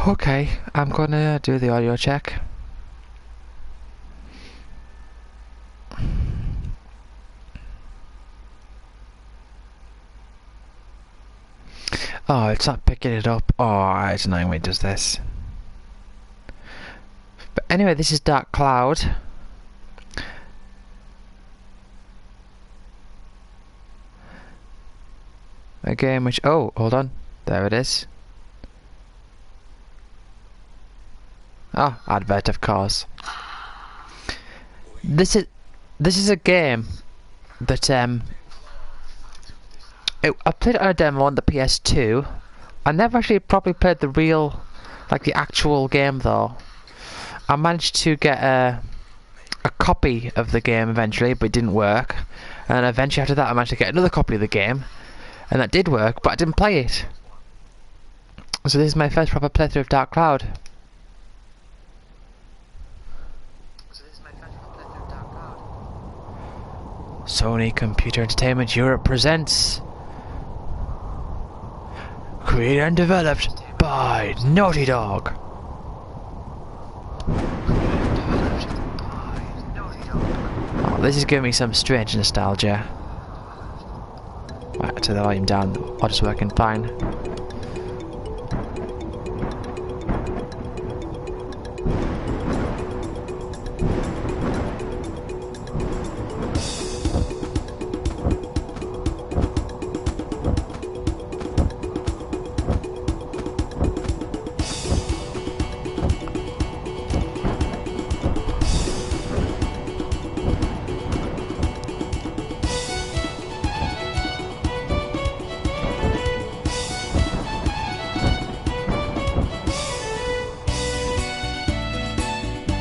Okay, I'm gonna do the audio check. Oh, it's not picking it up. Oh, it's annoying when it does this. But anyway, this is Dark Cloud. A game which... Oh, hold on. There it is. Oh, advert, of course. This is a game that I played it on a demo on the PS2. I never actually properly played the real, like the actual game though. I managed to get a copy of the game eventually, but it didn't work. And eventually after that I managed to get another copy of the game, and that did work, but I didn't play it. So this is my first proper playthrough of Dark Cloud. Sony Computer Entertainment Europe presents... Created and developed by Naughty Dog. Oh, this is giving me some strange nostalgia. Right, turn the volume down. Audio's working fine.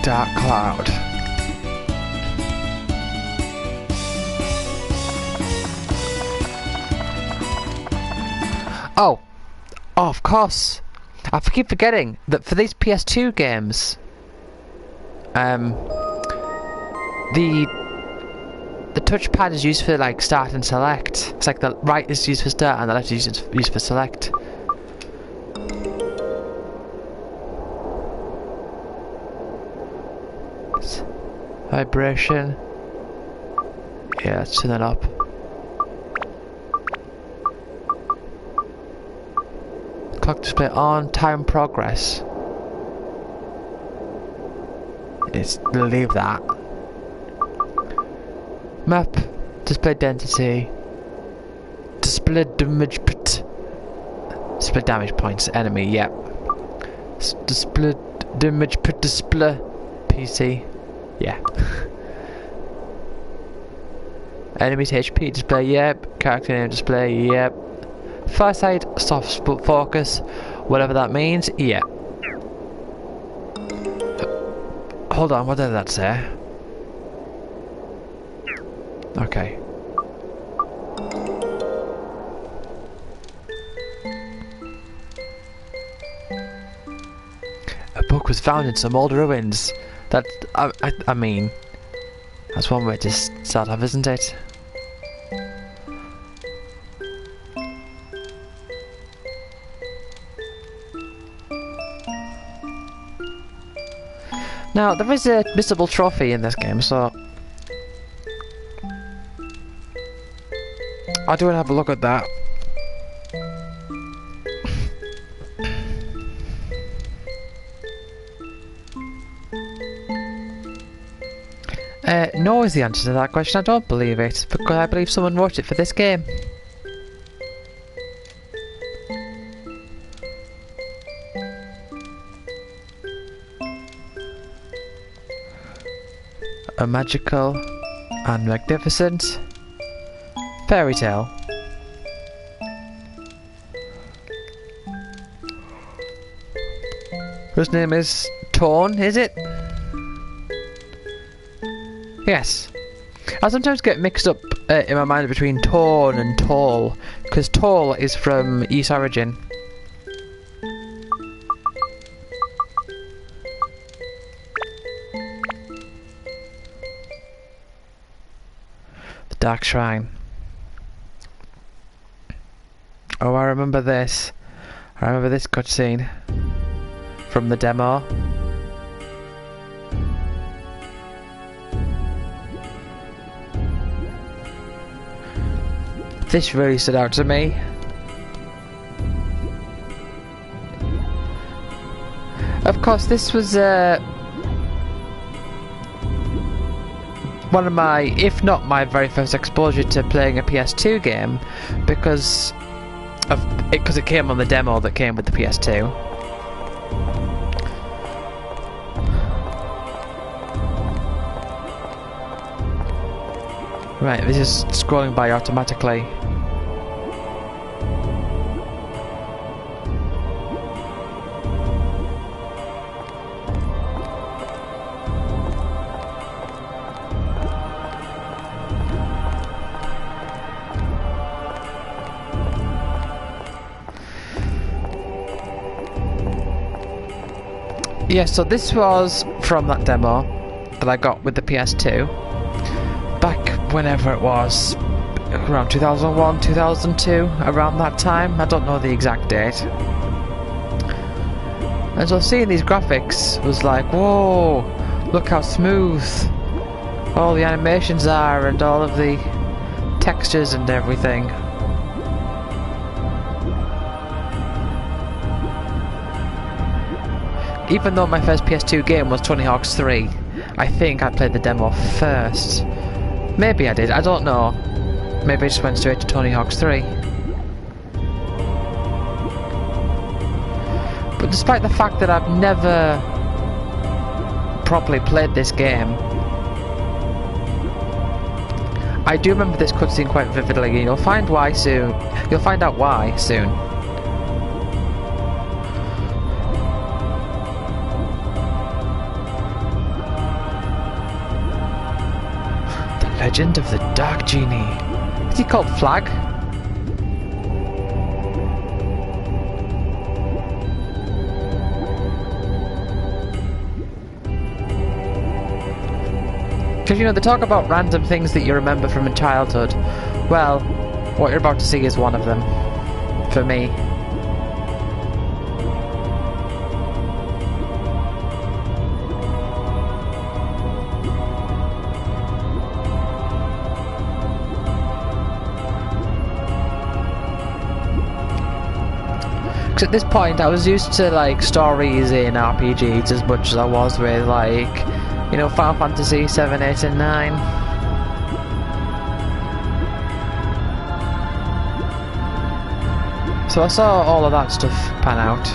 Dark Cloud. Oh, of course. I keep forgetting that for these PS2 games, the touchpad is used for like start and select. It's like the right is used for start and the left is used for select. Vibration. Yeah, let's turn that up. Clock display on, time progress. Leave that. Map, display density. Display damage points, enemy, yep. Display damage per display. PC. Yeah. Enemies HP display, yep. Character name display, yep. Far side, soft focus, whatever that means, yep. Hold on, what did that say? Okay. A book was found in some old ruins. That, I mean, that's one way to start off, isn't it? Now, there is a missable trophy in this game, so I do want to have a look at that. No is the answer to that question. I don't believe it, because I believe someone wrote it for this game. A magical and magnificent fairy tale. Whose name is Torn, is it? Yes. I sometimes get mixed up in my mind between Torn and Tall, because Tall is from East Origin. The Dark Shrine. Oh, I remember this. I remember this cutscene. from the demo. This really stood out to me. Of course, this was one of my, if not my very first exposure to playing a PS2 game, because it came on the demo that came with the PS2. Right, this is scrolling by automatically. Yeah, so this was from that demo that I got with the PS2 back whenever it was, around 2001, 2002, around that time. I don't know the exact date. And so seeing these graphics was like, whoa, look how smooth all the animations are and all of the textures and everything. Even though my first PS2 game was Tony Hawk's 3, I think I played the demo first. Maybe I did, I don't know. Maybe I just went straight to Tony Hawk's 3. But despite the fact that I've never properly played this game, I do remember this cutscene quite vividly, and you'll find why soon. You'll find out why soon. Legend of the Dark Genie. Is he called Flag? Because, you know, they talk about random things that you remember from your childhood. Well, what you're about to see is one of them. For me. At this point I was used to like stories in RPGs as much as I was with, like, you know, Final Fantasy 7, 8 and 9. So I saw all of that stuff pan out.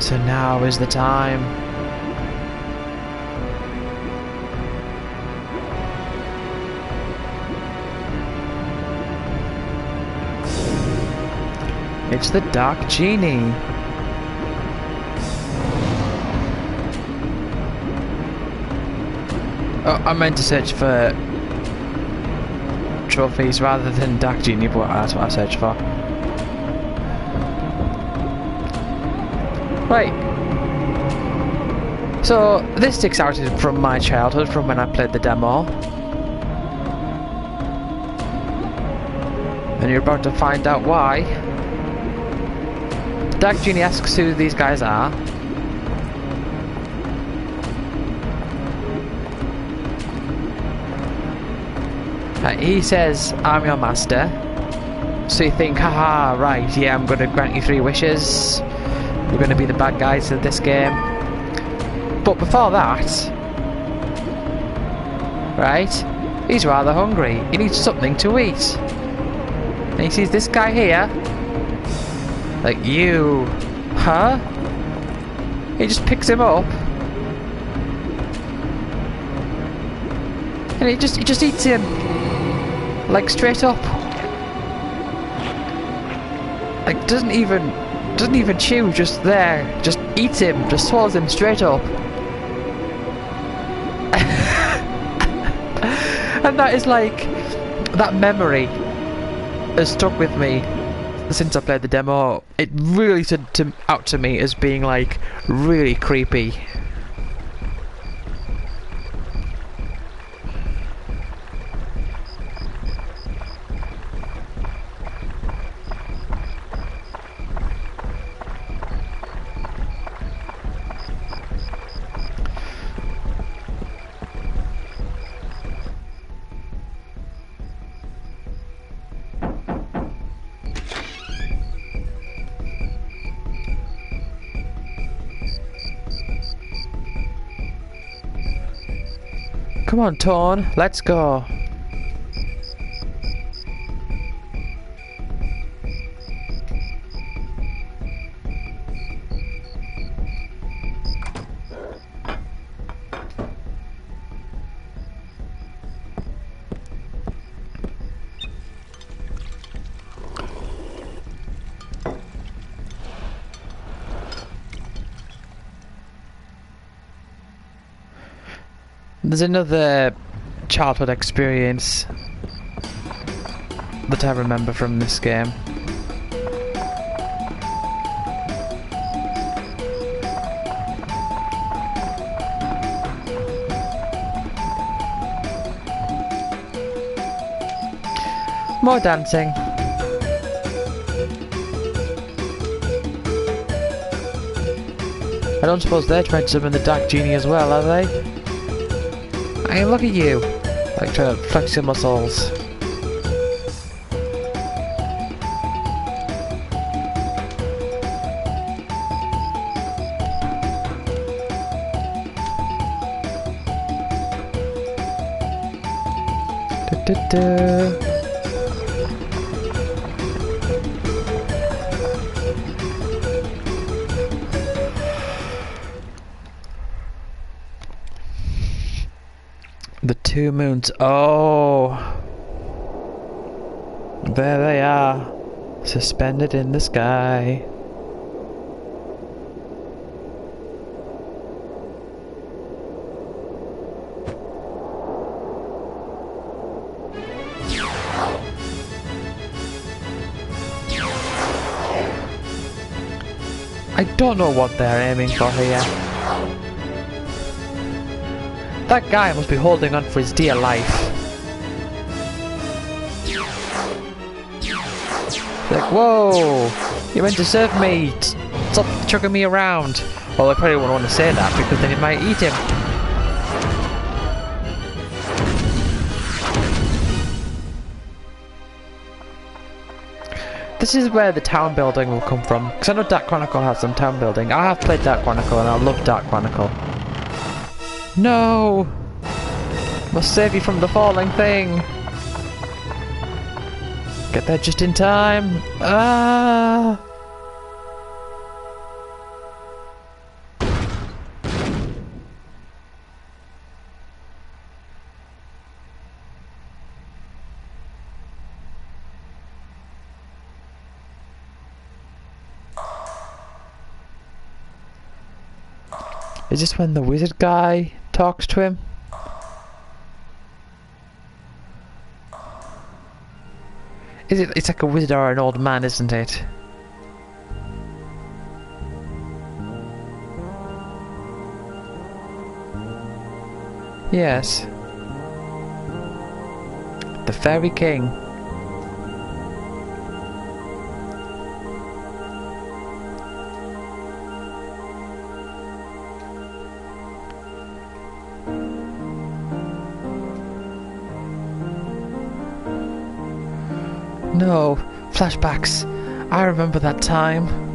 So now is the time. It's the Dark Genie. Oh, I meant to search for trophies rather than Dark Genie, but that's what I searched for. Right. So, this sticks out from my childhood, from when I played the demo. And you're about to find out why. Dark Genie asks who these guys are. He says, I'm your master. So you think, haha, right, yeah, I'm gonna grant you 3 wishes. We're gonna be the bad guys of this game. But before that, right, he's rather hungry. He needs something to eat. And he sees this guy here. Like, you, huh? He just picks him up, and he just eats him, like, straight up. Like, doesn't even chew, just there, just eats him, just swallows him straight up. And that is like, that memory has stuck with me since I played the demo. It really stood out to me as being like really creepy. Come on, Torn, let's go. There's another childhood experience that I remember from this game. More dancing. I don't suppose they're trying to summon the Dark Genie as well, are they? Hey, look at you! Like trying to flex your muscles. The two moons. Oh, there they are, suspended in the sky. I don't know what they're aiming for here. That guy must be holding on for his dear life. Like, whoa! You meant to serve me! Stop chugging me around! Well, I probably wouldn't want to say that because then it might eat him. This is where the town building will come from. Because I know Dark Chronicle has some town building. I have played Dark Chronicle and I love Dark Chronicle. No! Must save you from the falling thing! Get there just in time! Ah! Is this when the wizard guy talks to him? Is it? It's like a wizard or an old man, isn't it? Yes. The Fairy King. No, flashbacks. I remember that time.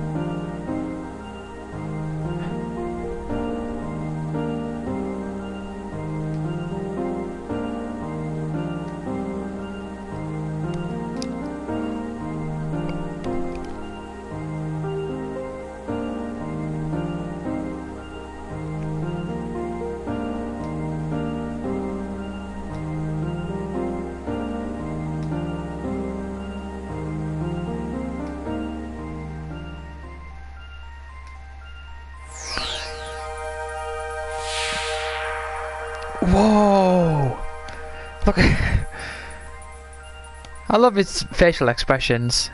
Whoa! Look at... I love his facial expressions.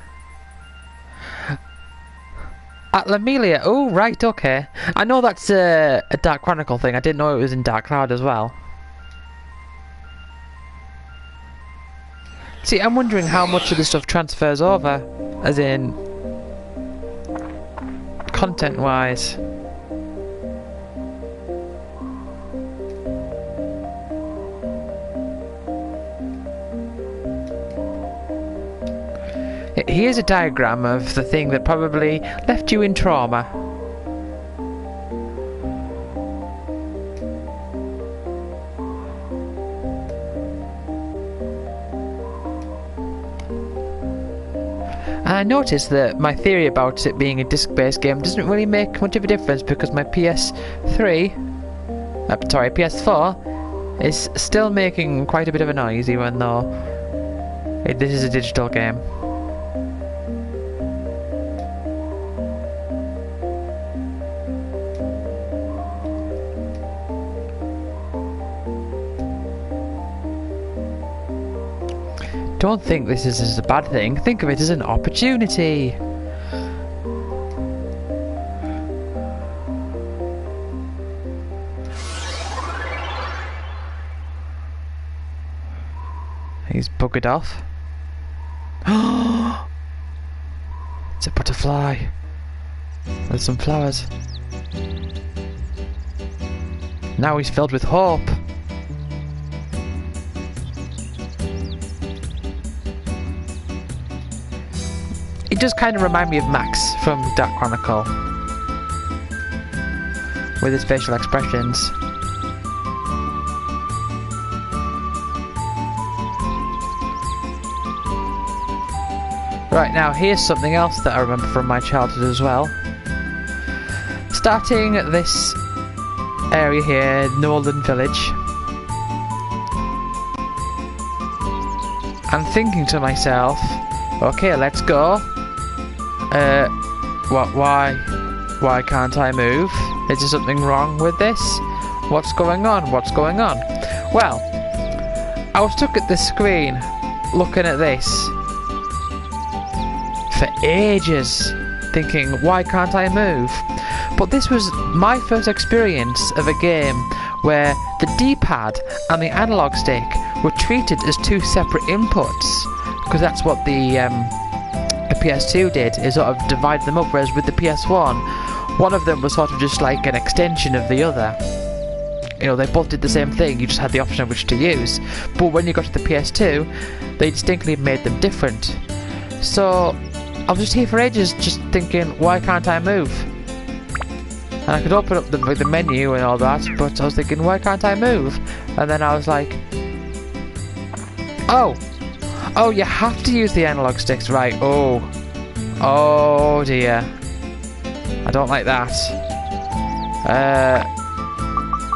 At Lamelia. Oh, right, okay. I know that's a Dark Chronicle thing. I didn't know it was in Dark Cloud as well. See, I'm wondering how much of this stuff transfers over, as in content-wise. Here's a diagram of the thing that probably left you in trauma. And I noticed that my theory about it being a disc-based game doesn't really make much of a difference because my PS4 is still making quite a bit of a noise even though this is a digital game. Don't think this is a bad thing, think of it as an opportunity. He's buggered off. It's a butterfly with some flowers. Now he's filled with hope. It does kind of remind me of Max from Dark Chronicle with his facial expressions. Right, now here's something else that I remember from my childhood as well. Starting at this area here, Northern Village, I'm thinking to myself, okay, let's go. Why can't I move? Is there something wrong with this? What's going on? What's going on? Well, I was stuck at the screen looking at this for ages, thinking, why can't I move? But this was my first experience of a game where the D-pad and the analog stick were treated as two separate inputs, because that's what the PS2 did, is sort of divide them up, whereas with the PS1, one of them was sort of just like an extension of the other. You know, they both did the same thing, you just had the option of which to use. But when you got to the PS2, they distinctly made them different. So, I was just here for ages just thinking, why can't I move? And I could open up the menu and all that, but I was thinking, why can't I move? And then I was like, oh, you have to use the analog sticks, right? Oh dear, I don't like that.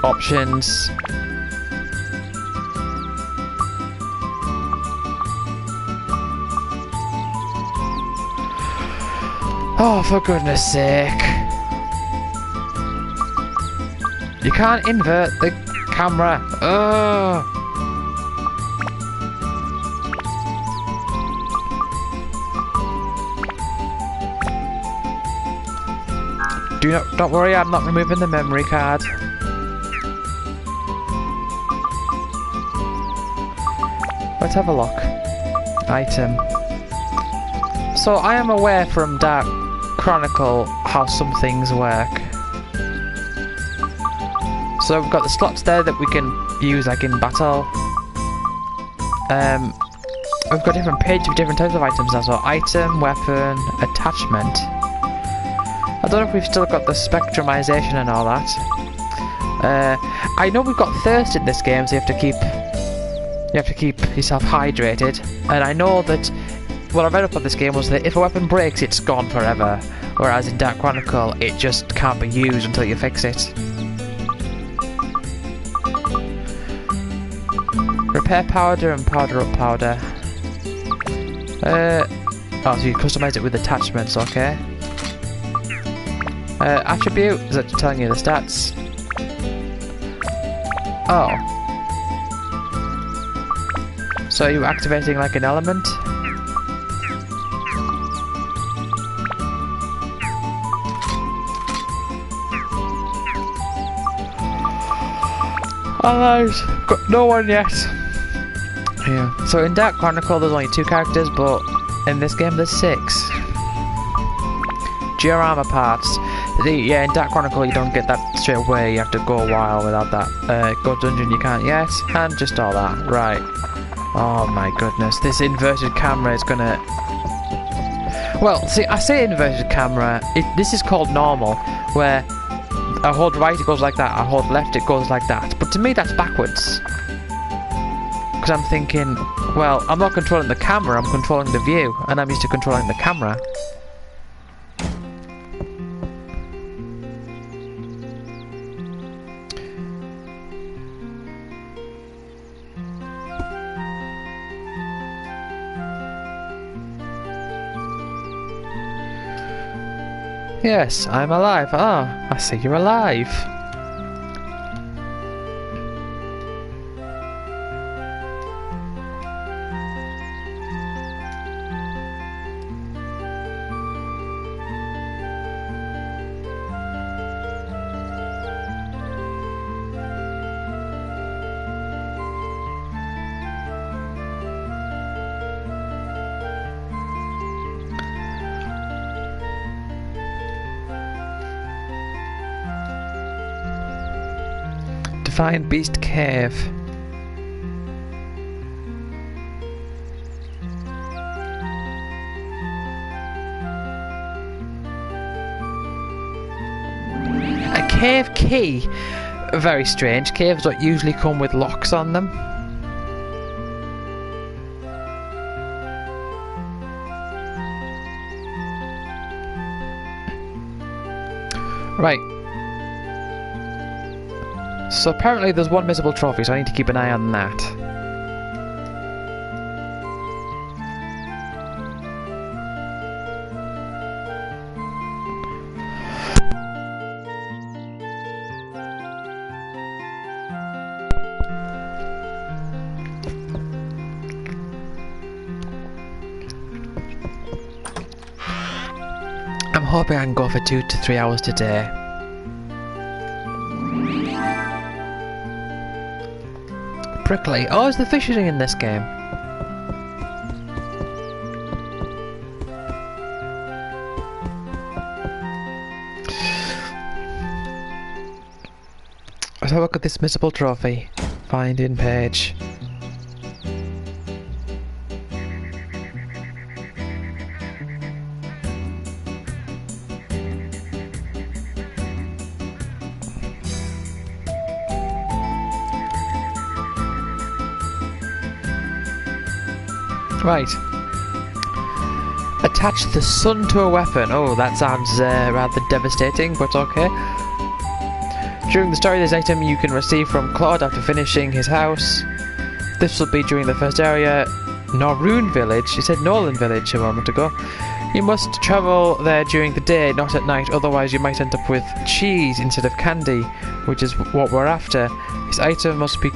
Options. Oh, for goodness sake. You can't invert the camera. Ugh. Don't worry, I'm not removing the memory card. Let's have a look. Item. So I am aware from Dark Chronicle how some things work. So we've got the slots there that we can use like in battle. We've got different pages with different types of items now. So item, weapon, attachment. I don't know if we've still got the spectrumization and all that. I know we've got thirst in this game, so you have to keep yourself hydrated. And I know that what I read up on this game was that if a weapon breaks, it's gone forever. Whereas in Dark Chronicle, it just can't be used until you fix it. Repair powder and powder up powder. So you customize it with attachments, okay. Attribute, is that telling you the stats? Oh. So are you activating like an element? Alright, got no one yet. Yeah. So in Dark Chronicle there's only 2 characters, but in this game there's 6. Diorama parts. Yeah, in Dark Chronicle you don't get that straight away, you have to go a while without that. Go dungeon you can't yet, and just all that. Right. Oh my goodness, this inverted camera is gonna... Well, see, I say inverted camera, this is called normal, where I hold right it goes like that, I hold left it goes like that. But to me that's backwards. Because I'm thinking, Well, I'm not controlling the camera, I'm controlling the view, and I'm used to controlling the camera. Yes, I'm alive. Oh, I see you're alive. Find Beast Cave. A cave key. Very strange. Caves don't usually come with locks on them. Right. So apparently there's one missable trophy, so I need to keep an eye on that. I'm hoping I can go for 2 to 3 hours today. Prickly. Oh, is the fishing in this game? Let's have a look at this missable trophy. Finding page. Right. Attach the sun to a weapon. Oh, that sounds rather devastating, but okay. During the story, this item you can receive from Claude after finishing his house. This will be during the first area, Norun Village. You said Nolan Village a moment ago. You must travel there during the day, not at night, otherwise you might end up with cheese instead of candy, which is what we're after. This item must be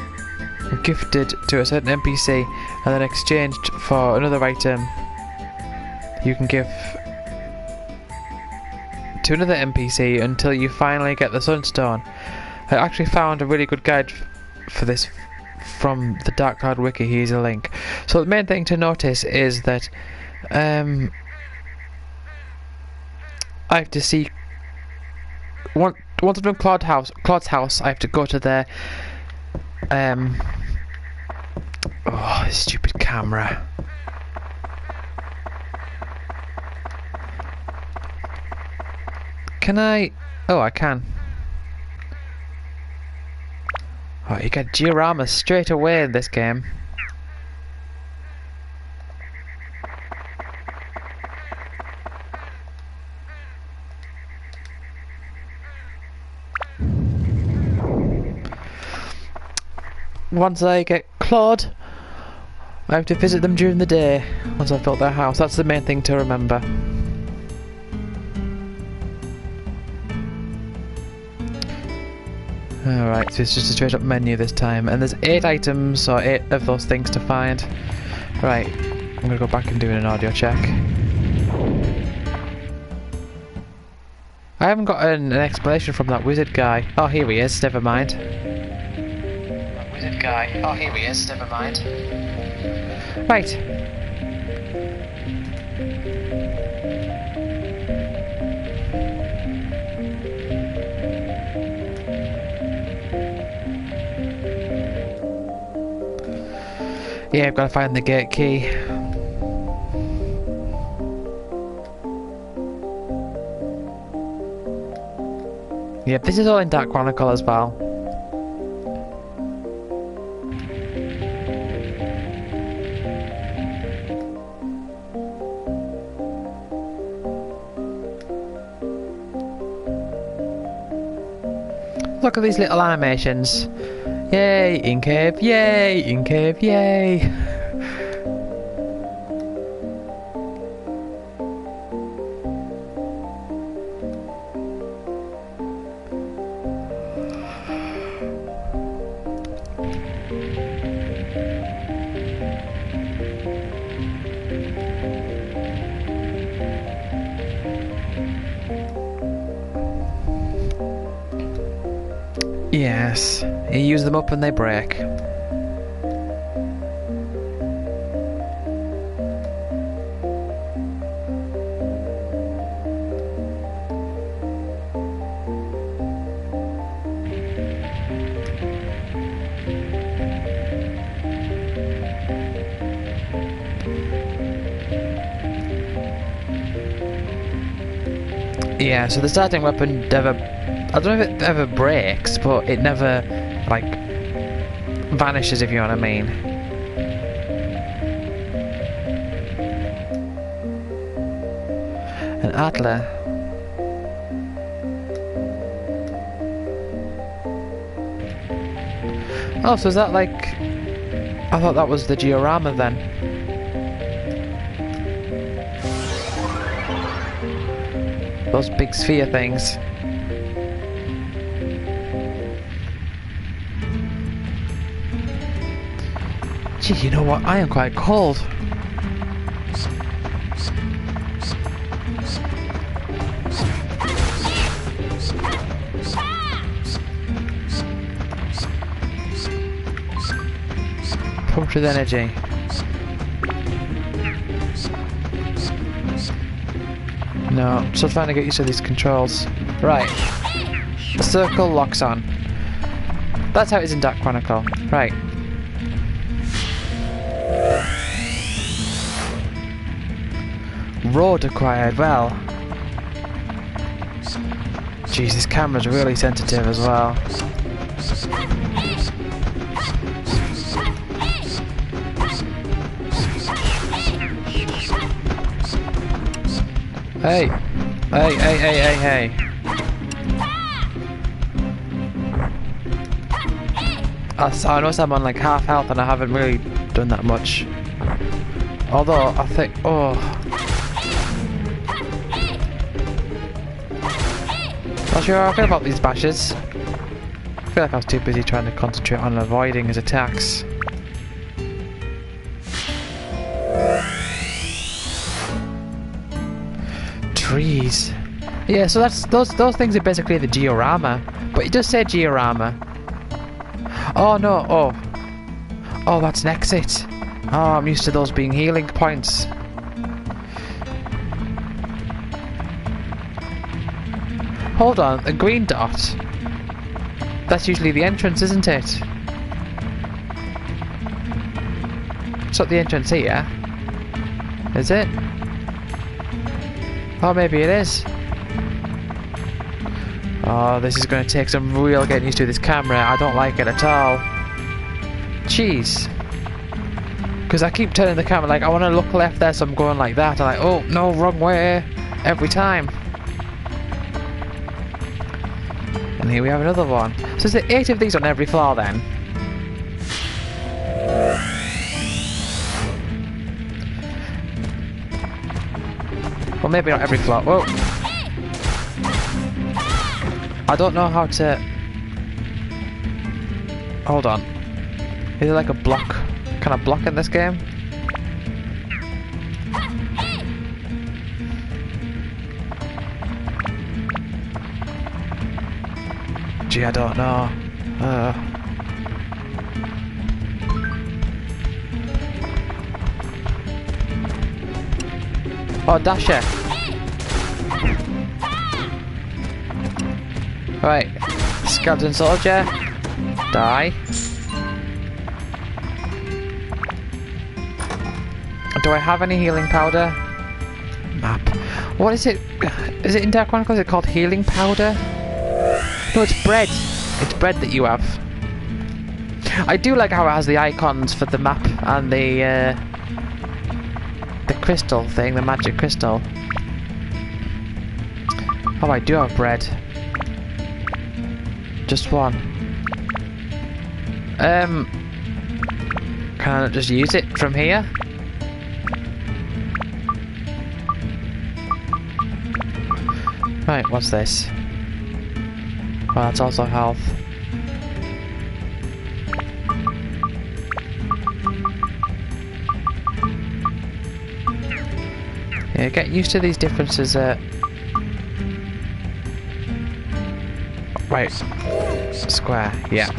gifted to a certain NPC and then exchanged for another item you can give to another NPC until you finally get the Sunstone. I actually found a really good guide for this from the Dark Cloud Wiki. Here's a link. So the main thing to notice is that I have to see once I've done Claude's house, I have to go to their oh, this stupid camera. Can I? Oh, I can. Oh, you get dioramas straight away in this game. Once I get Claude, I have to visit them during the day. Once I've built their house, that's the main thing to remember. Alright, so it's just a straight up menu this time, and there's 8 items, or 8 of those things to find. Right, I'm gonna go back and do an audio check. I haven't got an explanation from that wizard guy. Oh, here he is, never mind. Guy. Oh, here he is, never mind. Right. Yeah, I've got to find the gate key. Yeah, this is all in Dark Chronicle as well. Look at these little animations. Yay, in cave, yay, in cave, yay. Yes, you use them up and they break. Yeah, so the starting weapon never... I don't know if it ever breaks, but it never, like, vanishes, if you know what I mean. An Adler. Oh, so is that like... I thought that was the diorama then. Those big sphere things. Gee, you know what? I am quite cold. Pumped with energy. No, I'm still trying to get used to these controls. Right. The circle locks on. That's how it is in Dark Chronicle. Right. Road acquired, well. Jeez, this camera's really sensitive as well. Hey! Hey, hey, hey, hey, hey! I noticed I'm on like half health and I haven't really done that much. Although, I think... oh... Not sure how I feel about these bashes. I feel like I was too busy trying to concentrate on avoiding his attacks. Trees. Yeah, so that's those things are basically the diorama. But it does say diorama. Oh no, oh, that's an exit. Oh, I'm used to those being healing points. Hold on, a green dot. That's usually the entrance, isn't it? It's not the entrance here. Is it? Oh, maybe it is. Oh, this is going to take some real getting used to this camera. I don't like it at all. Jeez. Because I keep turning the camera like I want to look left there, so I'm going like that. I'm like, oh, no, wrong way. Every time. And here we have another one. So is there 8 of these on every floor then? Well, maybe not every floor. Whoa! I don't know how to... Hold on. Is there like a block? Can I block in this game? Gee, I don't know. Oh, Dasher! Right. Skeleton soldier. Die. Do I have any healing powder? Map. What is it? Is it in Dark Chronicle? Is it called healing powder? No, it's bread. It's bread that you have. I do like how it has the icons for the map and the crystal thing, the magic crystal. Oh, I do have bread. Just one. Can I not just use it from here? Right, what's this? Oh, that's also health. Yeah, get used to these differences. Right. Square, yeah.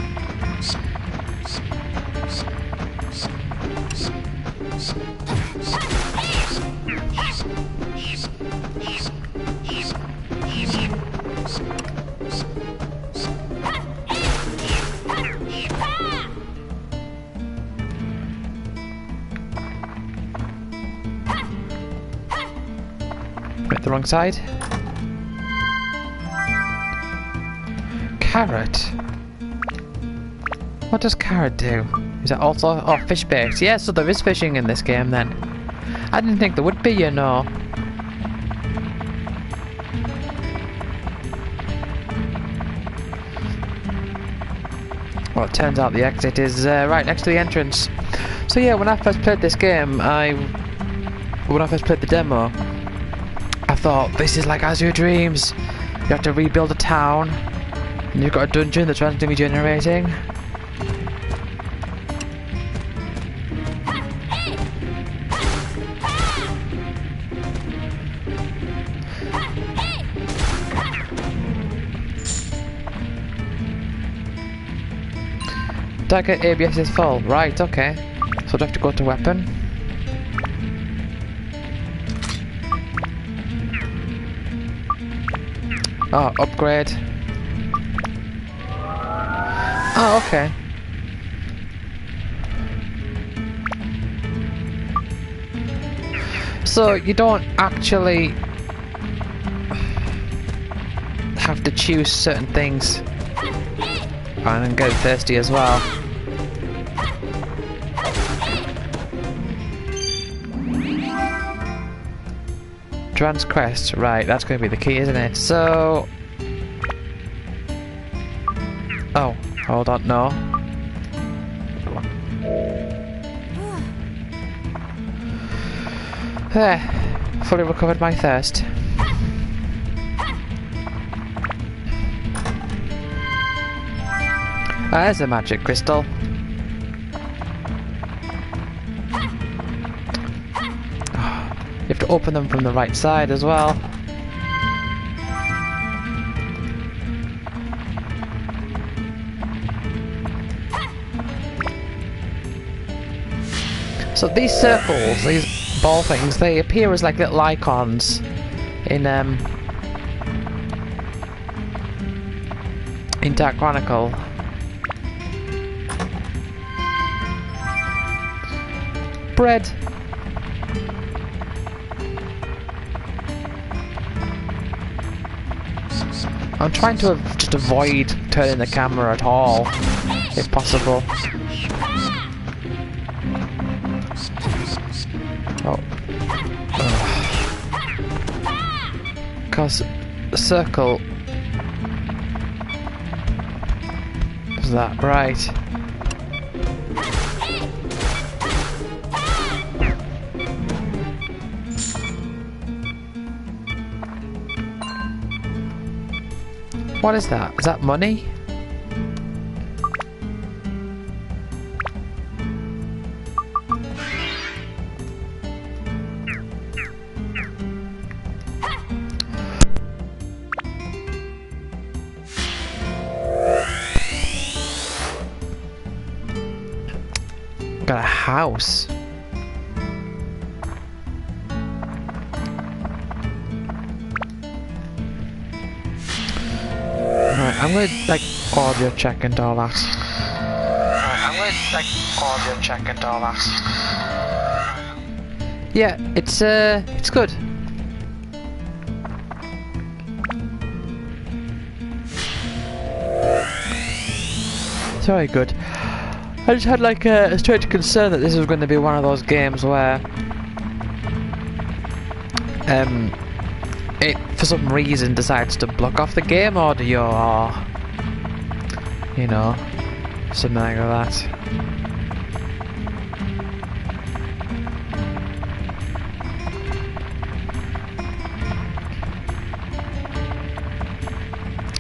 Went the wrong side. Carrot. What does carrot do? Is that also... oh, fish bait. Yeah, so there is fishing in this game then. I didn't think there would be, you know. Well, it turns out the exit is right next to the entrance. So yeah, when I first played this game, when I first played the demo, I thought, this is like As Your Dreams. You have to rebuild a town, and you've got a dungeon that's randomly generating. Dagger ABS is full. Right, okay. So I'd have to go to weapon. Oh, upgrade. Oh, okay. So you don't actually have to choose certain things. And then get thirsty as well. Trans quest, right, that's going to be the key, isn't it? So... oh, hold on, no. There, fully recovered my thirst. There's a magic crystal. You have to open them from the right side as well. So these circles, these ball things, they appear as like little icons in Dark Chronicle. Bread. I'm trying to just avoid turning the camera at all, if possible. Oh. Because the circle... is that right? What is that? Is that money? Got a house. I'm gonna like audio check and all that. Yeah, it's good. It's very good. I just had like a strange concern that this was going to be one of those games where it for some reason decides to block off the game audio, or You know, something like that.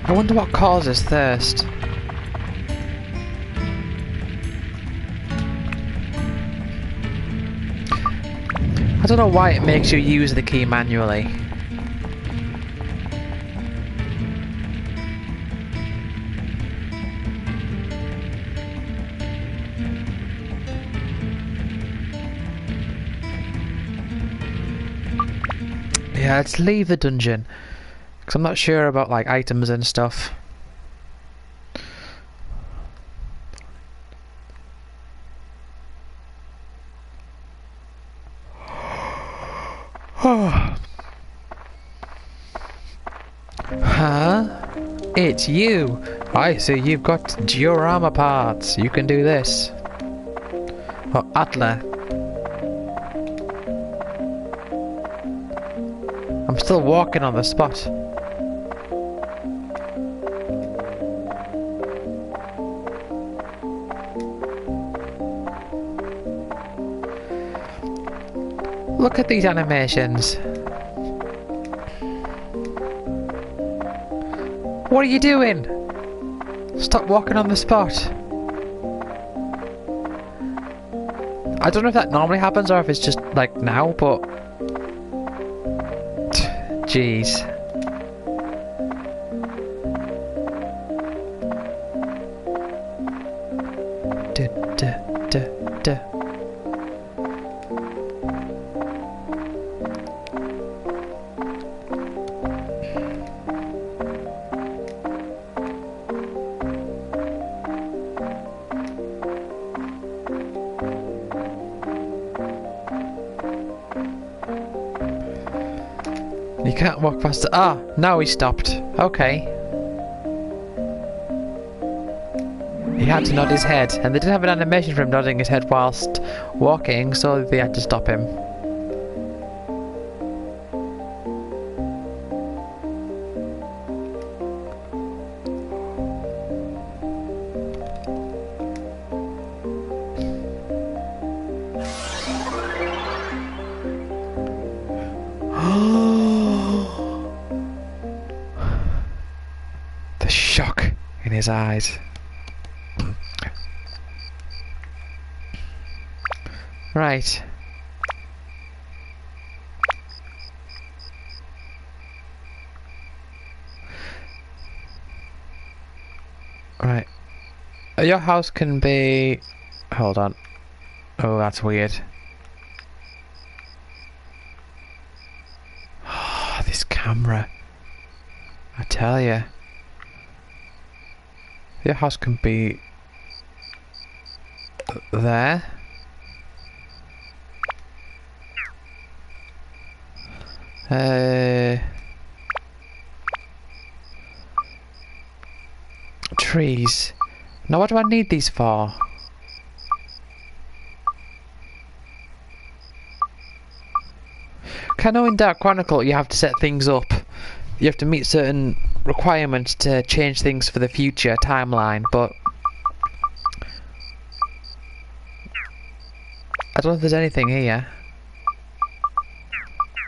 I wonder what causes thirst. I don't know why it makes you use the key manually. Yeah, let's leave the dungeon. Because I'm not sure about like items and stuff. Huh? It's you! I see you've got diorama parts. You can do this. Oh, Atla. I'm still walking on the spot. Look at these animations. What are you doing? Stop walking on the spot. I don't know if that normally happens or if it's just like now, but jeez. You can't walk faster. Ah, now he stopped. Okay. He had to nod his head, and they didn't have an animation for him nodding his head whilst walking, so they had to stop him. The shock in his eyes. Right. Right. Your house can be... Hold on. Oh, that's weird. Oh, this camera. I tell you. Your house can be... there. Trees. Now what do I need these for? I know in Dark Chronicle you have to set things up. You have to meet certain requirements to change things for the future timeline, but I don't know if there's anything here.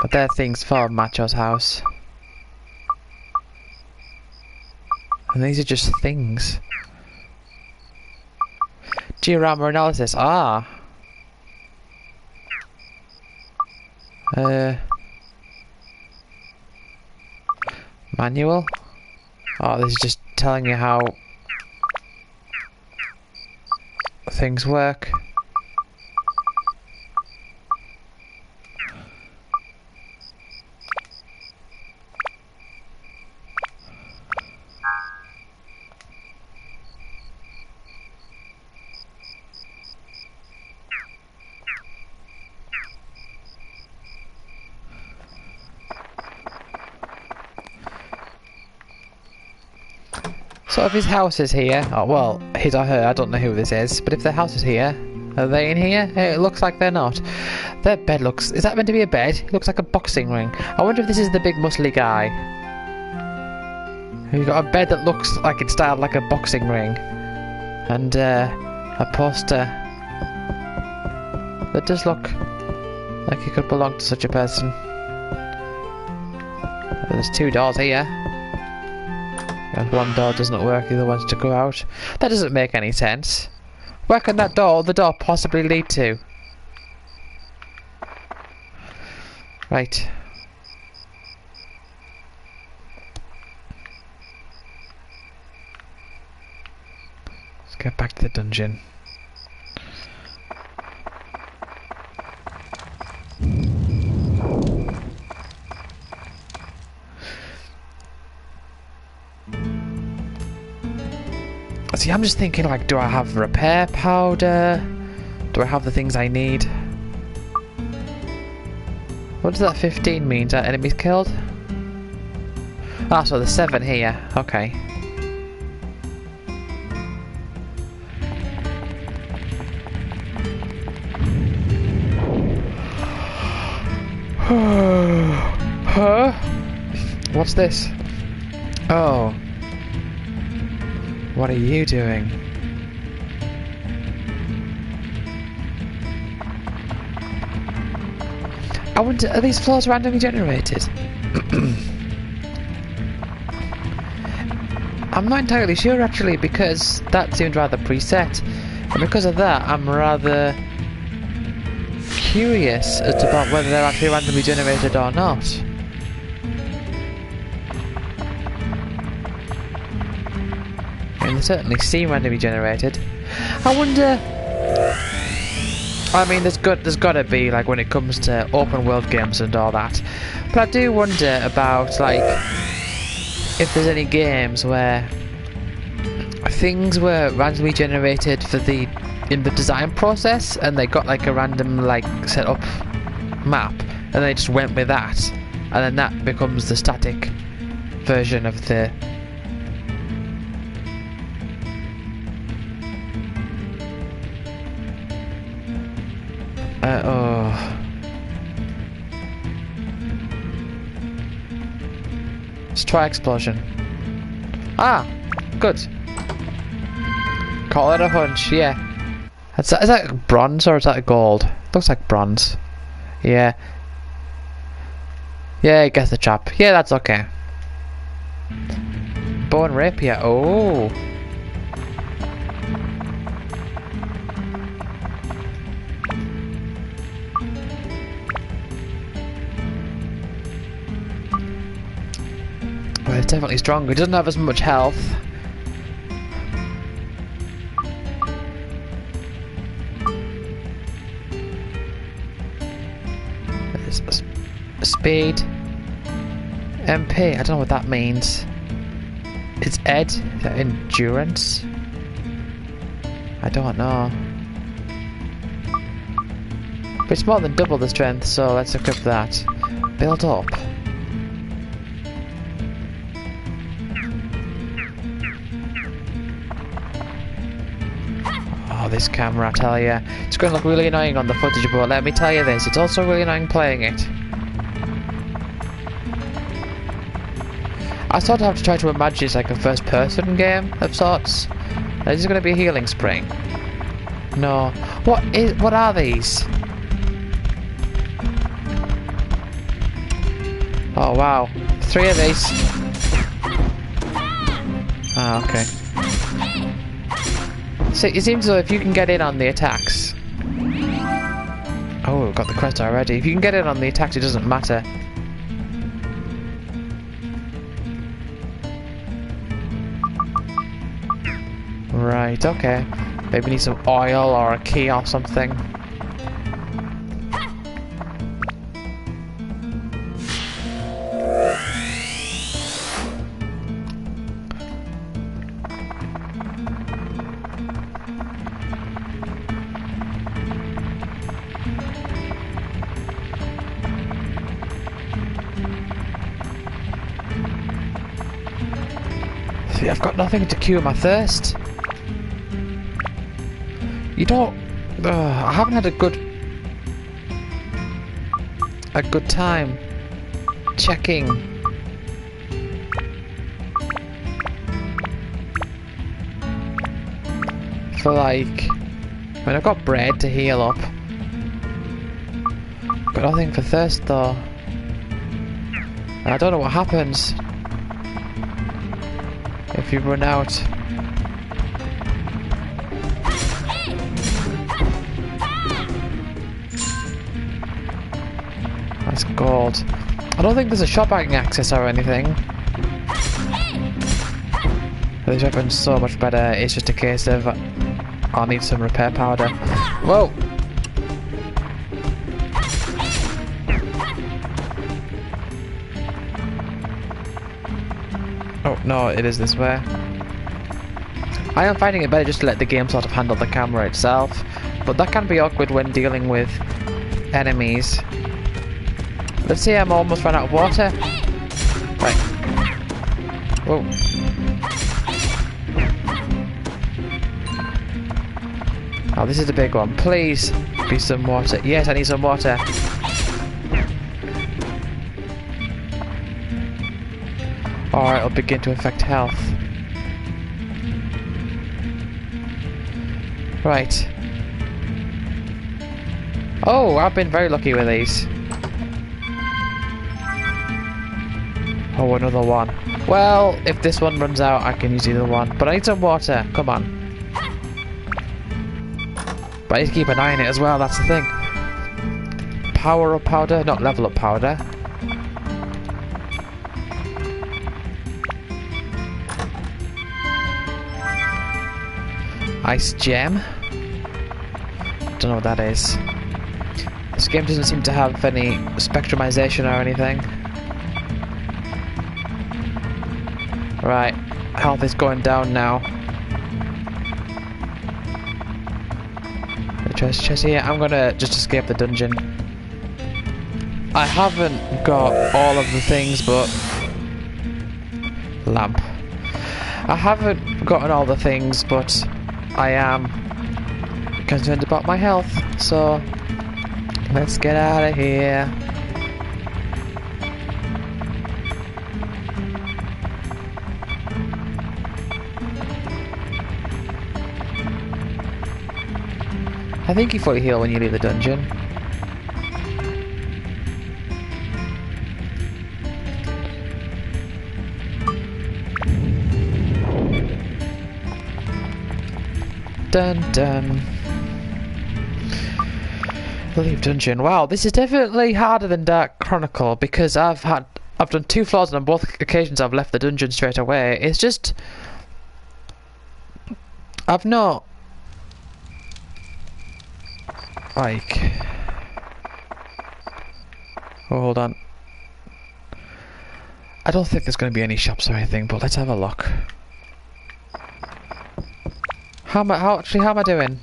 But there are things for Macho's house. And these are just things. Diorama analysis. Ah. Manual. Oh, this is just telling you how things work. So if his house is here, oh well, his or her, I don't know who this is, but if their house is here, are they in here? It looks like they're not. Their bed looks, is that meant to be a bed? It looks like a boxing ring. I wonder if this is the big muscly guy. Who's got a bed that looks like it's styled like a boxing ring. And a poster that does look like it could belong to such a person. There's 2 doors here. And one door doesn't work, the other one's to go out. That doesn't make any sense. Where can the door possibly lead to? Right. Let's get back to the dungeon. See, I'm just thinking, like, do I have repair powder? Do I have the things I need? What does that 15 mean? Is that enemies killed? Ah, so there's 7 here. Okay. Huh? What's this? Oh. What are you doing? I wonder, are these floors randomly generated? I'm not entirely sure actually, because that seemed rather preset. And because of that, I'm rather curious as to about whether they're actually randomly generated or not. They certainly seem randomly generated. I wonder. I mean, there's got to be, like, when it comes to open world games and all that. But I do wonder about, like, if there's any games where things were randomly generated in the design process, and they got like a random set up map, and they just went with that, and then that becomes the static version of the. Oh. Let's try explosion. Ah, good. Call it a hunch, yeah. Is that bronze or is that gold? Looks like bronze. Yeah. Yeah, I guess the chop. Yeah, that's okay. Bow and rapier. Oh. Well, it's definitely stronger. It doesn't have as much health. Speed. MP. I don't know what that means. It's Ed. Is that endurance? I don't know. But it's more than double the strength, so let's equip that. Build up. Oh, this camera, I tell ya. It's going to look really annoying on the footage, but let me tell you this, it's also really annoying playing it. I sort of have to try to imagine it's like a first-person game of sorts. Is this going to be a healing spring? No. What are these? Oh wow. 3 of these. Ah, okay. So it seems as though if you can get in on the attacks. Oh, we've got the crest already. If you can get in on the attacks, it doesn't matter. Right, okay. Maybe we need some oil or a key or something. See, I've got nothing to cure my thirst. You don't. I haven't had a good time checking. for like... I mean, I've got bread to heal up. But nothing for thirst though. I don't know what happens if you run out. That's gold. I don't think there's a shop I can access or anything. This weapon's so much better, it's just a case of I'll need some repair powder. Whoa! Oh no, it is this way. I am finding it better just to let the game sort of handle the camera itself, but that can be awkward when dealing with enemies. Let's see, I'm almost run out of water. Right. Whoa. Oh, this is the big one. Please be some water. Yes, I need some water. Or it'll begin to affect health. Right. Oh, I've been very lucky with these. Oh, another one. Well, if this one runs out, I can use either one. But I need some water. Come on. But I need to keep an eye on it as well, that's the thing. Power up powder, not level up powder. Ice gem. Don't know what that is. This game doesn't seem to have any spectrumization or anything. Right, health is going down now. The chest here. I'm gonna just escape the dungeon. I haven't got all of the things, but lamp. I haven't gotten all the things, but I am concerned about my health. So let's get out of here. I think you fully heal when you leave the dungeon. Dun dun. Leave dungeon. Wow, this is definitely harder than Dark Chronicle because I've done 2 floors and on both occasions I've left the dungeon straight away. It's just I've not like oh, hold on. I don't think there's going to be any shops or anything, but let's have a look. How am I doing?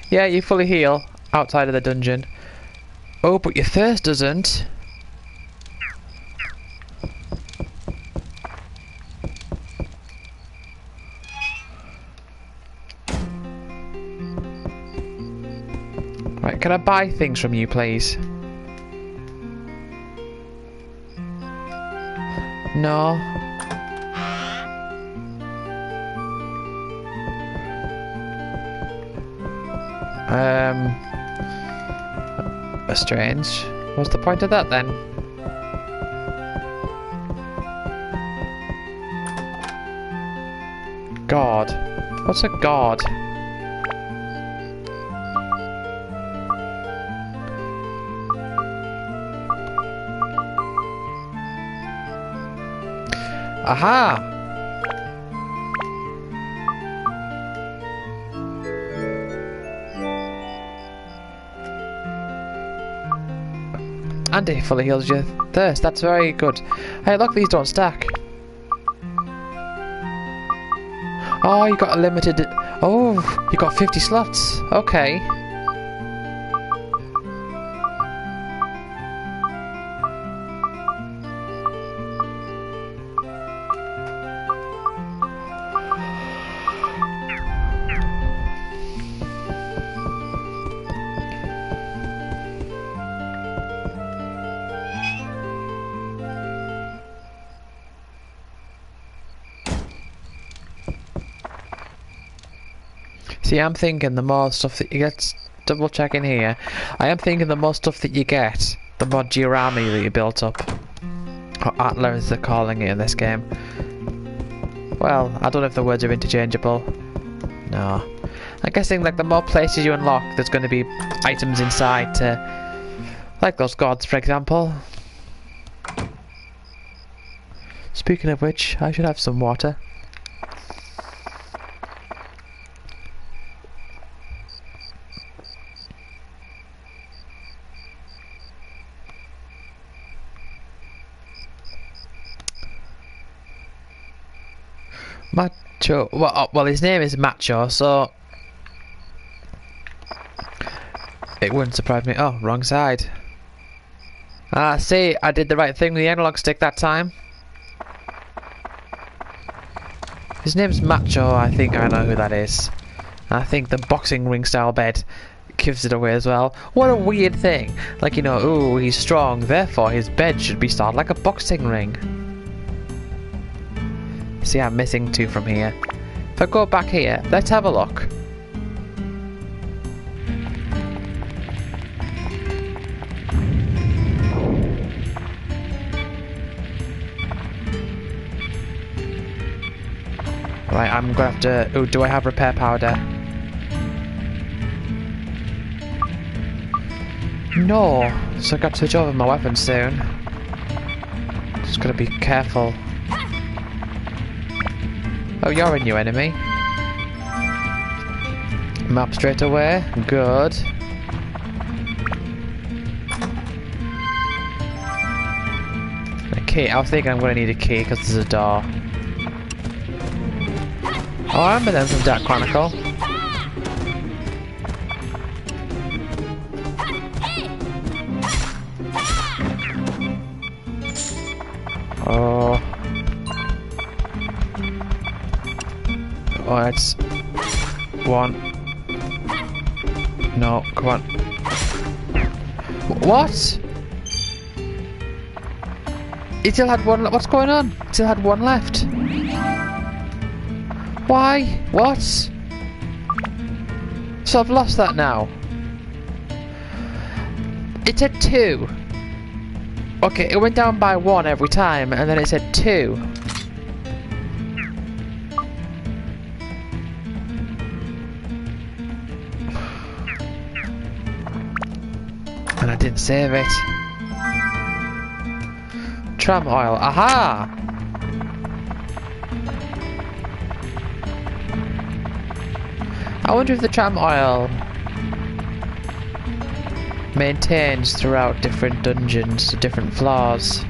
Yeah, you fully heal outside of the dungeon. Oh, but your thirst doesn't. Right, can I buy things from you, please? No. Strange. What's the point of that then? God. What's a god? Aha! And it fully heals your thirst. That's very good. Hey, look, these don't stack. Oh, you got a limited... Oh, you got 50 slots. Okay. See, I'm thinking the more stuff that you get, double checking here, I am thinking the more stuff that you get, the more army that you built up. Or Atla as they're calling it in this game. Well, I don't know if the words are interchangeable. No. I'm guessing like the more places you unlock, there's going to be items inside to... Like those gods, for example. Speaking of which, I should have some water. Macho. Well, his name is Macho, so it wouldn't surprise me. Oh, wrong side. Ah, see, I did the right thing with the analog stick that time. His name's Macho. I think I know who that is. I think the boxing ring style bed gives it away as well. What a weird thing. Like, you know, ooh, he's strong, therefore his bed should be styled like a boxing ring. See, I'm missing 2 from here. If I go back here, let's have a look. Right, I'm gonna have to... Oh, do I have repair powder? No! So I've got to switch over my weapon soon. Just gotta be careful. Oh, you're a new enemy. Map straight away. Good. A key. I was thinking I'm going to need a key because there's a door. Oh, I remember them from Dark Chronicle. Oh. Oh, it's 1. No, come on. What? He still had 1. What's going on? He still had 1 left. Why? What? So I've lost that now. It said 2. Okay, it went down by 1 every time, and then it said 2. And I didn't save it. Tram oil. Aha! I wonder if the tram oil maintains throughout different dungeons to different floors.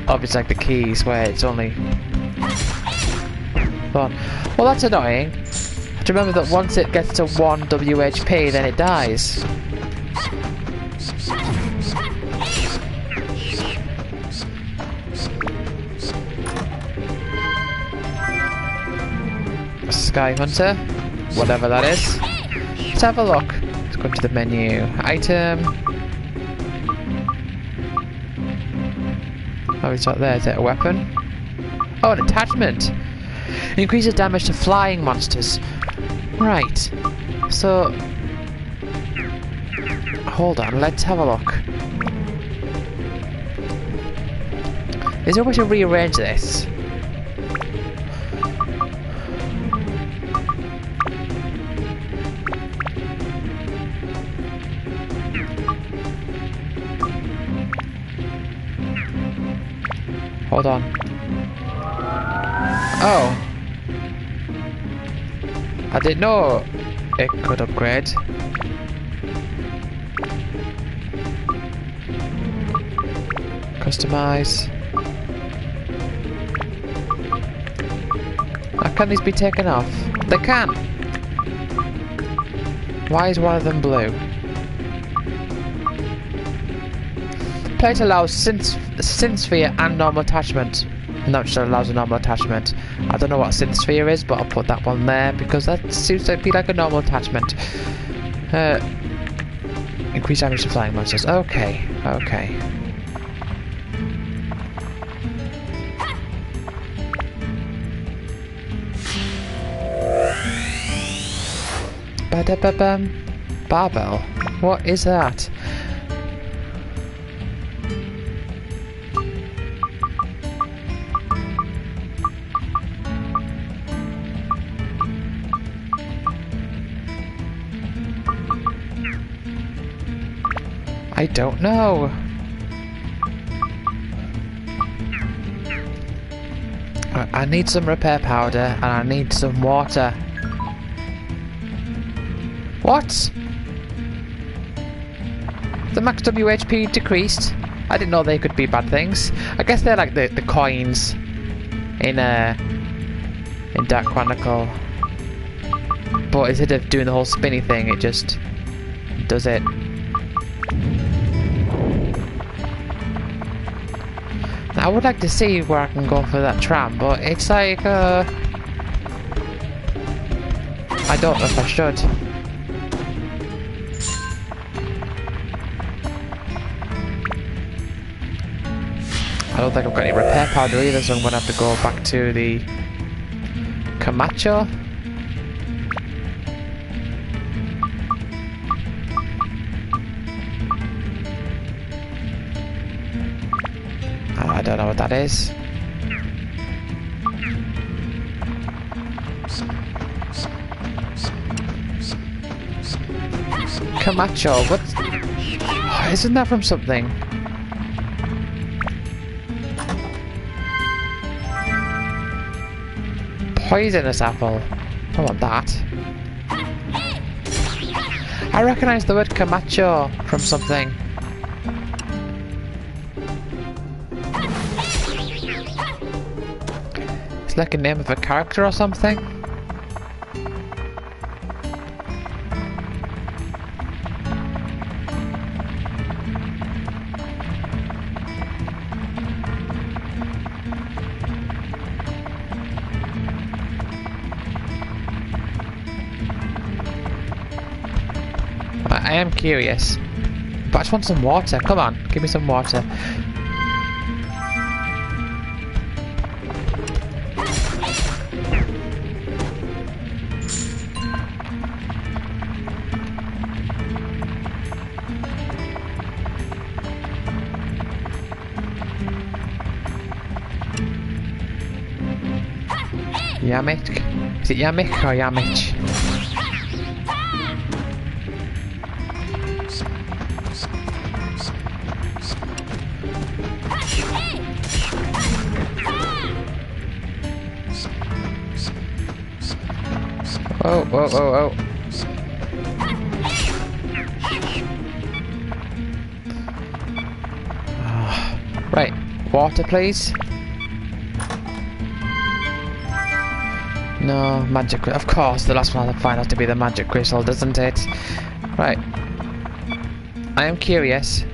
Obviously like the keys where it's only... Well, that's annoying. I have to remember that once it gets to 1 WHP then it dies. Sky Hunter, whatever that is. Let's have a look. Let's go to the menu. Item. Oh, it's not there. Is it a weapon? Oh, an attachment. Increases damage to flying monsters. Right. So, hold on. Let's have a look. Is there a way to rearrange this? Hold on. Oh. I didn't know it could upgrade. Customize. How can these be taken off? They can! Why is one of them blue? Plate allows synth sphere and normal attachment. No, it just allows a normal attachment. I don't know what synth sphere is, but I'll put that one there because that seems to be like a normal attachment. Increase damage to flying monsters. Okay, okay. Barbell? What is that? I don't know. I need some repair powder and I need some water. What? The max WHP decreased? I didn't know they could be bad things. I guess they're like the coins in Dark Chronicle. But instead of doing the whole spinny thing, it just does it. I would like to see where I can go for that tram, but it's like, I don't know if I should. I don't think I've got any repair powder either, so I'm going to have to go back to the Camacho. I don't know what that is. Camacho, what? Oh, isn't that from something? Poisonous apple. I don't want that. I recognise the word Camacho from something. It's like a name of a character or something. I am curious, but I just want some water. Come on, give me some water. Yamik? Is it Yamik or Yamich? Oh, whoa, whoa, whoa. Right, water please. No, magic crystal. Of course, the last one I find out to be the magic crystal, doesn't it? Right. I am curious.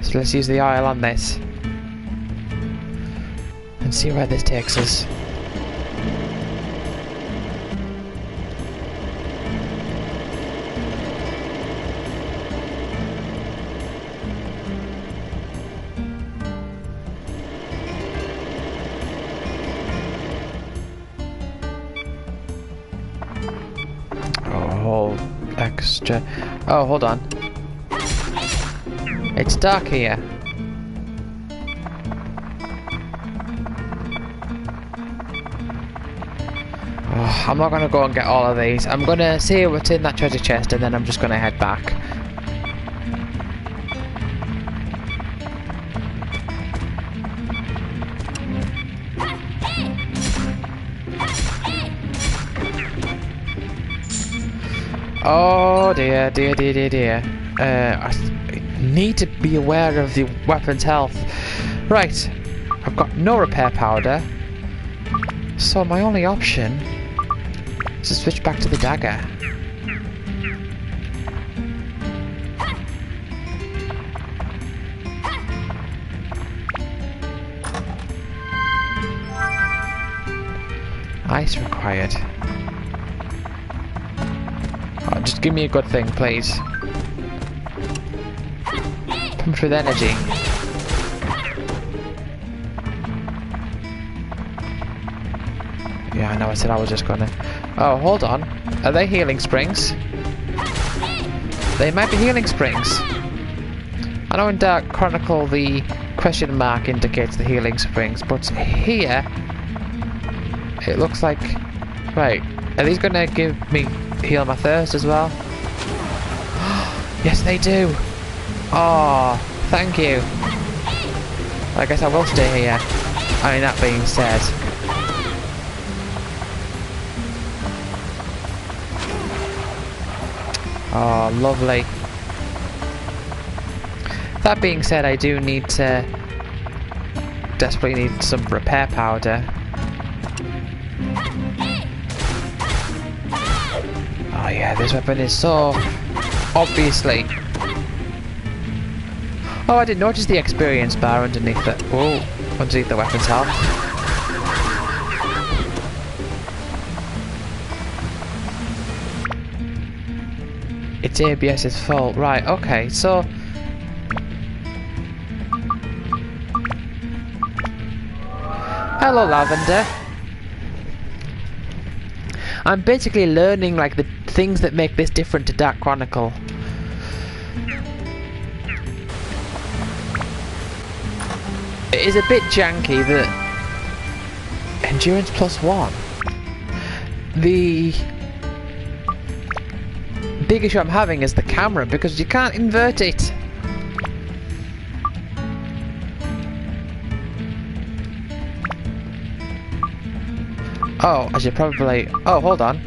So let's use the oil on this. And see where this takes us. Oh, extra. Oh, hold on. It's dark here. Oh, I'm not gonna go and get all of these. I'm gonna see what's in that treasure chest and then I'm just gonna head back. Oh dear, dear, dear, dear, dear. I need to be aware of the weapon's health. Right, I've got no repair powder. So my only option is to switch back to the dagger. Ice required. Oh, just give me a good thing, please. Pumped with energy. Yeah, I know I said I was just gonna... Oh, hold on. Are they healing springs? They might be healing springs. I know in Dark Chronicle the question mark indicates the healing springs, but here it looks like... Right, are these gonna heal my thirst as well? Yes, they do! Oh, thank you. I guess I will stay here. I mean, that being said... Oh, lovely. That being said, I do need to... desperately need some repair powder. Oh yeah, this weapon is so... obviously... Oh, I didn't notice the experience bar underneath it. Oh, underneath the weapon's health. It's ABS's fault. Right, okay, so... Hello, Lavender. I'm basically learning, like, the things that make this different to Dark Chronicle. It is a bit janky that... Endurance +1. The big issue I'm having is the camera, because you can't invert it. Oh, I should probably... Oh, hold on.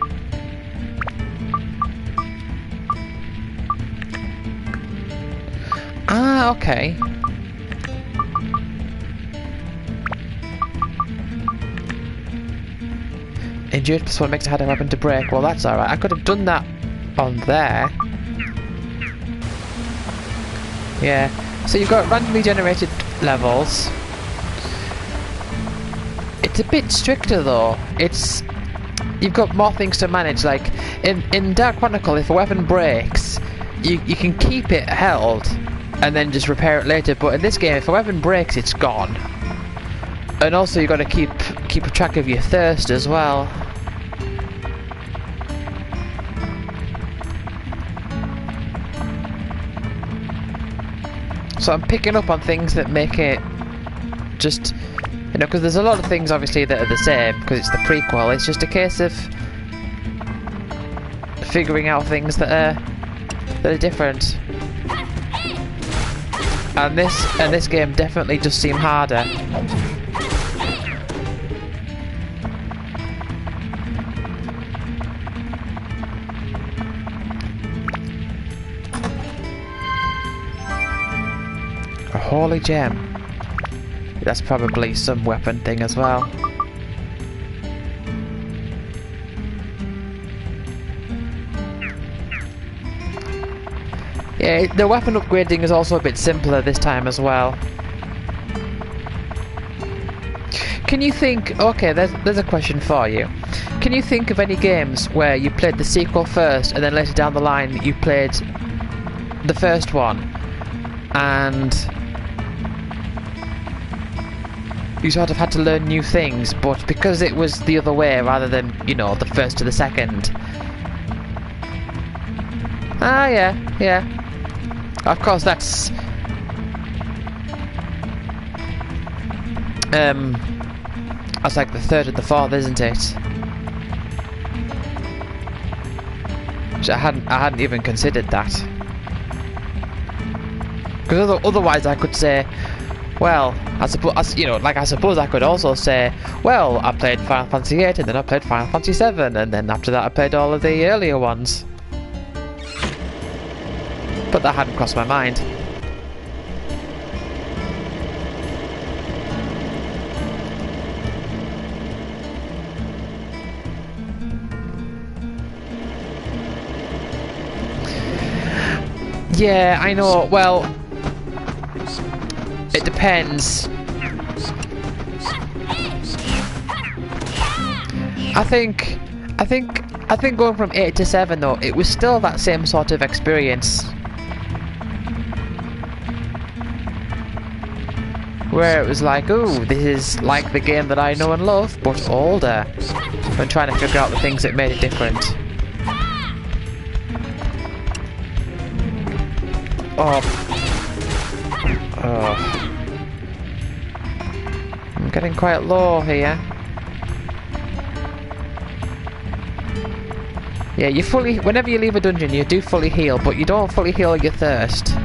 Ah, okay. Endurance +1 makes it harder weapon to break. Well, that's alright. I could have done that on there. Yeah. So you've got randomly generated levels. It's a bit stricter though. It's... You've got more things to manage. Like, in Dark Chronicle, if a weapon breaks, you can keep it held and then just repair it later. But in this game, if a weapon breaks, it's gone. And also you've got to keep track of your thirst as well. So I'm picking up on things that make it just, you know, because there's a lot of things obviously that are the same because it's the prequel. It's just a case of figuring out things that are different. And this game definitely does seem harder. A holy gem. That's probably some weapon thing as well. Yeah, the weapon upgrading is also a bit simpler this time as well. Can you think... Okay, there's a question for you. Can you think of any games where you played the sequel first and then later down the line you played the first one and you sort of had to learn new things, but because it was the other way rather than, you know, the first to the second? Ah, yeah. Of course, that's... that's like the third and the fourth, isn't it? Which I hadn't even considered that. Because otherwise I could say, well, I suppose, you know, like I suppose I could also say, well, I played Final Fantasy VIII and then I played Final Fantasy VII and then after that I played all of the earlier ones. But that hadn't crossed my mind. Yeah, I know. Well, it depends. I think going from 8 to 7 though, it was still that same sort of experience. where it was like, ooh, this is like the game that I know and love, but older. When trying to figure out the things that made it different. Oh. I'm getting quite low here. Yeah, you fully, whenever you leave a dungeon, you do fully heal, but you don't fully heal your thirst.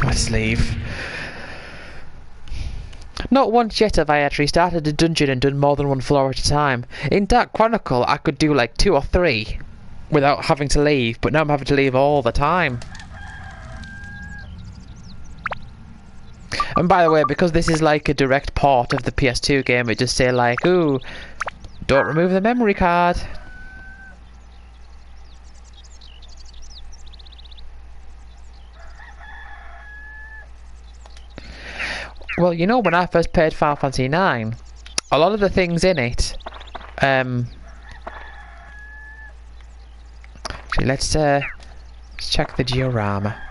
Let's leave. Not once yet have I actually started a dungeon and done more than one floor at a time. In Dark Chronicle, I could do like 2 or 3 without having to leave, but now I'm having to leave all the time. And by the way, because this is like a direct port of the PS2 game, it just say like, ooh, don't remove the memory card. Well, you know, when I first played Final Fantasy IX, a lot of the things in it, actually, let's check the diorama.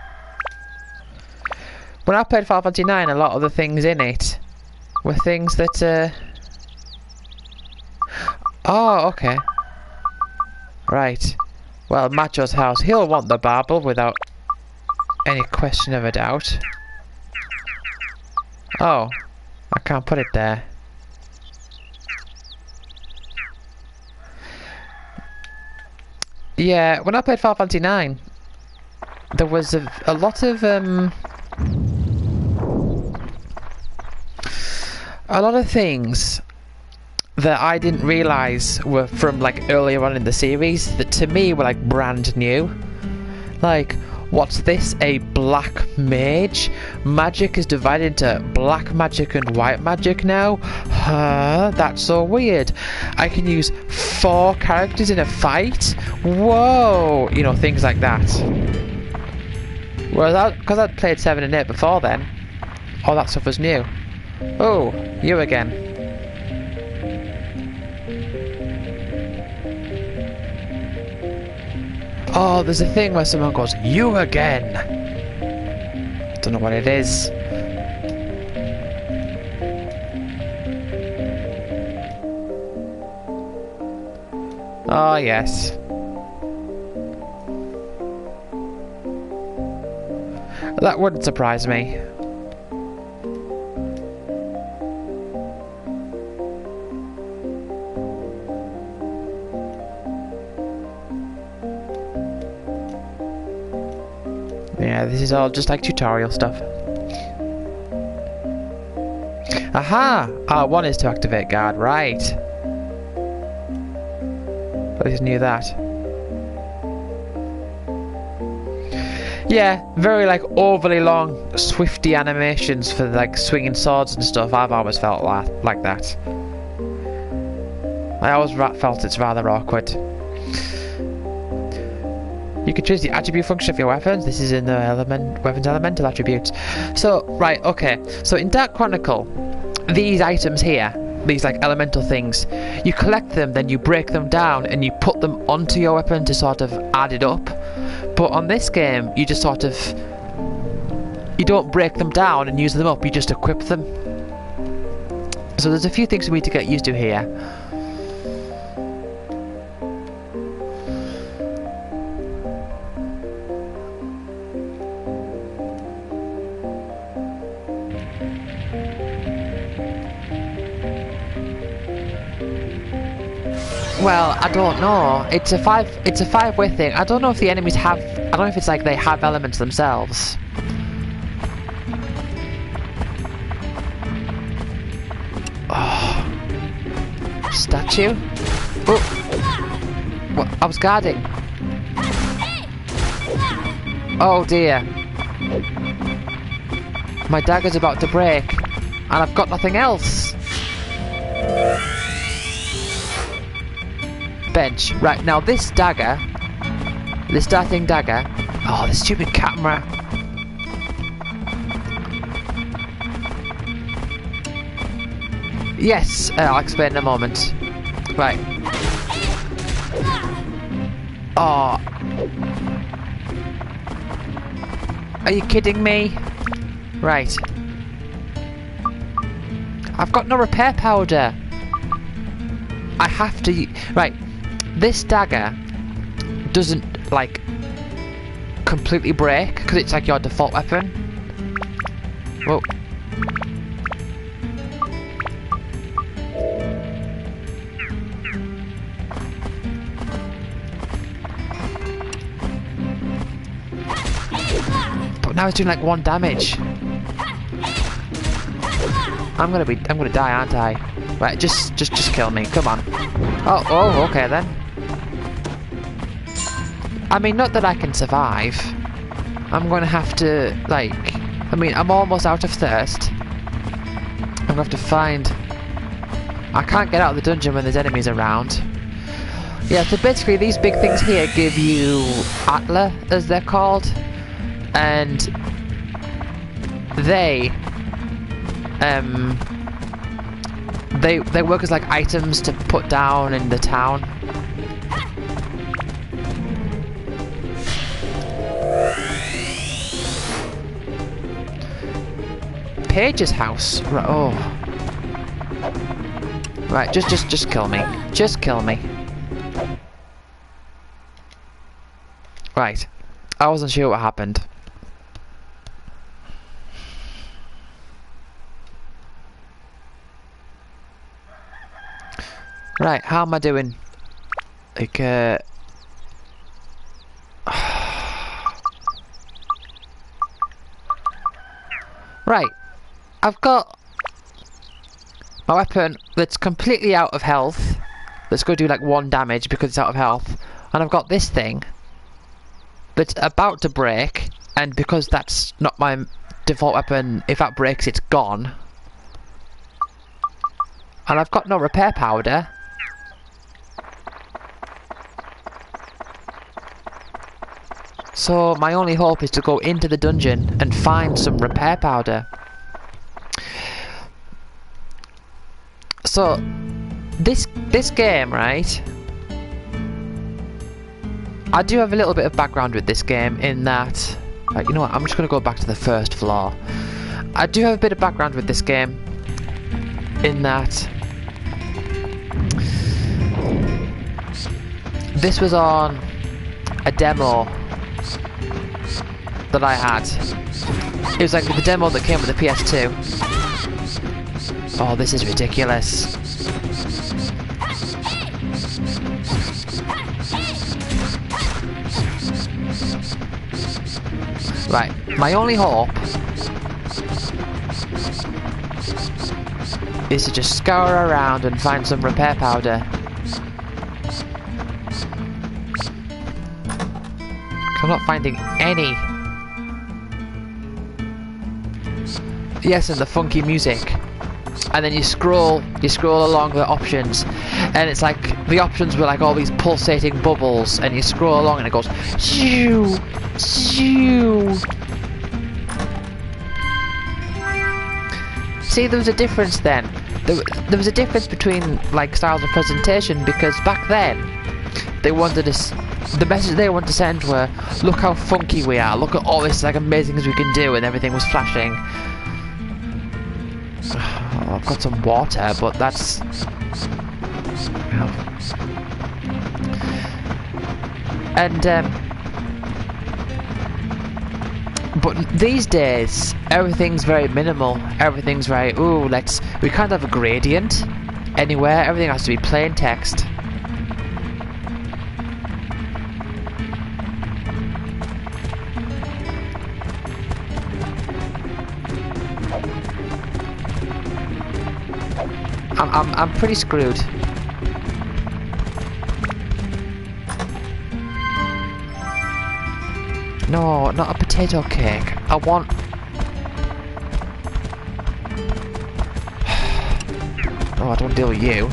When I played Final Fantasy IX, a lot of the things in it were things that, oh, okay. Right. Well, Macho's house, he'll want the bauble without any question of a doubt. Oh, I can't put it there. Yeah, when I played Final Fantasy IX, there was a lot of things that I didn't realise were from like earlier on in the series that to me were like brand new. Like, what's this? A black mage? Magic is divided into black magic and white magic now? Huh? That's so weird. I can use 4 characters in a fight? Whoa! You know, things like that. Whereas, because I'd played 7 and 8 before then, all that stuff was new. Oh, you again. Oh, there's a thing where someone goes, you again! Don't know what it is. Oh, yes. That wouldn't surprise me. Yeah, this is all just like tutorial stuff. Aha! R1 is to activate guard, right. At least knew that. Yeah, very like overly long, swifty animations for like swinging swords and stuff. I've always felt like that. I always felt it's rather awkward. You can choose the attribute function of your weapons. This is in the weapons elemental attributes. So, right, okay. So in Dark Chronicle, these items here, these like elemental things, you collect them, then you break them down, and you put them onto your weapon to sort of add it up. But on this game, you just sort of, you don't break them down and use them up, you just equip them. So there's a few things we need to get used to here. Well, I don't know. It's a 5-way thing. I don't know if the enemies have, I don't know if it's like they have elements themselves. Oh. Statue? Oh. What? I was guarding. Oh dear. My dagger's about to break, and I've got nothing else. Bench. Right, now this dagger, this darting dagger, oh, this stupid camera. Yes, I'll explain in a moment. Right. Oh. Are you kidding me? Right. I've got no repair powder. I have to... Right. This dagger doesn't, like, completely break, because it's like your default weapon. Whoa. But now it's doing like 1 damage. I'm gonna die, aren't I? Right, just kill me. Come on. Oh, okay then. I mean, not that I can survive. I'm gonna have to, like... I mean, I'm almost out of thirst. I'm gonna have to find... I can't get out of the dungeon when there's enemies around. Yeah, so basically these big things here give you Atla, as they're called. And... They work as like items to put down in the town. Paige's house. Right, oh. Right, just kill me. Just kill me. Right. I wasn't sure what happened. Right, how am I doing? Like, right. I've got my weapon that's completely out of health. That's going to do like 1 damage because it's out of health. And I've got this thing that's about to break. And because that's not my default weapon, if that breaks, it's gone. And I've got no repair powder. So my only hope is to go into the dungeon and find some repair powder. So this game, right? I do have a little bit of background with this game in that, right, you know what, I'm just going to go back to the first floor. I do have a bit of background with this game in that this was on a demo that I had. It was like the demo that came with the PS2. Oh, this is ridiculous. Right, my only hope is to just scour around and find some repair powder. I'm not finding any. Yes, and the funky music. And then you scroll along the options, and it's like the options were like all these pulsating bubbles, and you scroll along and it goes shoo, shoo. See, there was a difference then. There was a difference between like styles of presentation, because back then they wanted us. The message they wanted to send were, look how funky we are, look at all this like amazing things we can do, and everything was flashing. Oh, I've got some water, but that's... Well. And, but these days, everything's very minimal. Everything's very, ooh, we can't have a gradient anywhere. Everything has to be plain text. I'm pretty screwed. No, not a potato cake. I want... Oh, I don't want to deal with you.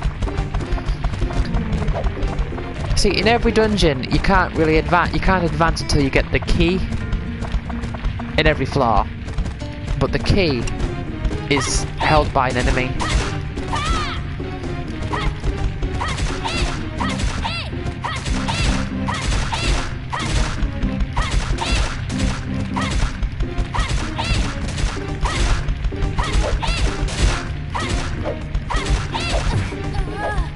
See, in every dungeon, you can't really advance. You can't advance until you get the key. In every floor, but the key is held by an enemy.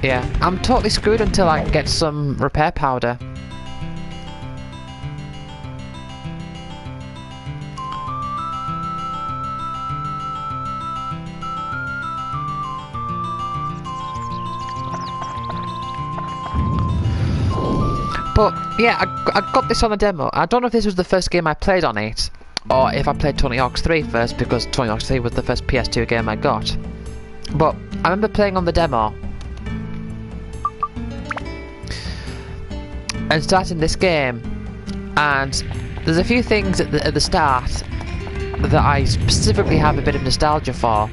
Yeah, I'm totally screwed until I can get some repair powder. But yeah, I got this on the demo. I don't know if this was the first game I played on it, or if I played Tony Hawk's 3 first, because Tony Hawk's 3 was the first PS2 game I got. But I remember playing on the demo and starting this game, and there's a few things at the start that I specifically have a bit of nostalgia for.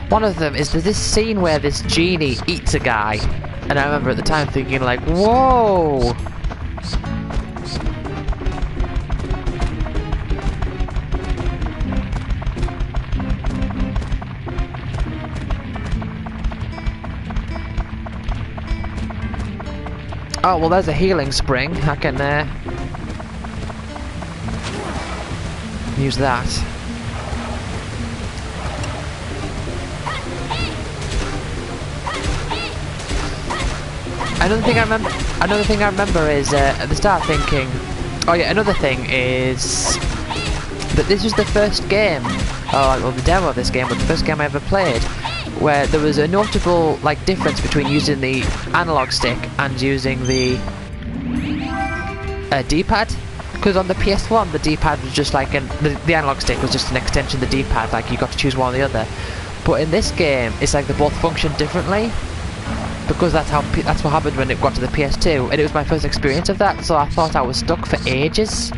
One of them is there's this scene where this genie eats a guy, and I remember at the time thinking like, whoa! Oh, well, there's a healing spring. I can use that. Another thing I remember is at the start thinking, oh yeah, another thing is that this was the first game, well, the demo of this game was the first game I ever played, where there was a notable difference between using the analog stick and using the D-pad. Because on the PS1 the D-pad was just like the analog stick was just an extension of the D-pad, like you got to choose one or the other. But in this game it's like they both function differently, because that's what happened when it got to the PS2, and it was my first experience of that, so I thought I was stuck for ages.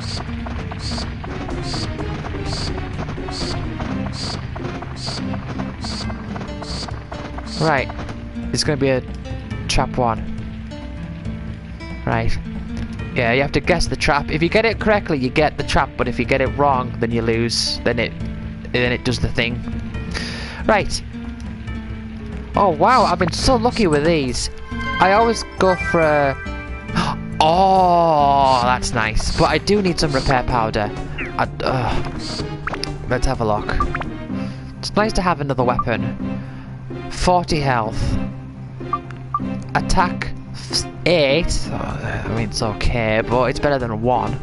Right, it's going to be a trap 1. Right. Yeah, you have to guess the trap. If you get it correctly, you get the trap, but if you get it wrong, then you lose. Then it does the thing. Right. Oh wow, I've been so lucky with these. I always go for a... Oh, that's nice. But I do need some repair powder. Let's have a look. It's nice to have another weapon. 40 health. Attack 8. I mean, it's okay, but it's better than 1.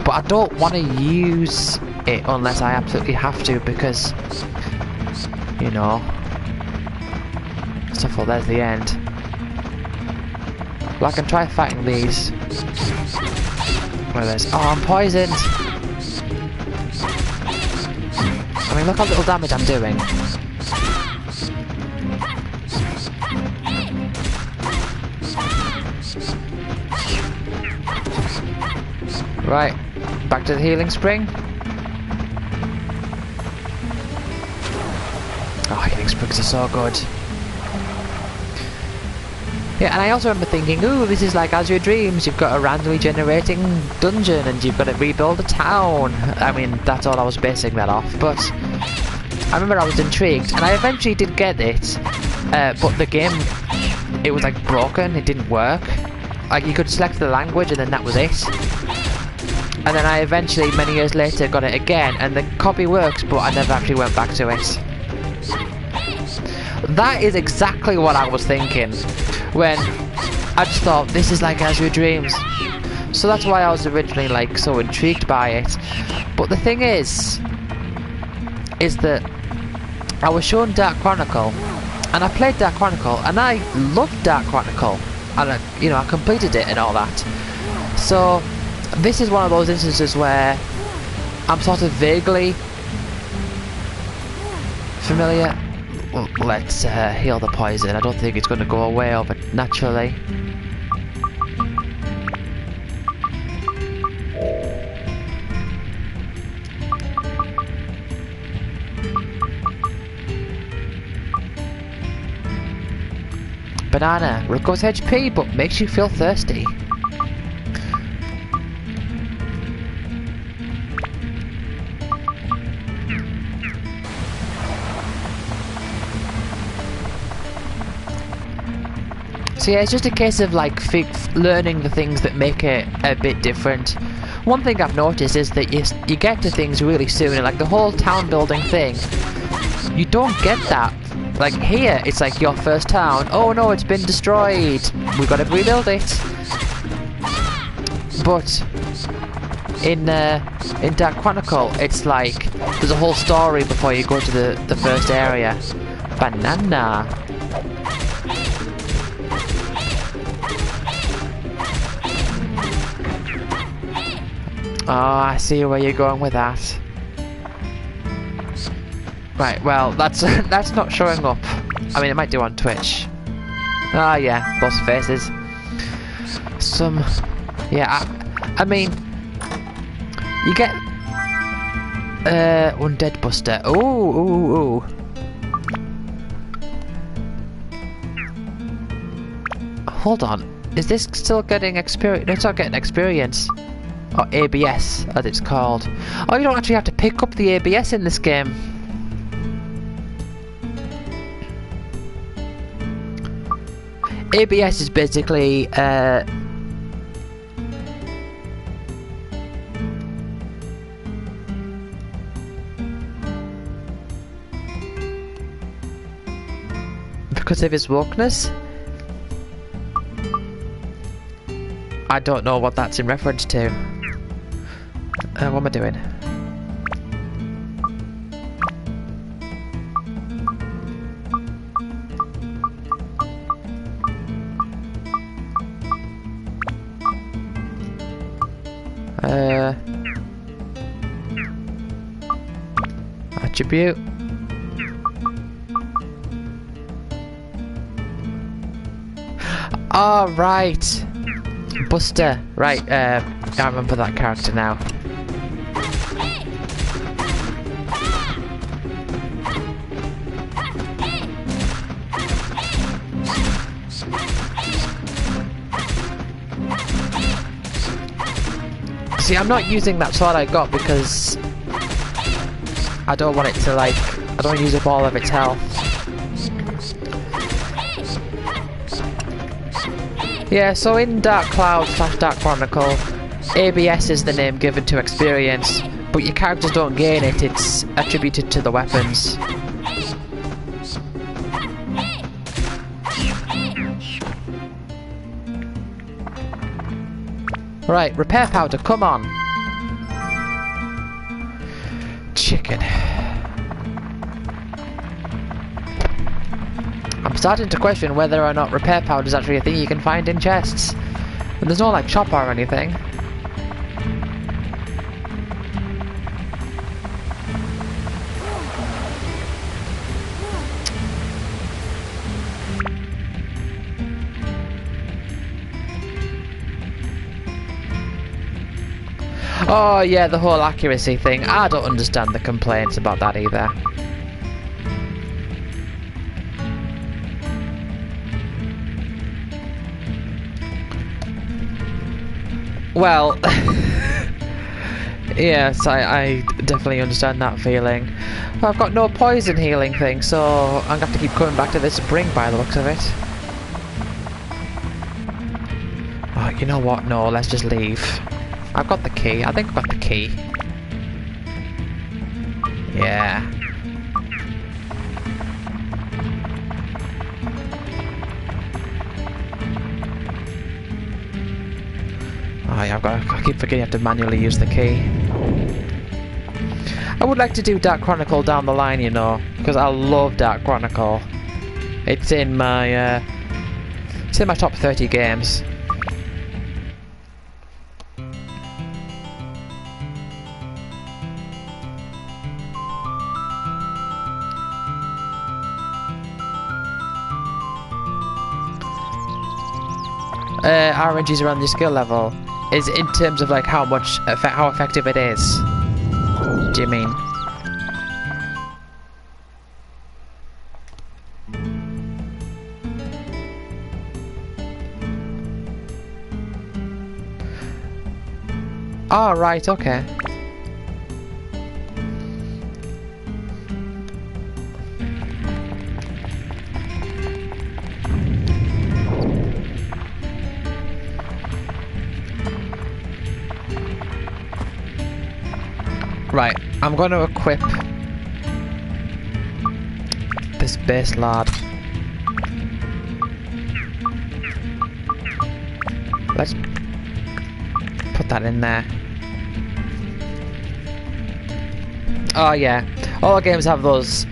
But I don't want to use it unless I absolutely have to, because, you know. So there's the end. Well, I can try fighting these. Where there's... Oh, I'm poisoned! I mean, look how little damage I'm doing. Right, back to the healing spring. Oh, healing springs are so good. Yeah, and I also remember thinking, ooh, this is like As Your Dreams. You've got a randomly generating dungeon and you've got to rebuild a town. I mean, that's all I was basing that off. But I remember I was intrigued, and I eventually did get it. But the game, it was like broken. It didn't work. Like, you could select the language and then that was it. And then I eventually, many years later, got it again, and the copy works, but I never actually went back to it. That is exactly what I was thinking when I just thought, this is like As Your Dreams. So that's why I was originally like so intrigued by it. But the thing is that I was shown Dark Chronicle, and I played Dark Chronicle, and I loved Dark Chronicle, and I completed it and all that. So this is one of those instances where I'm sort of vaguely familiar. Well, let's heal the poison. I don't think it's going to go away over naturally. Banana recovers HP but makes you feel thirsty. So yeah, it's just a case of like learning the things that make it a bit different. One thing I've noticed is that you get to things really soon, and like the whole town building thing, you don't get that Like here, it's like your first town. Oh no, it's been destroyed. We've got to rebuild it. But in Dark Chronicle, it's like there's a whole story before you go to the first area. Banana. Oh, I see where you're going with that. Right, well, that's that's not showing up. I mean, it might do on Twitch. Ah, yeah, those faces. Some, yeah. I mean, you get Undead Buster. Ooh. Hold on. Is this still getting experience? No, it's not getting experience. Or ABS, as it's called. Oh, you don't actually have to pick up the ABS in this game. ABS is basically because of his wokeness. I don't know what that's in reference to. What am I doing? Attribute. Oh, right. Buster. Right, I remember that character now. See, I'm not using that sword I got because I don't want it to, like, I don't use up all of its health. Yeah, so in Dark Cloud / Dark Chronicle, ABS is the name given to experience, but your characters don't gain it, it's attributed to the weapons. Right, repair powder, come on! Chicken. I'm starting to question whether or not repair powder is actually a thing you can find in chests. And there's no like chopper or anything. Oh yeah, the whole accuracy thing. I don't understand the complaints about that either. Well, yes, I definitely understand that feeling. I've got no poison healing thing, so I'm going to have to keep coming back to this spring by the looks of it. Oh, you know what? No, let's just leave. I've got the key. I think I've got the key. Yeah. Oh yeah, I keep forgetting you have to manually use the key. I would like to do Dark Chronicle down the line, you know, because I love Dark Chronicle. It's in my top 30 games. RNGs around your skill level is in terms of like how effective it is. Do you mean? Oh, right, okay. Right, I'm going to equip this space, lad. Let's put that in there. Oh yeah, all the games have those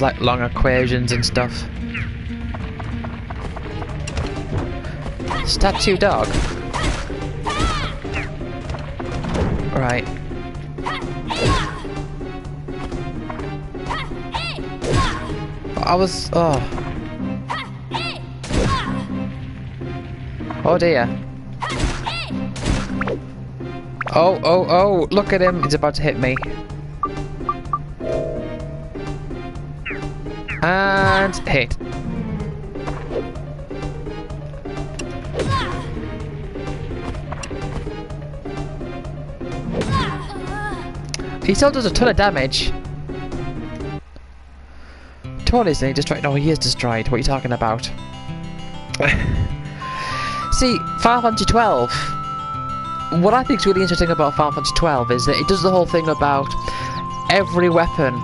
like long equations and stuff. Statue dog. Right. Oh dear. Oh, look at him, he's about to hit me. And hit. He still does a ton of damage. Totally isn't he destroyed? No, he is destroyed. What are you talking about? See, Final Fantasy 12. What I think is really interesting about Final Fantasy 12 is that it does the whole thing about every weapon.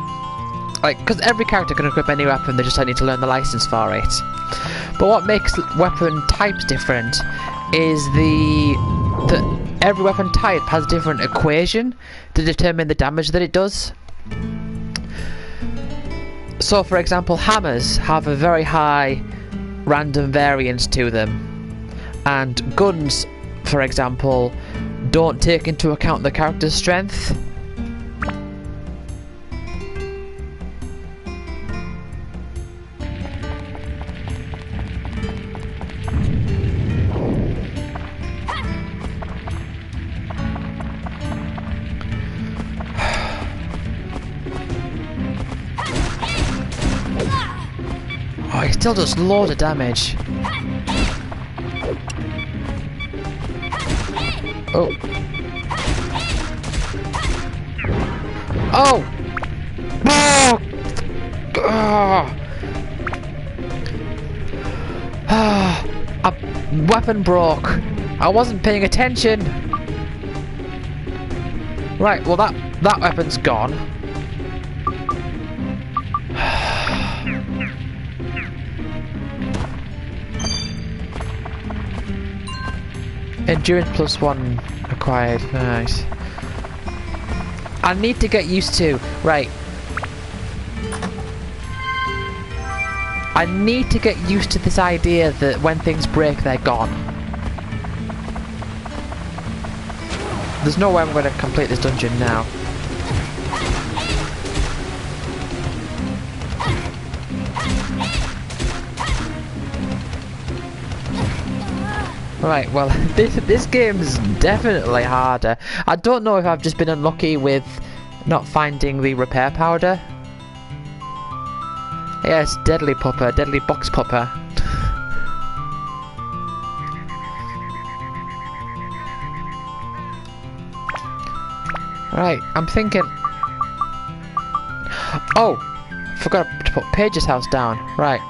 Like, because every character can equip any weapon, they just need to learn the license for it. But what makes weapon types different is that every weapon type has a different equation to determine the damage that it does. So, for example, hammers have a very high random variance to them. And guns, for example, don't take into account the character's strength. Oh, he still does loads of damage. Oh. Oh! Oh! A weapon broke. I wasn't paying attention. Right, well that weapon's gone. Endurance +1 acquired. Nice. I need to get used to. Right. I need to get used to this idea that when things break, they're gone. There's no way I'm going to complete this dungeon now. Right, well, this game's definitely harder. I don't know if I've just been unlucky with not finding the repair powder. Yes, deadly pupper, deadly box pupper. Right, I'm thinking... Oh! Forgot to put Paige's house down. Right.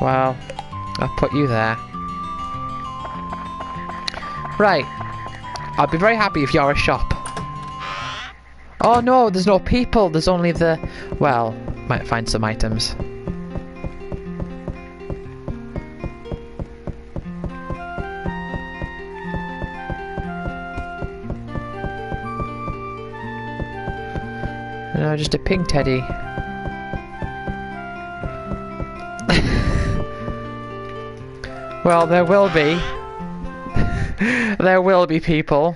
Well, I'll put you there. Right. I'll be very happy if you're a shop. Oh no, there's no people. There's only the... Well, might find some items. No, just a pink teddy. Well, there will be. There will be people.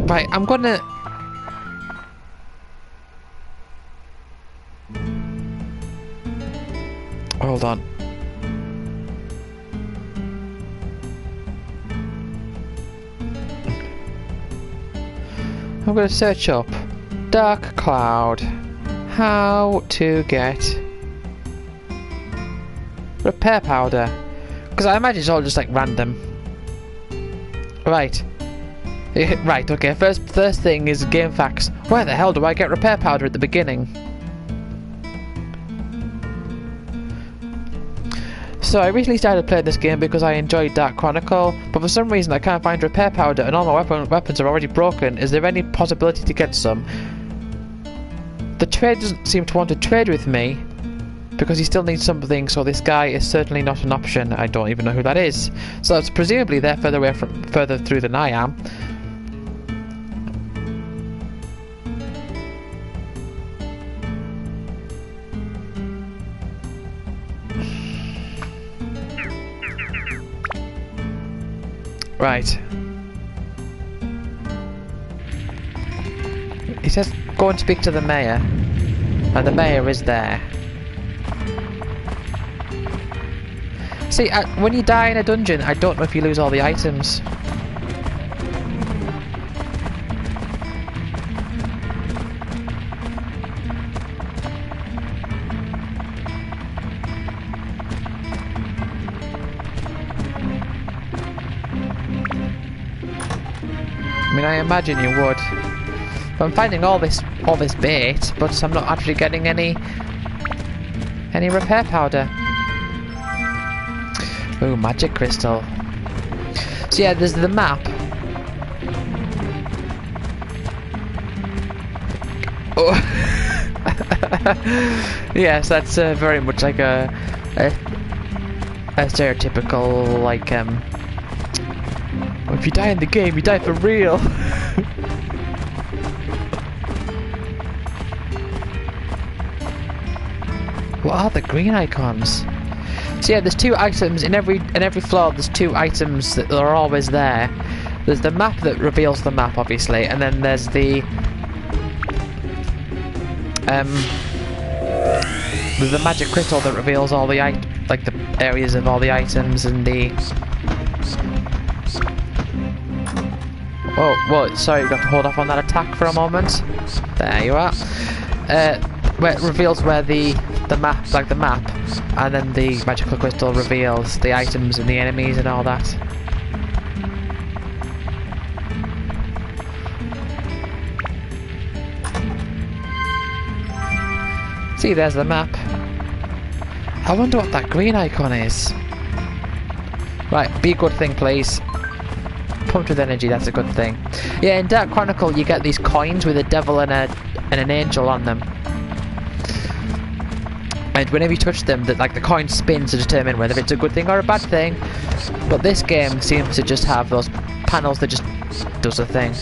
Right, I'm gonna... Hold on. I'm gonna search up Dark Cloud. How to get repair powder. Because I imagine it's all just like random. Right. Right, okay, first thing is game facts. Where the hell do I get repair powder at the beginning? So I recently started playing this game because I enjoyed Dark Chronicle, but for some reason I can't find repair powder and all my weapons are already broken. Is there any possibility to get some? The trade doesn't seem to want to trade with me because he still needs something, so this guy is certainly not an option. I don't even know who that is. So it's presumably they're further through than I am. Right. He says go and speak to the mayor. And the mayor is there. See, when you die in a dungeon, I don't know if you lose all the items. I mean, I imagine you would. But I'm finding all this bait, but I'm not actually getting any repair powder. Ooh, magic crystal. So yeah, there's the map. Oh. Yes, that's very much like a stereotypical, like, if you die in the game, you die for real. What are the green icons? So yeah, there's two items in every floor. There's two items that are always there. There's the map that reveals the map, obviously, and then there's the magic crystal that reveals all the like the areas of all the items and the. Whoa! Sorry, you got to hold off on that attack for a moment. There you are. Where it reveals where the map, like the map, and then the magical crystal reveals the items and the enemies and all that. See, there's the map. I wonder what that green icon is. Right, be a good thing, please. Pumped with energy, that's a good thing. Yeah, in Dark Chronicle you get these coins with a devil and an angel on them. And whenever you touch them, the coin spins to determine whether it's a good thing or a bad thing. But this game seems to just have those panels that just does a thing.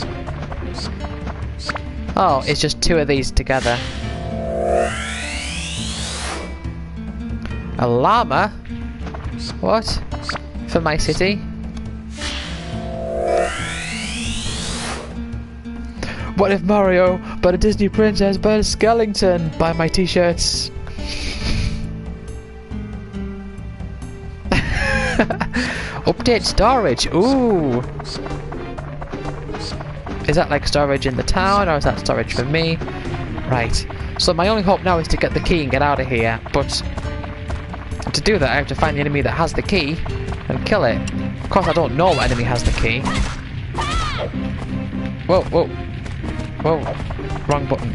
Oh, it's just two of these together. A llama? What? For my city? What if Mario, but a Disney princess, but a Skellington? Buy my t-shirts. Update storage. Ooh. Is that like storage in the town, or is that storage for me? Right. So my only hope now is to get the key and get out of here. But to do that, I have to find the enemy that has the key and kill it. Of course, I don't know what enemy has the key. Whoa, whoa, whoa! Wrong button.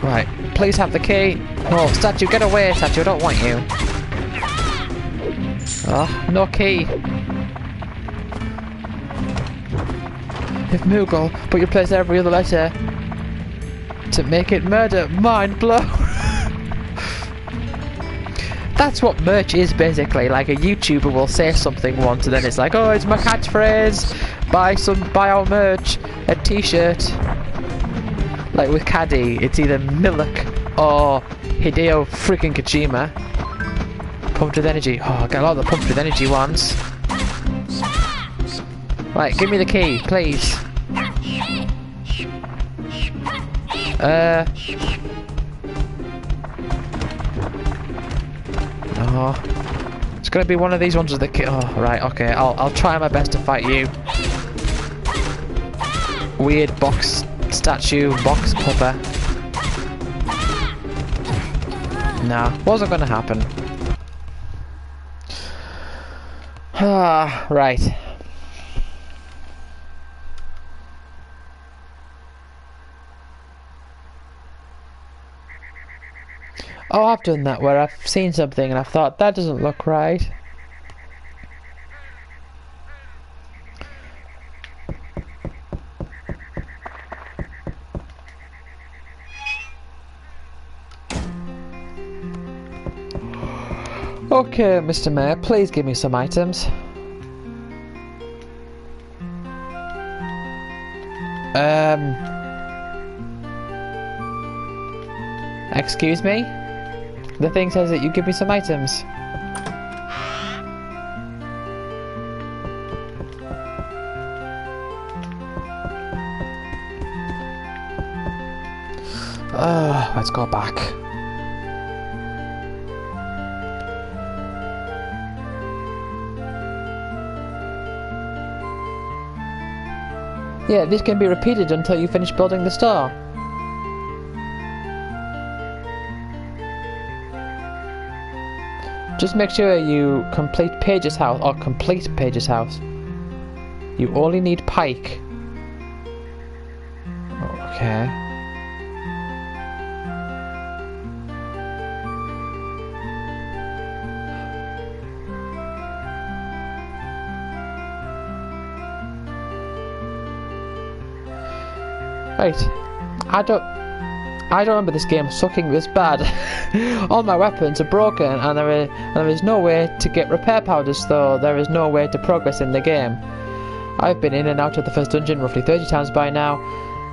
Right, please have the key. No, statue, get away, statue, I don't want you. Oh, no key. If Moogle, but you place every other letter to make it murder. Mind blown. That's what merch is basically. Like a YouTuber will say something once and then it's like, oh, it's my catchphrase. Buy our merch. A t-shirt. Like with Caddy, it's either Milk or Hideo freaking Kojima. Pumped with energy. Oh, I got a lot of the pumped with energy ones. Right, give me the key, please. No. It's gonna be one of these ones with the kid. Oh, right, okay. I'll try my best to fight you. Weird box statue, box cover. Nah, wasn't gonna happen. Ah, right. Oh, I've done that where I've seen something and I've thought, that doesn't look right. Okay, Mr. Mayor, please give me some items. Excuse me? The thing says that you give me some items. Let's go back. Yeah, this can be repeated until you finish building the store. Just make sure you complete Paige's house, or complete Paige's house. You only need pike. Okay. Right. I don't remember this game sucking this bad. All my weapons are broken and there is no way to get repair powders, so there is no way to progress in the game. I've been in and out of the first dungeon roughly 30 times by now.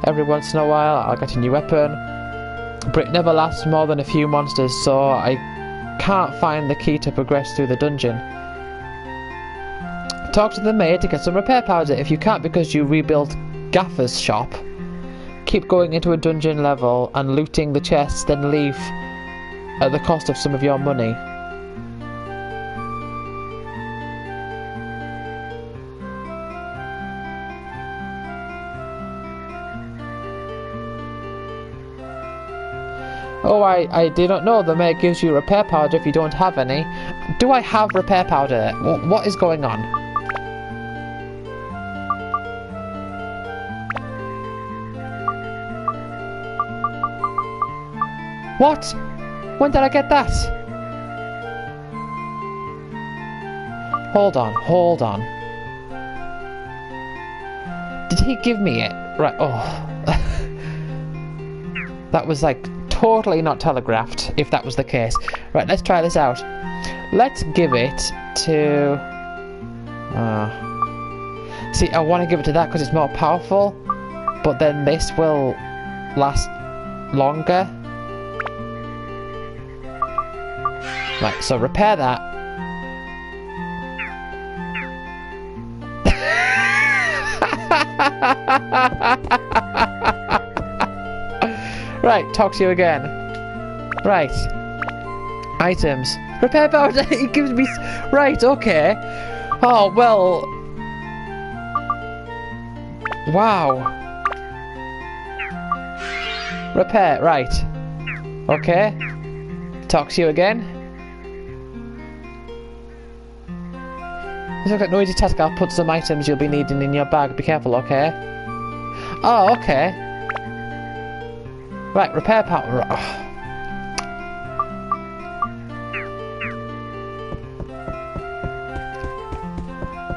Every once in a while I'll get a new weapon, but it never lasts more than a few monsters, so I can't find the key to progress through the dungeon. Talk to the mayor to get some repair powder. If you can't because you rebuilt Gaffer's shop, keep going into a dungeon level and looting the chests, then leave at the cost of some of your money. Oh, I did not know the mayor gives you repair powder if you don't have any. Do I have repair powder? What is going on? What? When did I get that? Hold on. Did he give me it? Right, oh. That was like totally not telegraphed, if that was the case. Right, let's try this out. Let's give it to... See, I want to give it to that because it's more powerful, but then this will last longer. Right, so repair that. Right, talk to you again. Right. Items. Repair powder, it gives me... Right, okay. Oh, well... Wow. Repair, right. Okay. Talk to you again. This looks like no easy task. I'll put some items you'll be needing in your bag. Be careful, okay? Oh, okay. Right, repair powder.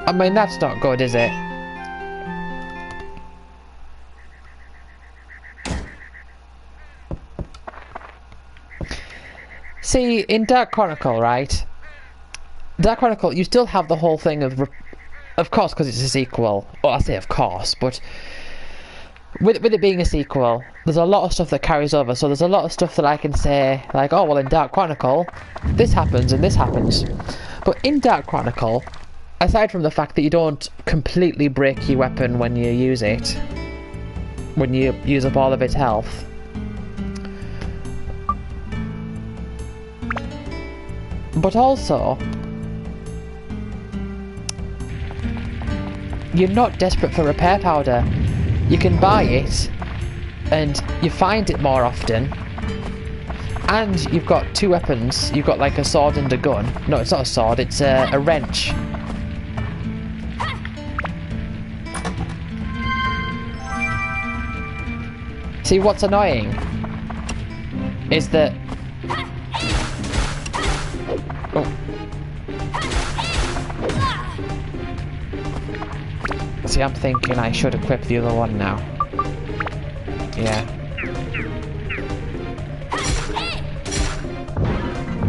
I mean, that's not good, is it? See, in Dark Chronicle, right? Dark Chronicle, you still have the whole thing of course, because it's a sequel. Well, I say of course, but with it being a sequel, there's a lot of stuff that carries over. So there's a lot of stuff that I can say, like, oh, well, in Dark Chronicle, this happens and this happens. But in Dark Chronicle, aside from the fact that you don't completely break your weapon when you use it, when you use up all of its health, But also, you're not desperate for repair powder. You can buy it, and you find it more often. And you've got two weapons. You've got like a sword and a gun. No, it's not a sword, it's a wrench. See, what's annoying is that... Oh. See, I'm thinking I should equip the other one now. Yeah.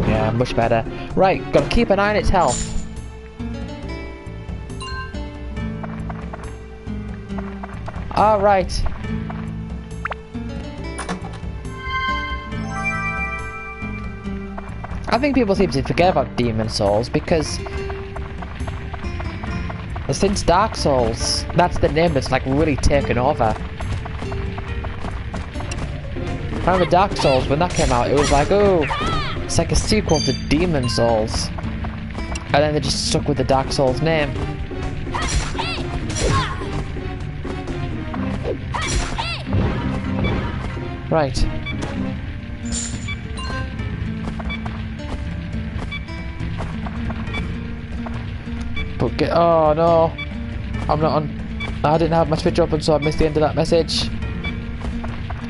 Yeah, much better. Right, gotta keep an eye on its health. Alright. I think people seem to forget about Demon Souls because since Dark Souls, that's the name that's like really taken over. I remember Dark Souls, when that came out, it was like, oh, it's like a sequel to Demon Souls. And then they just stuck with the Dark Souls name. Right. But get, oh no, I'm not on, I didn't have my Twitch open, so I missed the end of that message.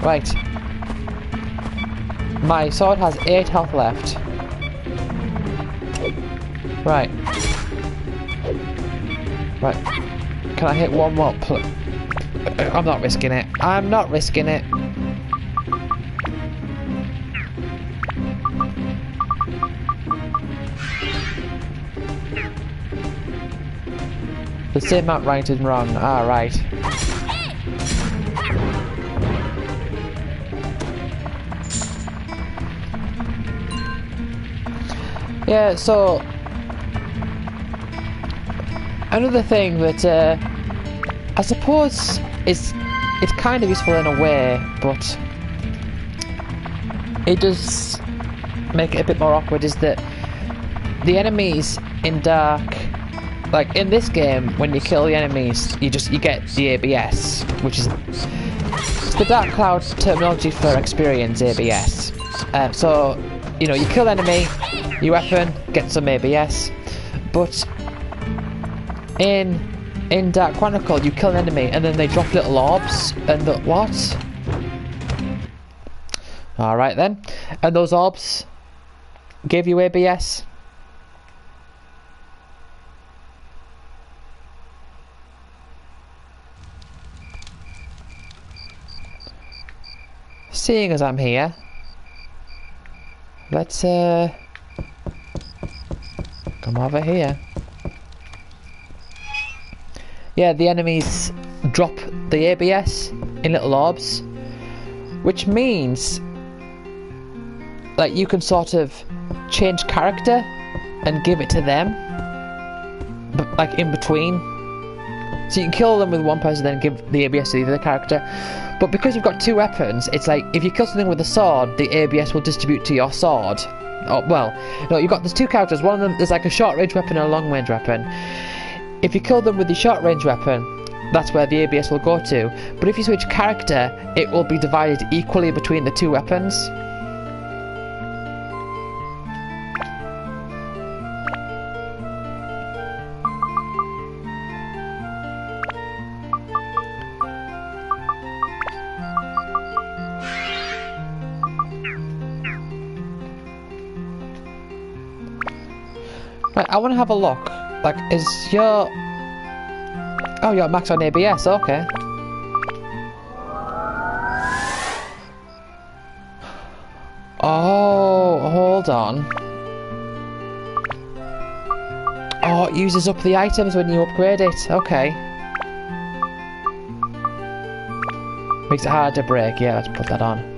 Right. My sword has 8 health left. Right. Right. Can I hit one more? I'm not risking it. I'm not risking it. The same map right and wrong. Ah, right. Yeah, so another thing that I suppose it's kind of useful in a way, but it does make it a bit more awkward, is that the enemies in Dark, like in this game, when you kill the enemies, you get the ABS, which is the Dark Cloud terminology for experience, ABS. So, you know, you kill enemy, your weapon, get some ABS, but in Dark Chronicle, you kill an enemy and then they drop little orbs, and the what? Alright then, and those orbs give you ABS. Seeing as I'm here, let's come over here. Yeah, the enemies drop the ABS in little orbs, which means like you can sort of change character and give it to them, but like in between. So you can kill them with one person, then give the ABS to the other character. But because you've got two weapons, it's like if you kill something with a sword, the ABS will distribute to your sword. Oh, well, no, there's two characters. One of them, there's like a short range weapon and a long range weapon. If you kill them with the short range weapon, that's where the ABS will go to. But if you switch character, it will be divided equally between the two weapons. Right, I want to have a look. Like, is your... Oh, you're max on ABS, okay. Oh, hold on. Oh, it uses up the items when you upgrade it, okay. Makes it hard to break, yeah, let's put that on.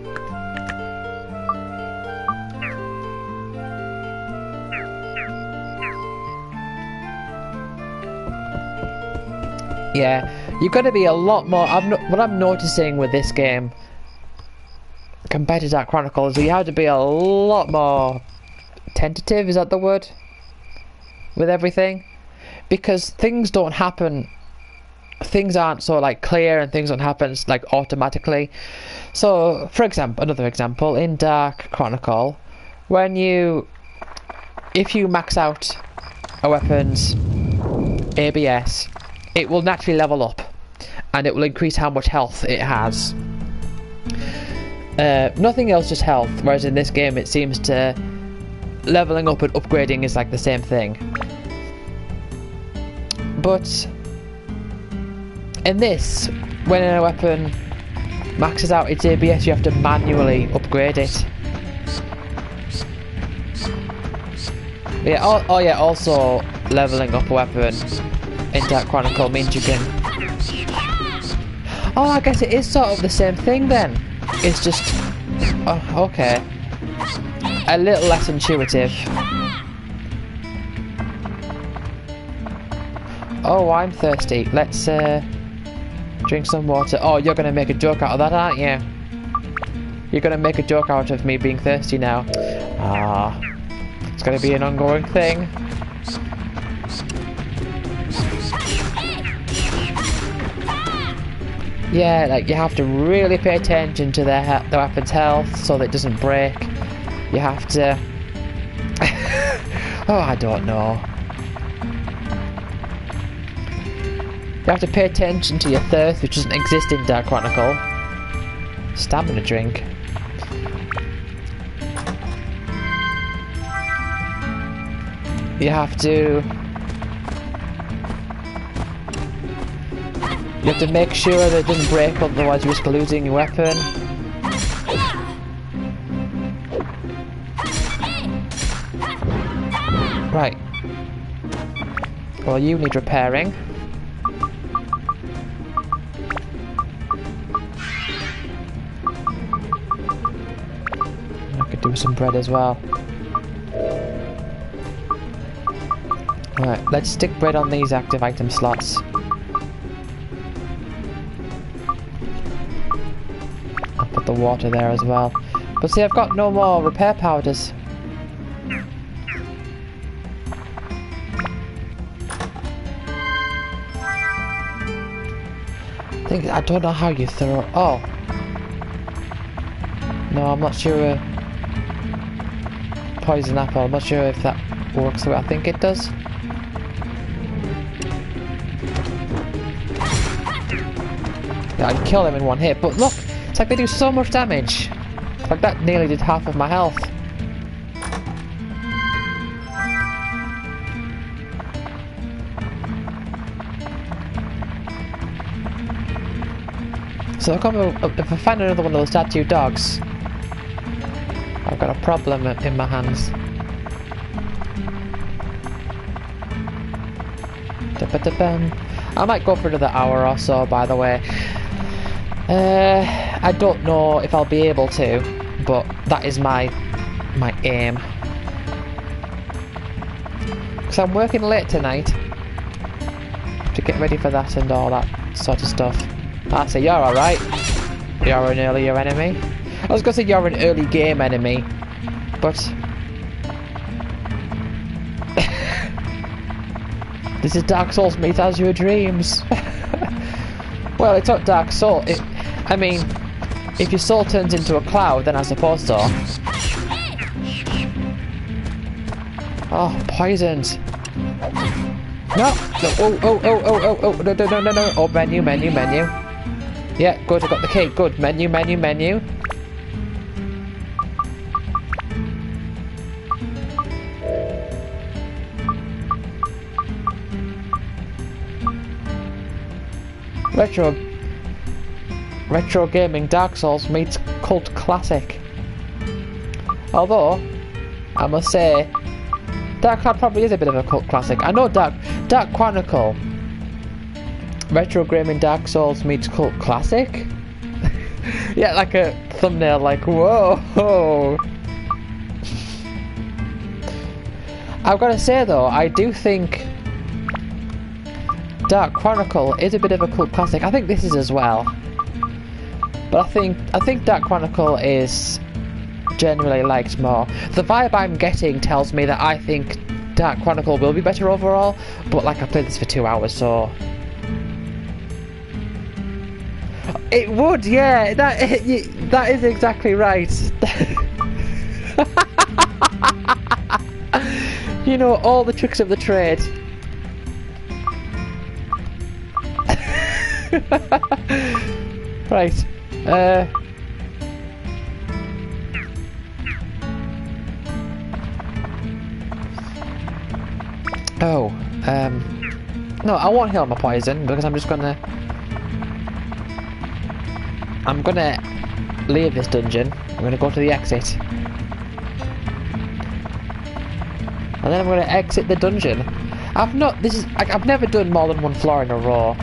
Yeah, you've got to be a lot more... what I'm noticing with this game compared to Dark Chronicles, you have to be a lot more tentative, is that the word? With everything. Because things don't happen, things aren't so like clear, and things don't happen like automatically. So, for example, another example, in Dark Chronicle, if you max out a weapon's ABS, it will naturally level up, and it will increase how much health it has. Nothing else, just health, whereas in this game it seems to leveling up and upgrading is like the same thing. But in this, when a weapon maxes out its ABS, you have to manually upgrade it. Yeah, also leveling up a weapon in Dark Chronicle means you can... Oh, I guess it is sort of the same thing then. It's just... Oh, okay. A little less intuitive. Oh, I'm thirsty. Let's drink some water. Oh, you're gonna make a joke out of that, aren't you? You're gonna make a joke out of me being thirsty now. Ah, it's gonna be an ongoing thing. Yeah, like you have to really pay attention to the weapon's health so that it doesn't break. You have to... Oh, I don't know. You have to pay attention to your thirst, which doesn't exist in Dark Chronicle. Stamina drink. You have to... You have to make sure that it doesn't break, otherwise you risk losing your weapon. Right. Well, you need repairing. I could do some bread as well. Right, let's stick bread on these active item slots. I'll put the water there as well. But see, I've got no more repair powders. I don't know how you throw... Oh. No, I'm not sure. Poison apple, I'm not sure if that works the way I think it does. Yeah, I can kill them in one hit, but look! It's like they do so much damage! Like that nearly did half of my health. So if I find another one of those tattooed dogs, I've got a problem in my hands. I might go for another hour or so, by the way. I don't know if I'll be able to, but that is my aim. Because I'm working late tonight to get ready for that and all that sort of stuff. I say you're alright. You're an earlier enemy. I was gonna say you're an early game enemy, but this is Dark Souls meet as your dreams. Well, it's not Dark Soul. I mean, if your soul turns into a cloud, then I suppose so. Oh, poisons. No! Oh, no. Oh, menu. Yeah, good, I got the key. Good, menu. Retro gaming Dark Souls meets cult classic. Although, I must say, Dark Cloud probably is a bit of a cult classic. I know Dark Chronicle. Retro gaming Dark Souls meets cult classic? Yeah, like a thumbnail like, whoa! I've got to say though, I do think Dark Chronicle is a bit of a cult classic. I think this is as well. But I think Dark Chronicle is genuinely liked more. The vibe I'm getting tells me that I think Dark Chronicle will be better overall, but like I played this for 2 hours, so it would, yeah. That is exactly right. You know all the tricks of the trade. Right. No, I won't heal my poison because I'm gonna leave this dungeon. I'm gonna go to the exit. And then I'm gonna exit the dungeon. I've never done more than one floor in a row.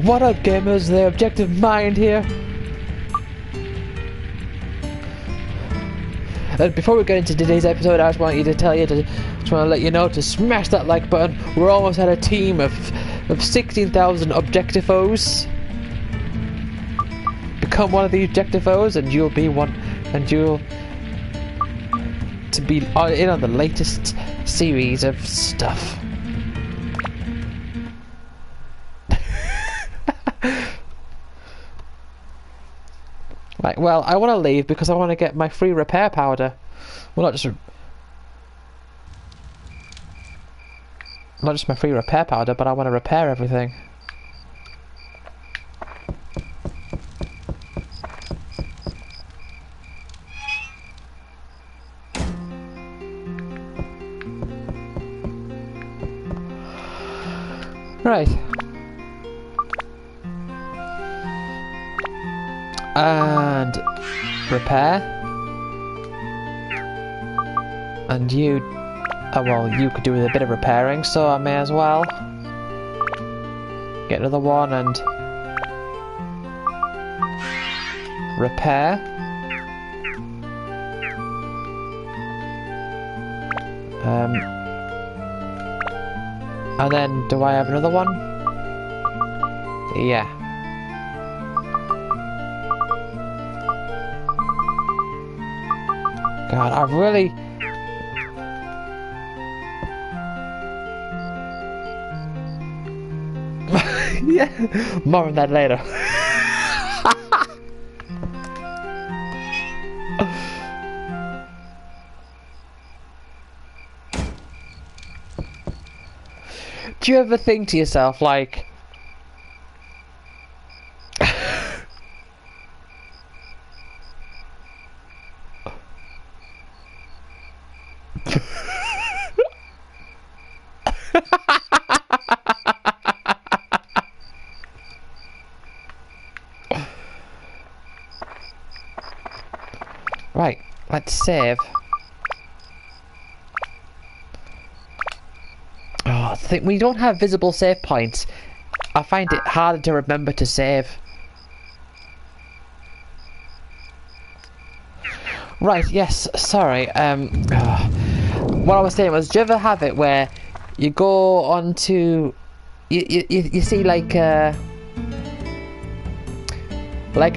What up, gamers? The Objective Mind here. And before we get into today's episode, I just want to let you know to smash that like button. We're almost at a team of 16,000 Objectivos. Become one of the Objectivos, and you'll be one, and you'll to be in on the latest series of stuff. Right, well, I want to leave because I want to get my free repair powder. Well, not just my free repair powder, but I want to repair everything. Right. And repair. And you, well, you could do with a bit of repairing, so I may as well get another one and repair. And then do I have another one? Yeah. God, I really... Yeah, more on that later. Do you ever think to yourself, like... Right, let's save. Oh, we don't have visible save points. I find it harder to remember to save. Right, yes, sorry. What I was saying was, do you ever have it where you go on to... You see like a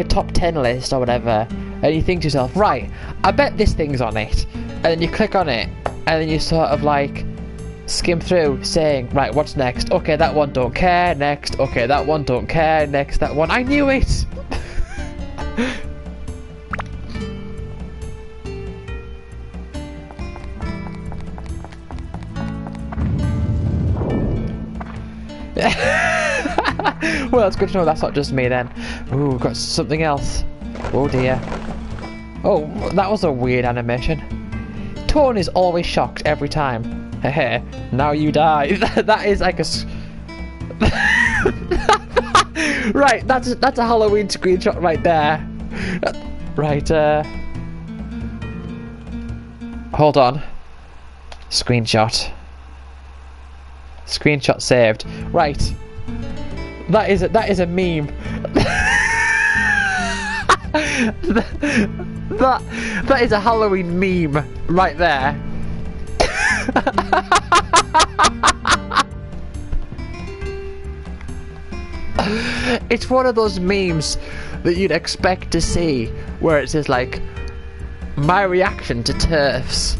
top 10 list or whatever, and you think to yourself, right, I bet this thing's on it, and then you click on it, and then you sort of like skim through saying, right, what's next? Okay, that one don't care, next. Okay, that one don't care, next. That one, I knew it! Well, it's good to know that's not just me then. Ooh, we've got something else. Oh dear. Oh, that was a weird animation. Tone is always shocked every time. Heh, now you die. That is like a... Right, that's a Halloween screenshot right there. Right, hold on. Screenshot. Screenshot saved. Right. That is a meme. that is a Halloween meme right there. It's one of those memes that you'd expect to see where it says like, my reaction to TERFs.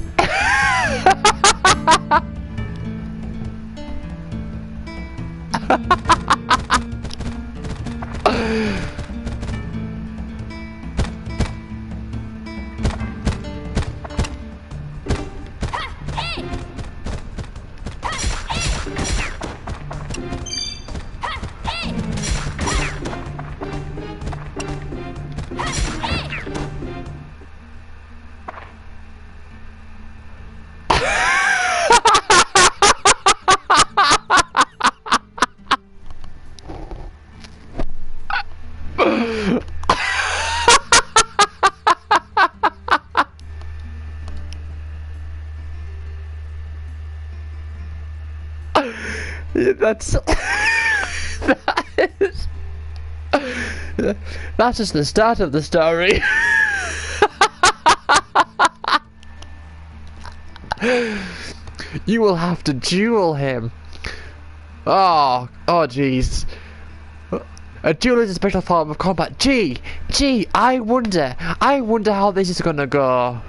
That's just the start of the story. You will have to duel him. Oh jeez. A duel is a special form of combat. Gee, I wonder how this is gonna go.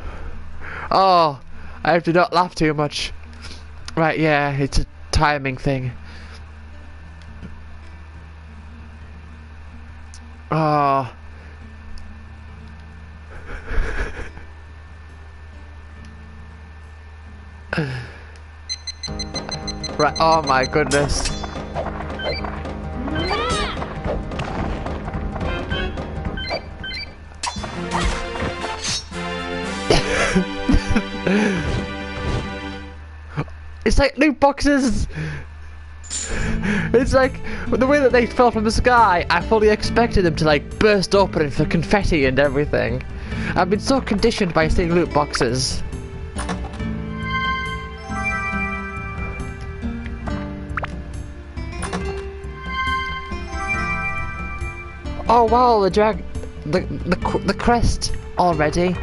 Oh, I have to not laugh too much. Right, yeah, it's a timing thing. Oh. Right, oh my goodness. It's like loot boxes. It's like the way that they fell from the sky. I fully expected them to like burst open for confetti and everything. I've been so conditioned by seeing loot boxes. Oh wow, the crest already.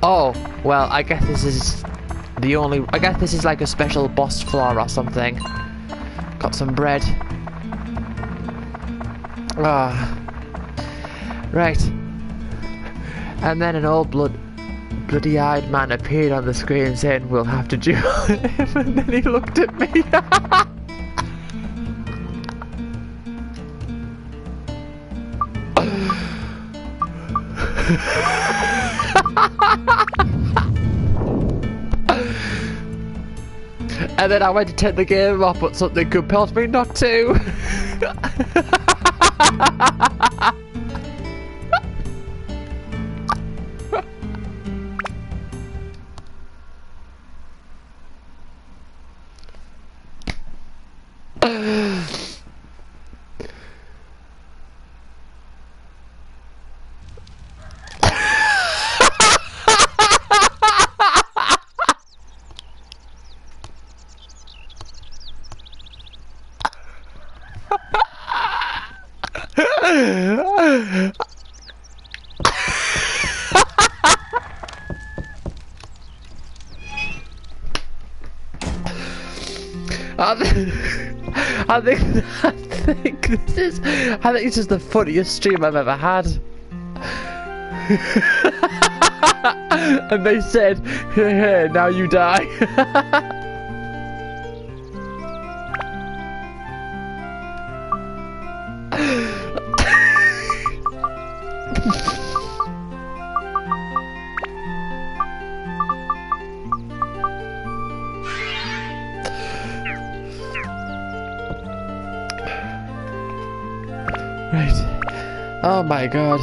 Oh well, I guess this is the only. I guess this is like a special boss floor or something. Got some bread. Ah, right. And then an old bloody-eyed man appeared on the screen saying, "We'll have to duel him." And then he looked at me. And then I went to turn the game off, but something compelled me not to. I think this is the funniest stream I've ever had. And they said, "Hey, now you die." Right. Oh my god.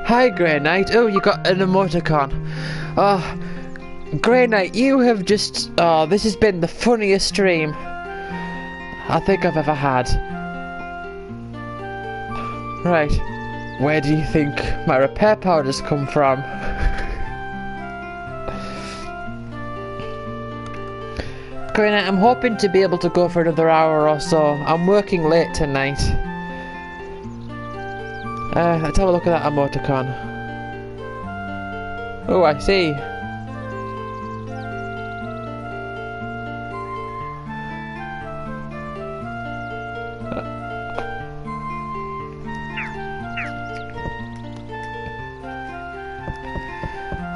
Hi Grey Knight. Oh, you got an emoticon. Grey Knight, you have just... Oh, this has been the funniest stream I think I've ever had. Right. Where do you think my repair powders come from? Karina, I'm hoping to be able to go for another hour or so. I'm working late tonight. Let's have a look at that emoticon. Oh, I see.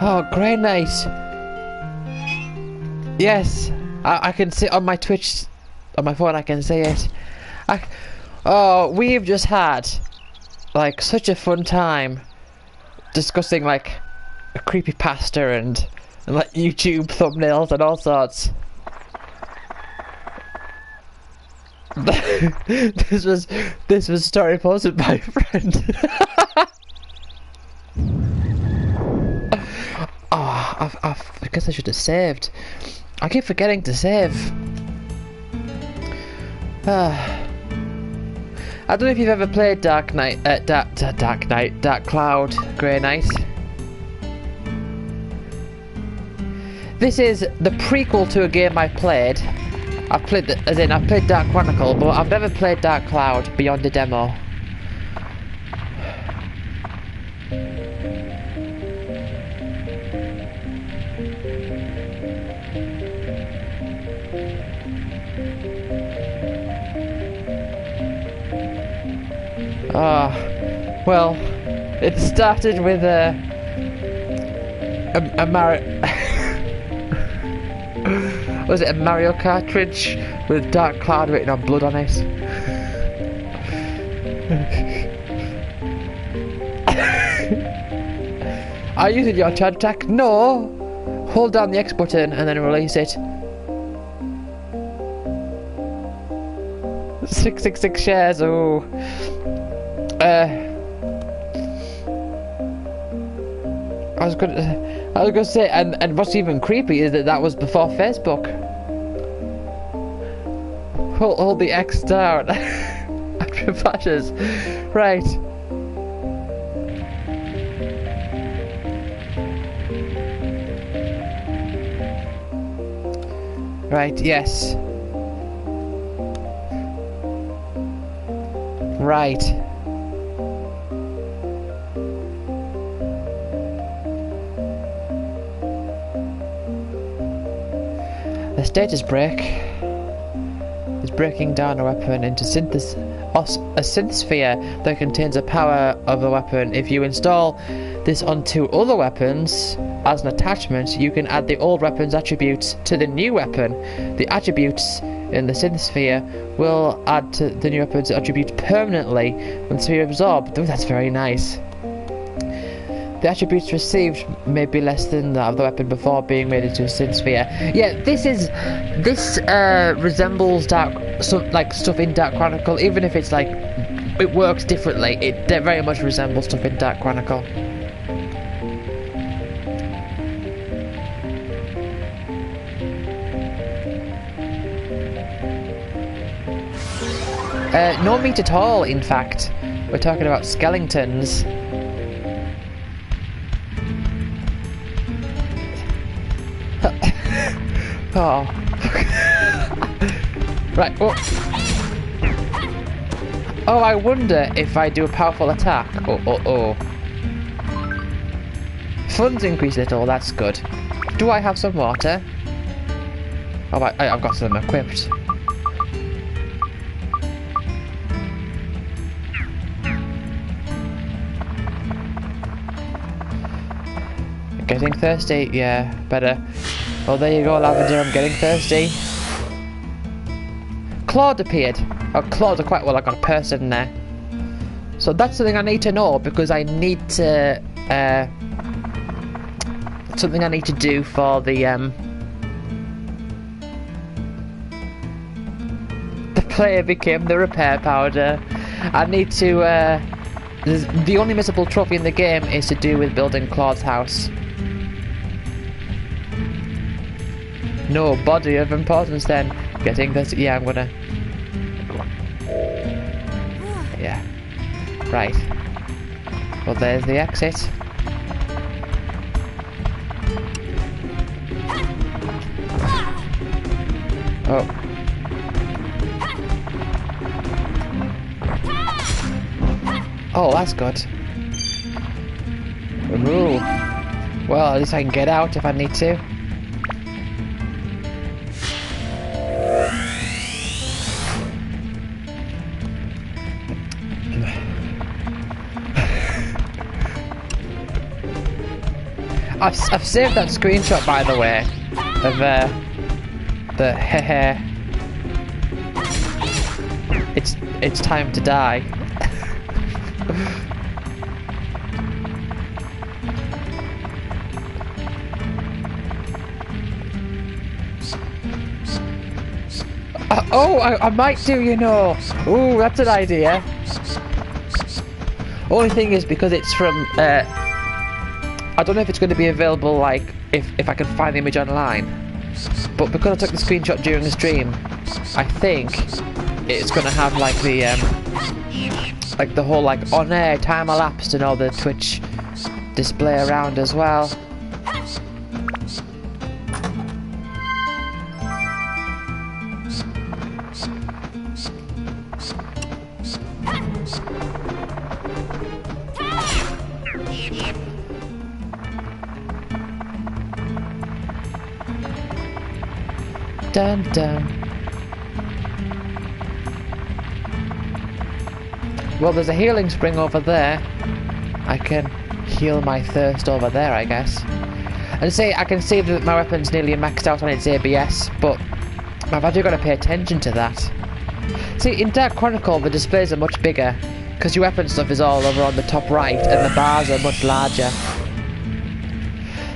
Oh, great night. Yes, I can see on my Twitch, on my phone I can see it. Oh, we've just had like such a fun time discussing like a creepypasta and like YouTube thumbnails and all sorts. this was a story posted by a friend. Oh, I guess I should have saved. I keep forgetting to save. I don't know if you've ever played Dark Cloud, Grey Knight. This is the prequel to a game I played. I've played Dark Chronicle, but I've never played Dark Cloud beyond the demo. Well, it started with a was it a Mario cartridge with Dark Cloud written on blood on it? Are you using your charge attack? No! Hold down the X button and then release it. 666 shares, oh. I was gonna say, and what's even creepy is that was before Facebook. Hold the X down after it flashes. Right. Right, yes. Right. The status break is breaking down a weapon into a synth sphere that contains the power of the weapon. If you install this onto other weapons as an attachment, you can add the old weapon's attributes to the new weapon. The attributes in the synth sphere will add to the new weapon's attributes permanently when the sphere is absorbed. Oh, that's very nice. The attributes received may be less than that of the weapon before being made into a synth sphere. Yeah, this resembles stuff in Dark Chronicle, even if it's like it works differently. It very much resembles stuff in Dark Chronicle. No meat at all, in fact. We're talking about skeletons. Oh. Right, oh. Oh, I wonder if I do a powerful attack. Oh. Funds increase a little, that's good. Do I have some water? Oh, I've got some equipped. Getting thirsty? Yeah, better. Well, there you go, Lavender, I'm getting thirsty. Claude appeared. Oh, Claude's quite well, I got a person there. So that's something I need to know, because I need to, something I need to do for the player became the repair powder. I need to, the only missable trophy in the game is to do with building Claude's house. No body of importance then. Getting this, yeah, I'm gonna. Yeah. Right. Well, there's the exit. Oh. Oh, that's good. Ooh. Well, at least I can get out if I need to. I've saved that screenshot, by the way, of the heh. It's time to die. I might do, you know. Ooh, that's an idea. Only thing is, because it's from I don't know if it's going to be available, like, if I can find the image online. But because I took the screenshot during the stream, I think it's going to have, like, the whole, like, on-air time-elapsed and all the Twitch display around as well. Dun dun. Well, there's a healing spring over there. I can heal my thirst over there, I guess. And see, I can see that my weapon's nearly maxed out on its ABS, but I've actually got to pay attention to that. See, in Dark Chronicle, the displays are much bigger, because your weapon stuff is all over on the top right, and the bars are much larger.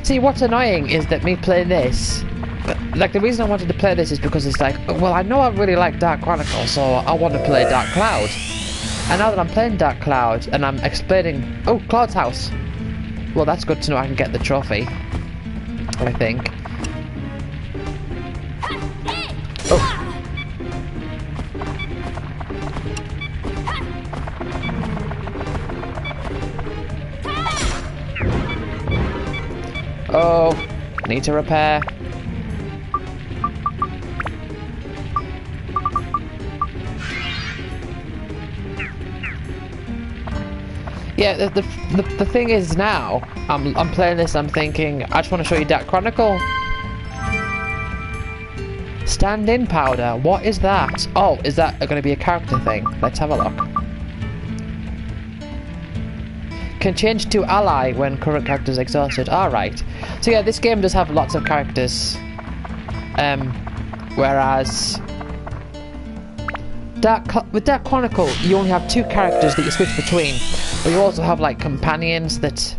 See, what's annoying is that me playing this, like, the reason I wanted to play this is because it's like, well, I know I really like Dark Chronicle, so I want to play Dark Cloud. And now that I'm playing Dark Cloud, and I'm explaining... Oh, Cloud's house! Well, that's good to know I can get the trophy. I think. Oh! Oh, need to repair. Yeah, the thing is now, I'm playing this, I'm thinking, I just want to show you Dark Chronicle. Stand-in powder, what is that? Oh, is that going to be a character thing? Let's have a look. Can change to ally when current character is exhausted. Alright. So yeah, this game does have lots of characters. Whereas... with Dark Chronicle, you only have 2 characters that you switch between. But you also have, like, companions that...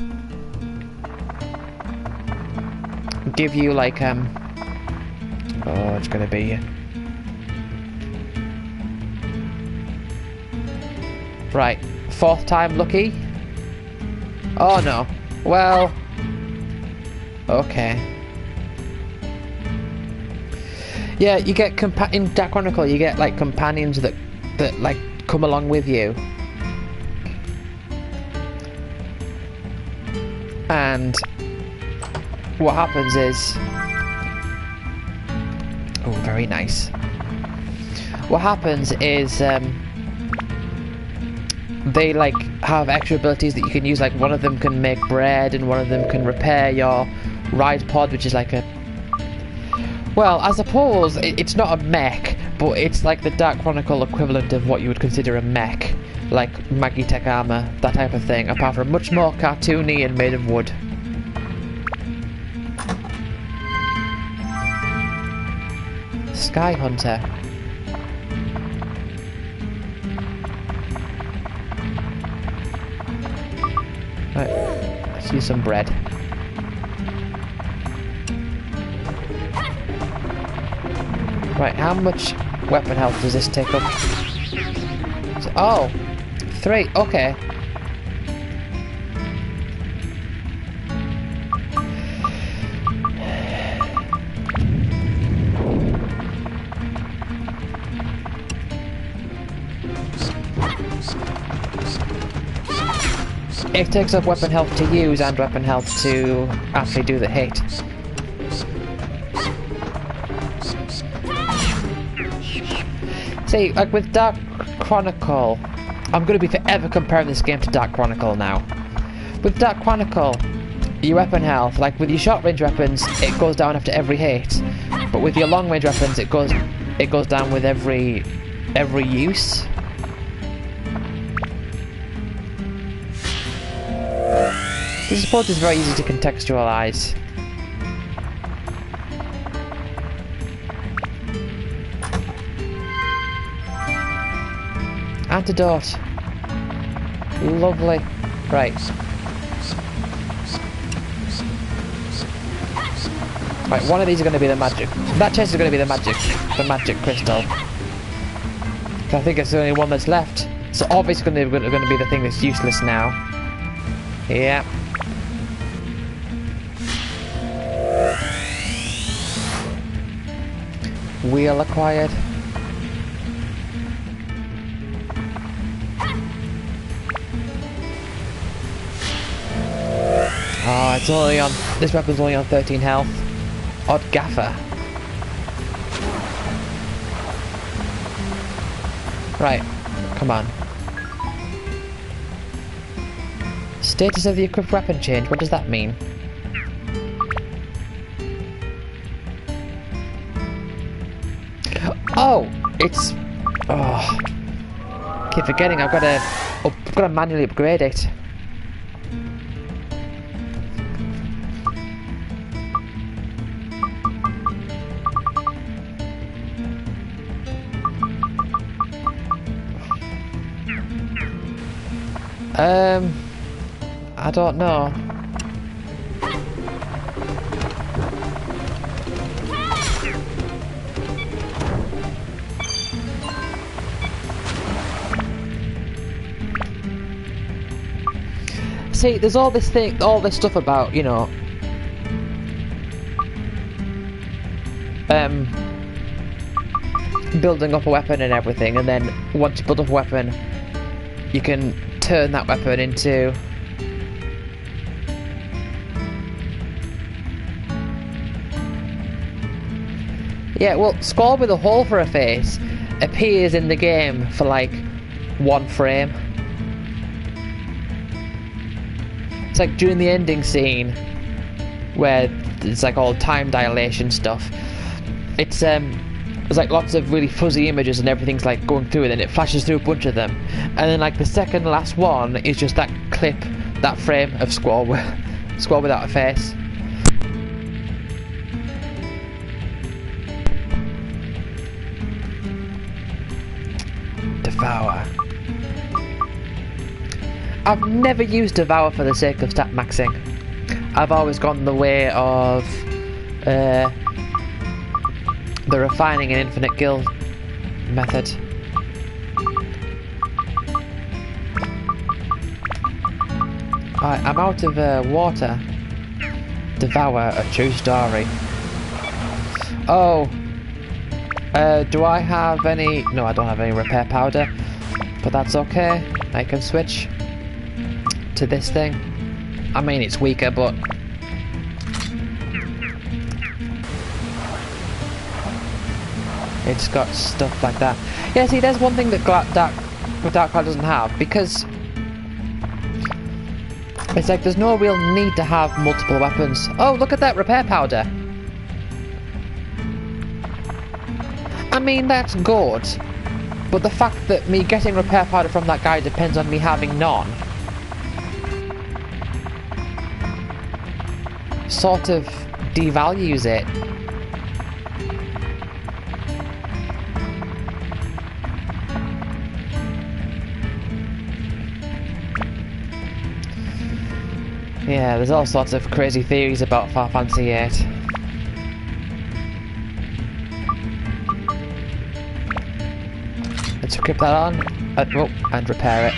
give you, like, oh, it's gonna be... Right. 4th time lucky? Oh, no. Well... Okay. Yeah, you get in Dark Chronicle, you get, like, companions that like, come along with you. And what happens is... Oh, very nice. What happens is, they, like, have extra abilities that you can use. Like, one of them can make bread, and one of them can repair your ride pod, which is like a... Well, I suppose it's not a mech, but it's like the Dark Chronicle equivalent of what you would consider a mech. Like Magitech armor, that type of thing, apart from much more cartoony and made of wood. Sky Hunter. Right, let's use some bread. Right, how much weapon health does this take up? Oh, 3, okay. It takes up weapon health to use and weapon health to actually do the hit. See, like with Dark Chronicle, I'm going to be forever comparing this game to Dark Chronicle now. With Dark Chronicle, your weapon health, like with your short range weapons, it goes down after every hit, but with your long range weapons, it goes down with every use. This support is very easy to contextualize. Antidote. Lovely. Right. Right, one of these are going to be the magic. That chest is going to be the magic crystal. I think it's the only one that's left. So obviously going to be the thing that's useless now. Yeah. Wheel acquired. Oh, it's only on. This weapon's only on 13 health. Odd gaffer. Right, come on. Status of the equipped weapon change. What does that mean? Oh, it's. Oh, keep forgetting. I've got to manually upgrade it. I don't know. See, there's all this stuff about, you know, building up a weapon and everything, and then once you build up a weapon, you can turn that weapon into well, Squall with a hole for a face appears in the game for like 1 frame. It's like during the ending scene where it's like all time dilation stuff. It's there's like lots of really fuzzy images and everything's like going through it, and it flashes through a bunch of them, and then like the second last one is just that clip, that frame of Squall without a face. Devour. I've never used Devour for the sake of stat maxing. I've always gone the way of the refining and infinite guild method. Right, I'm out of water. Devour, a true story. Oh. Do I have any... No, I don't have any repair powder. But that's okay. I can switch to this thing. I mean, it's weaker, but... it's got stuff like that. Yeah, see, there's one thing that Dark Cloud doesn't have, because... it's like there's no real need to have multiple weapons. Oh, look at that repair powder. I mean, that's good, but the fact that me getting repair powder from that guy depends on me having none sort of devalues it. Yeah, there's all sorts of crazy theories about Final Fantasy VIII. Let's equip that on, and repair it.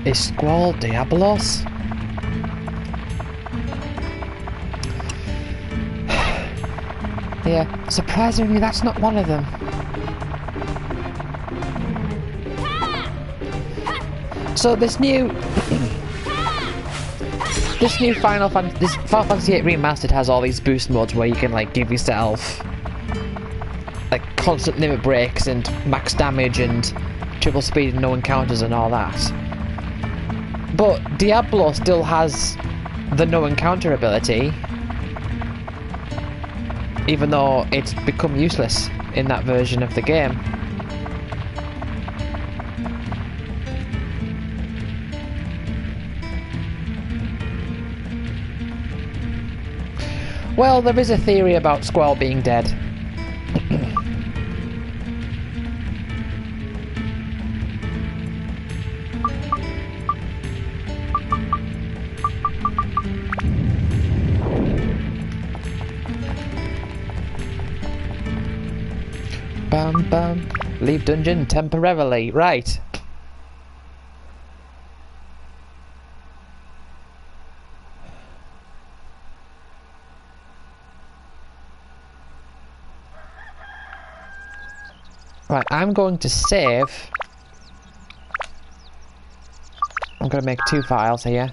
Is Squall Diablos? Yeah, surprisingly, that's not one of them. So this new Final Fantasy VIII Remastered has all these boost modes where you can like give yourself like constant limit breaks and max damage and triple speed and no encounters and all that. But Diablo still has the no encounter ability, even though it's become useless in that version of the game. Well, there is a theory about Squall being dead. Bam bam. Leave dungeon temporarily. Right. Right, I'm going to save. I'm going to make 2 files here.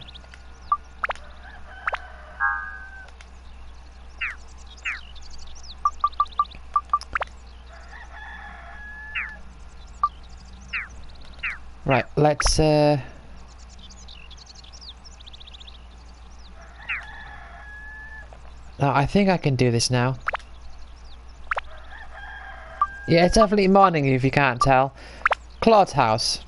Right, let's no, I think I can do this now. Yeah, it's definitely morning if you can't tell. Claude's house.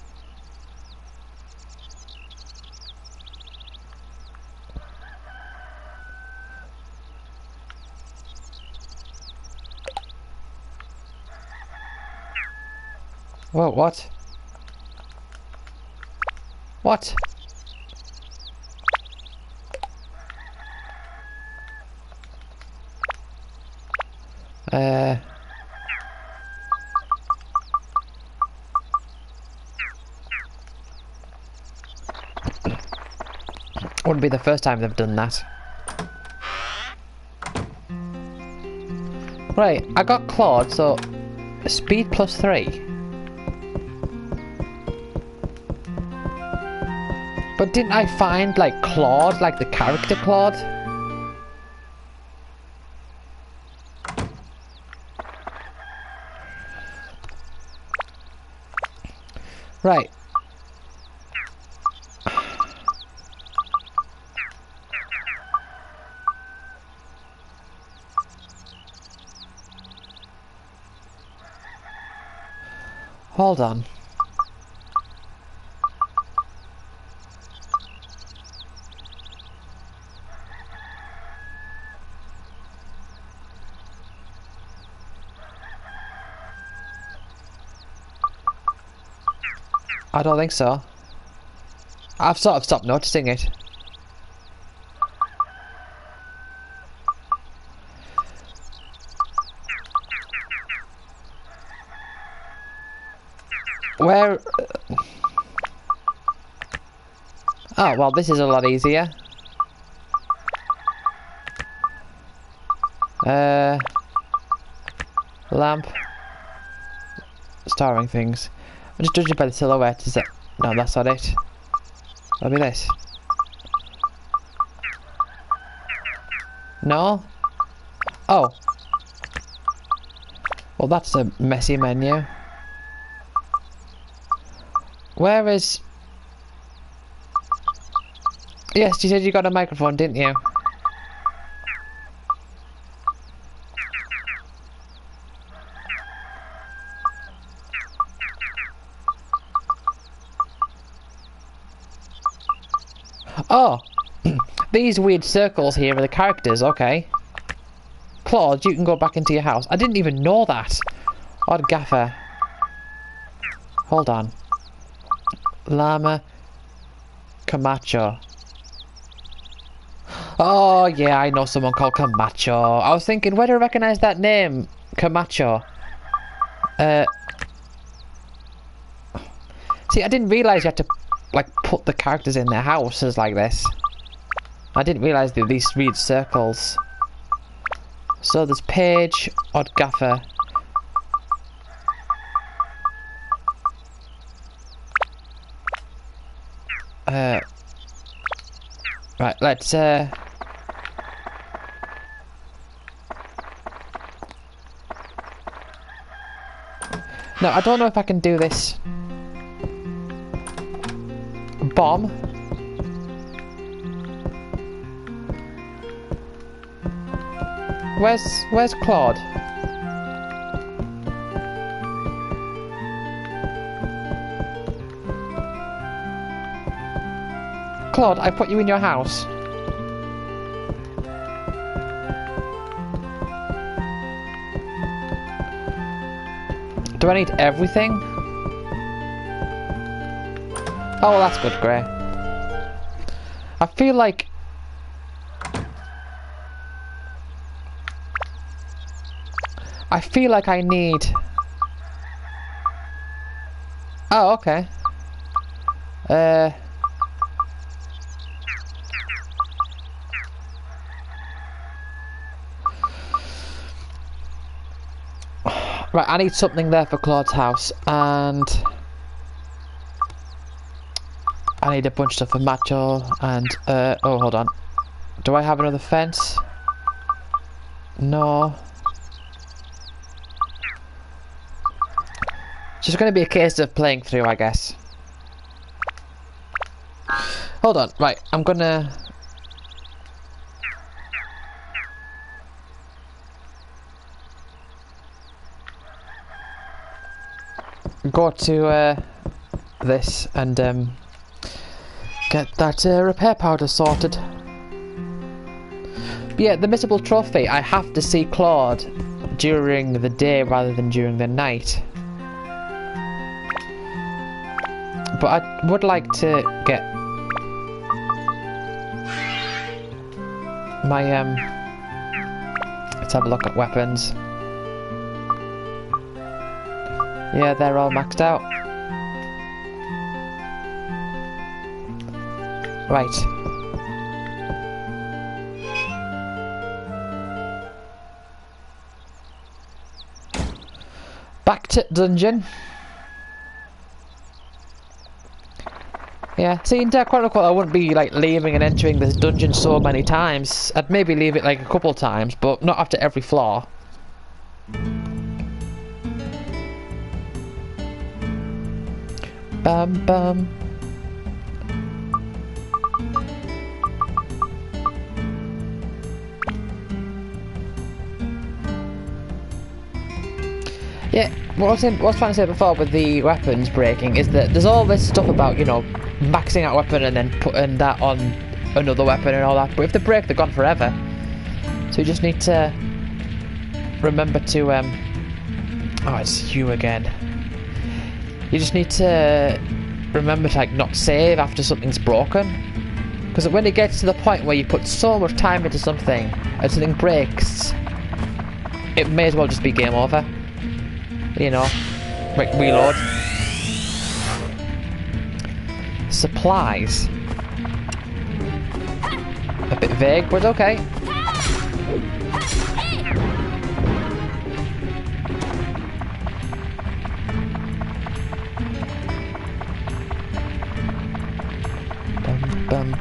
Whoa, what? What? Wouldn't be the first time they've done that. Right, I got Claude, so speed +3. But didn't I find, like, Claude, like the character Claude? Right. Hold on. I don't think so. I've sort of stopped noticing it. Where... Oh, well, this is a lot easier. Lamp. Starring things. I'm just judging by the silhouette. Is that... No, that's not it. That'll be this. No? Oh. Well, that's a messy menu. Where is... Yes, you said you got a microphone, didn't you? Oh! These weird circles here are the characters, okay. Claude, you can go back into your house. I didn't even know that. Odd gaffer. Hold on. Llama Camacho. Oh, yeah, I know someone called Camacho. I was thinking, where do I recognise that name? Camacho. See, I didn't realise you had to, like, put the characters in their houses like this. I didn't realise these weird circles. So there's Paige, Odd Gaffer. Right, let's no, I don't know if I can do this. Bomb. Where's Claude? Claude, I put you in your house. Do I need everything? Oh, well, that's good, Grey. I feel like... I need... Oh, okay. Right, I need something there for Claude's house, and I need a bunch of stuff for Macho, and oh, hold on. Do I have another fence? No. It's just going to be a case of playing through, I guess. Hold on, right, I'm gonna... go to this and get that repair powder sorted. But yeah, the missable trophy, I have to see Claude during the day rather than during the night. But I would like to get my let's have a look at weapons. Yeah, they're all maxed out. Right. Back to dungeon. Yeah, see, in Quite Unquote, I wouldn't be like leaving and entering this dungeon so many times. I'd maybe leave it like a couple times, but not after every floor. Bum bum. Yeah, what I was trying to say before with the weapons breaking is that there's all this stuff about, you know, maxing out a weapon and then putting that on another weapon and all that, but if they break, they're gone forever. So you just need to remember to, oh, it's you again. You just need to remember to like not save after something's broken, because when it gets to the point where you put so much time into something and something breaks, it may as well just be game over. You know, like reload. Supplies. A bit vague, but okay. Bum.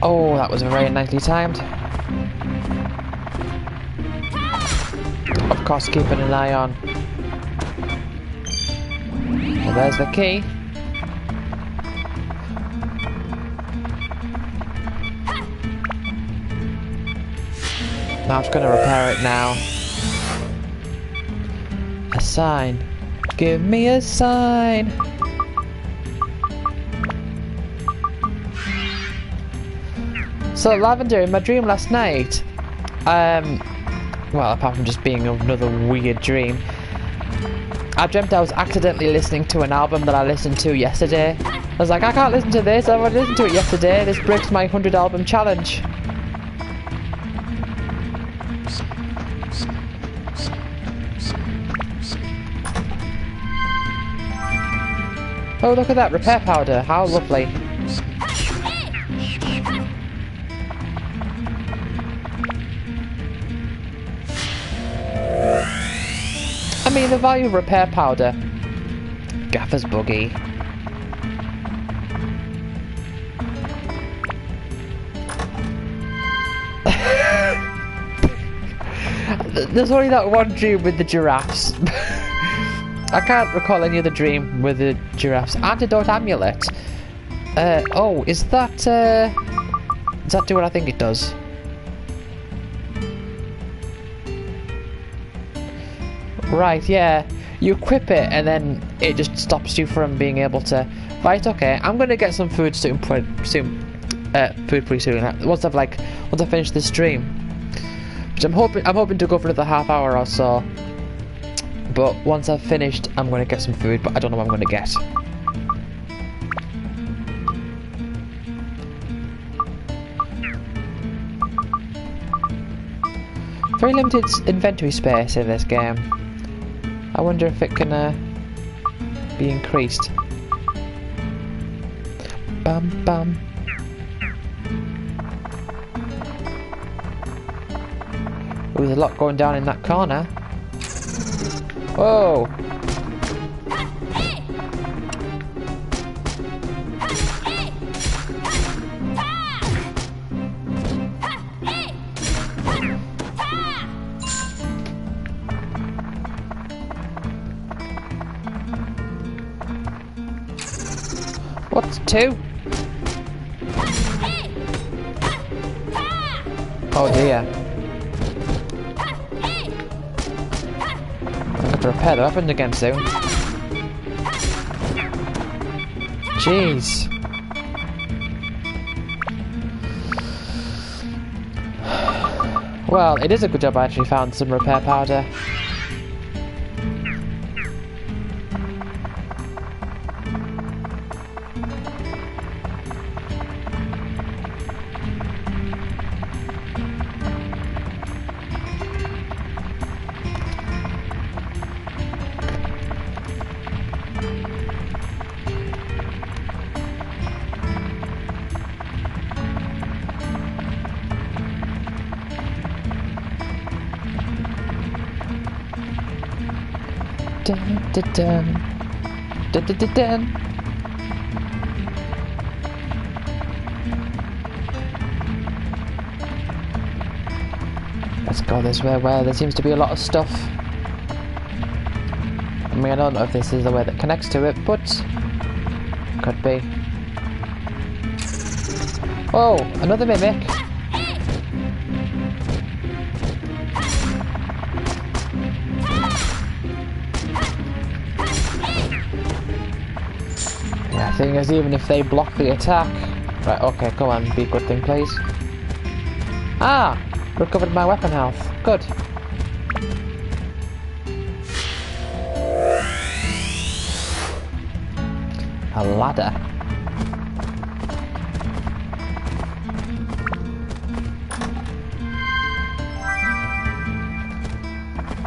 Oh, that was very nicely timed. Of course, keeping an eye on. Well, there's the key. Now I'm just going to repair it now. A sign. Give me a sign. So, Lavender, in my dream last night, well, apart from just being another weird dream, I dreamt I was accidentally listening to an album that I listened to yesterday. I was like, I can't listen to this, I already listened to it yesterday, this breaks my 100 album challenge. Oh, look at that, repair powder, how lovely. I mean, the value of repair powder. Gaffer's buggy. There's only that one dream with the giraffes. I can't recall any other dream with the giraffes. Antidote amulet. Oh, is that does that do what I think it does? Right, yeah. You equip it and then it just stops you from being able to. Right, okay. I'm gonna get some food soon. Pretty soon. Once I finish this stream, which I'm hoping to go for another half hour or so. But once I've finished, I'm gonna get some food. But I don't know what I'm gonna get. Very limited inventory space in this game. I wonder if it can be increased. Bum bum. Ooh, there's a lot going down in that corner. Whoa! What's two? Oh dear. I'm going to repair the weapons again soon. Jeez. Well, it is a good job I actually found some repair powder. Dun, dun, dun. Dun, dun, dun, dun. Let's go this way where there seems to be a lot of stuff. I mean, I don't know if this is the way that connects to it, but could be. Oh, another mimic. Thing is, even if they block the attack. Right, okay, come on, be a good thing, please. Ah! Recovered my weapon health. Good. A ladder.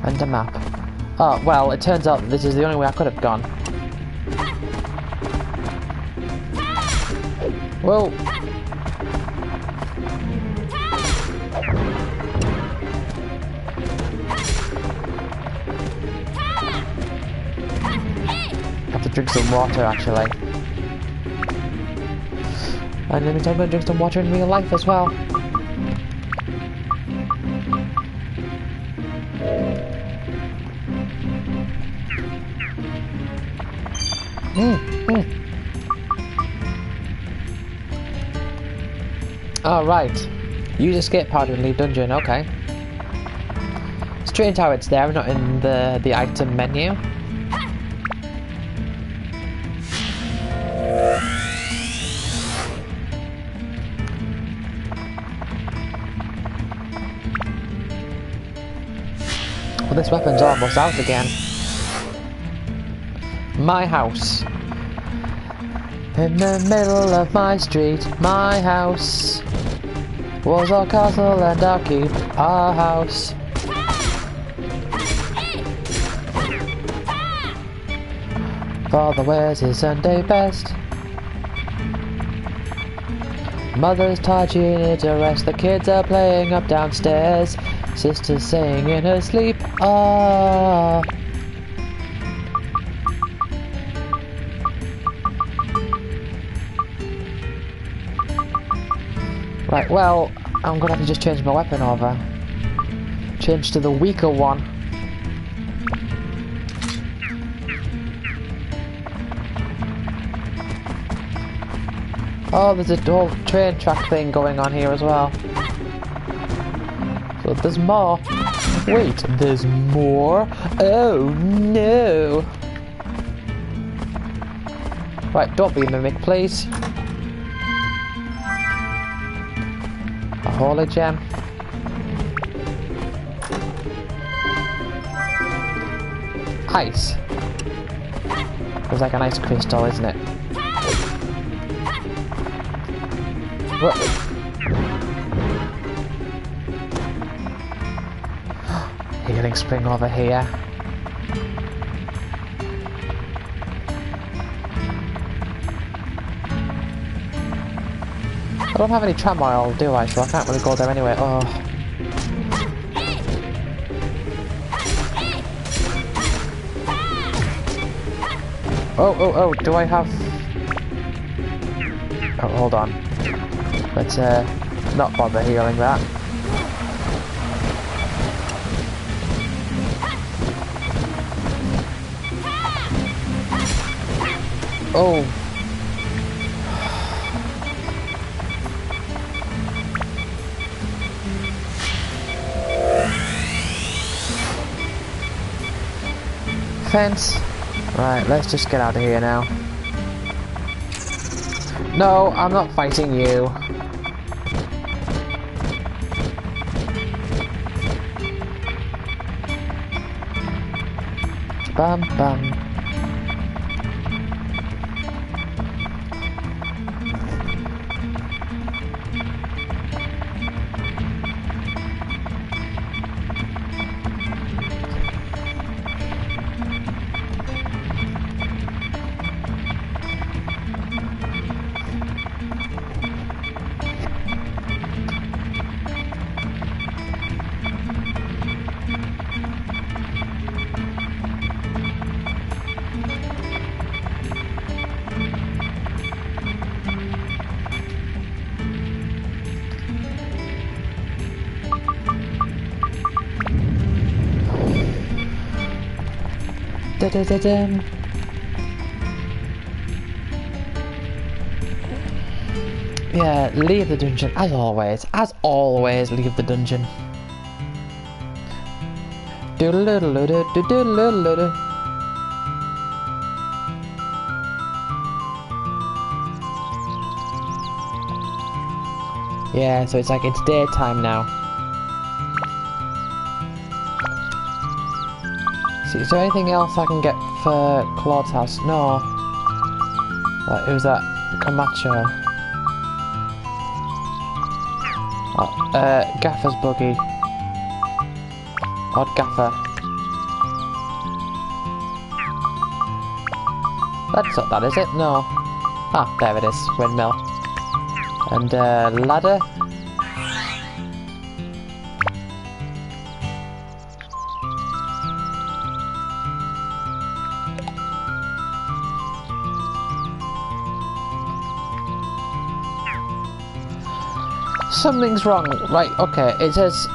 And a map. Oh, well, it turns out that this is the only way I could have gone. Well, I have to drink some water actually. And in the meantime, I'm going to drink some water in real life as well. Oh, right. Use escape powder and leave dungeon, okay. Strange how it's there, not in the item menu. Well, this weapon's almost out again. My house. In the middle of my street, my house. Was our castle and our keep, our house. Father wears his Sunday best. Mother's tired, she needs a rest. The kids are playing up downstairs. Sister's saying in her sleep, ah. Right, well, I'm gonna have to just change my weapon over. Change to the weaker one. Oh, there's a whole train track thing going on here as well. So there's more. Wait, there's more? Oh no! Right, don't be a mimic, please. A holy gem. Ice. It's like an ice crystal, isn't it? What? Healing spring over here. I don't have any tram oil, do I? So I can't really go there anyway. Oh. Oh, do I have... Oh, hold on. Let's not bother healing that. Oh. Fence. Right, let's just get out of here now. No, I'm not fighting you. Bum bum. Da-da-da-dum. Yeah, leave the dungeon, as always. As always, leave the dungeon. Do-do-do-do-do-do-do-do-do. Yeah, so it's like it's daytime now. See, is there anything else I can get for Claude's house? No. Who's that? Camacho. Oh, Gaffer's buggy. Odd Gaffer. That's not that, is it? No. Ah, there it is. Windmill. And, ladder. Something's wrong. Right, okay, it says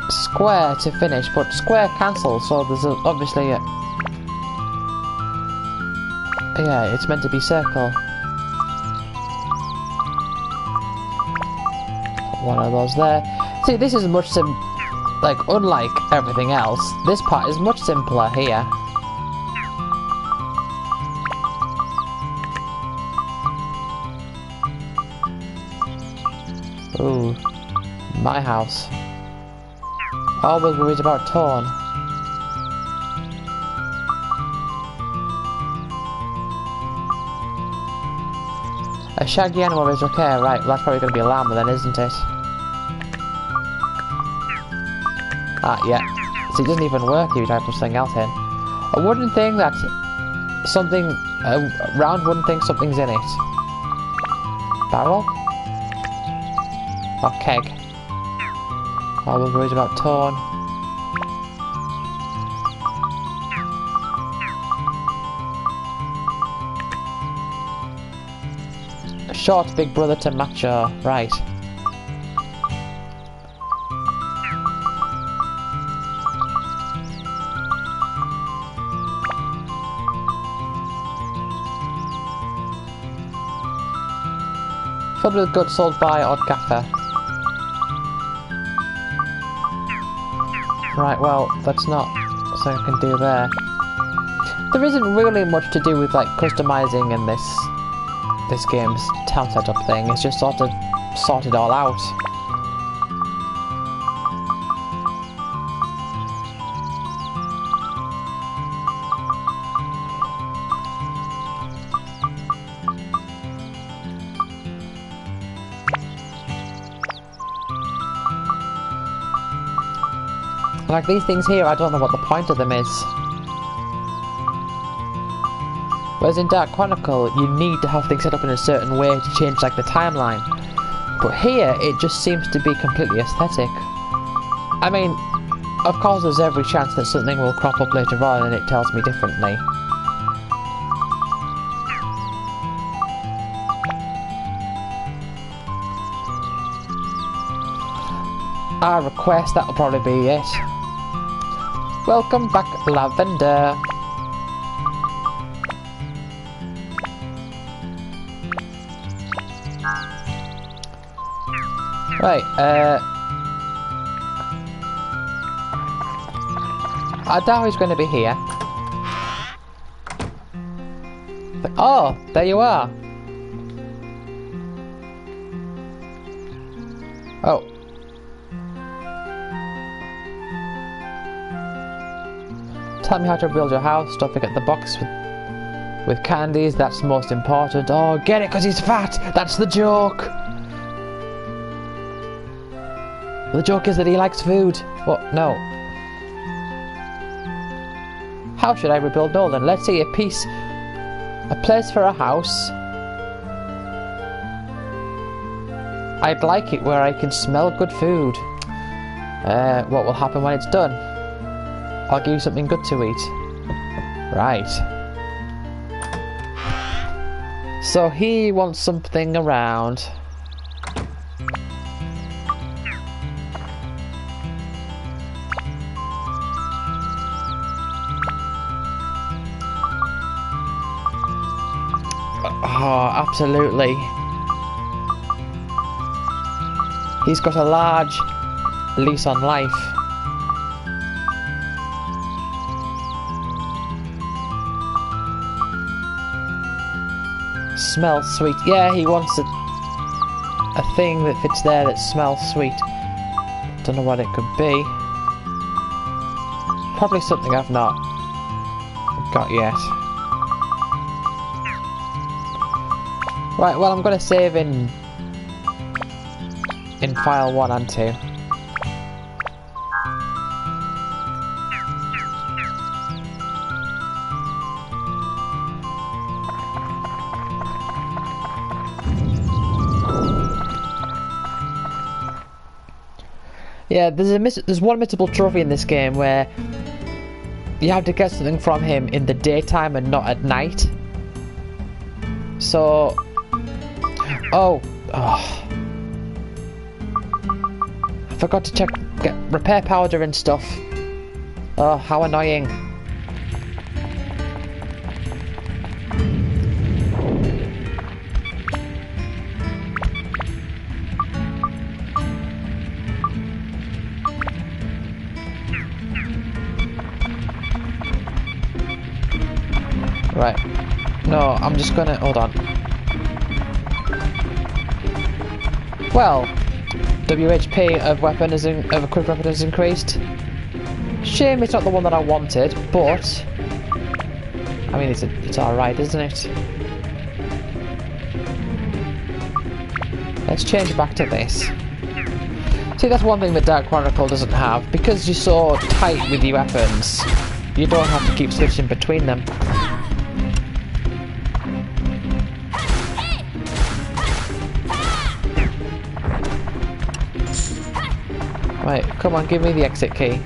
square to finish, but square cancel, so there's obviously a... Yeah, it's meant to be circle. One of those there. See, this is much like, unlike everything else, this part is much simpler here. Ooh, my house. Always worried about torn. A shaggy animal is okay, right, well that's probably going to be a llama then, isn't it? Ah, yeah. See, it doesn't even work if you try to put something else in. A wooden thing that something, a round wooden thing, something's in it. Barrel? Or keg? I was worried about torn. Short big brother to macho, right. Filled with goods sold by odd gaffer. Right, well, that's not something I can do there. There isn't really much to do with like customizing in this game's town setup thing. It's just sort of sorted all out. Like these things here, I don't know what the point of them is. Whereas in Dark Chronicle, you need to have things set up in a certain way to change like the timeline. But here, it just seems to be completely aesthetic. I mean, of course there's every chance that something will crop up later on and it tells me differently. I request that'll probably be it. Welcome back, Lavender. Right, I doubt he's going to be here. But, oh, there you are. Oh. Tell me how to build your house. Don't forget the box with candies. That's most important. Oh, get it because he's fat. That's the joke. The joke is that he likes food. What? No. How should I rebuild Nolan? Let's see, a place for a house. I'd like it where I can smell good food. What will happen when it's done? I'll give you something good to eat. Right. So he wants something around. Oh, absolutely. He's got a large lease on life. Smells sweet. Yeah, he wants a thing that fits there that smells sweet. Don't know what it could be. Probably something I've not got yet. Right, well I'm going to save in file 1 and 2. Yeah, there's one missable trophy in this game where you have to get something from him in the daytime and not at night. So... Oh. I forgot to get repair powder and stuff. Oh, how annoying. Right. No, I'm just gonna... Hold on. Well, WHP of equipped weapon has increased. Shame it's not the one that I wanted, but... I mean, it's alright, isn't it? let's change back to this. See, that's one thing that Dark Chronicle doesn't have. Because you're so tight with your weapons, you don't have to keep switching between them. Right, come on, give me the exit key.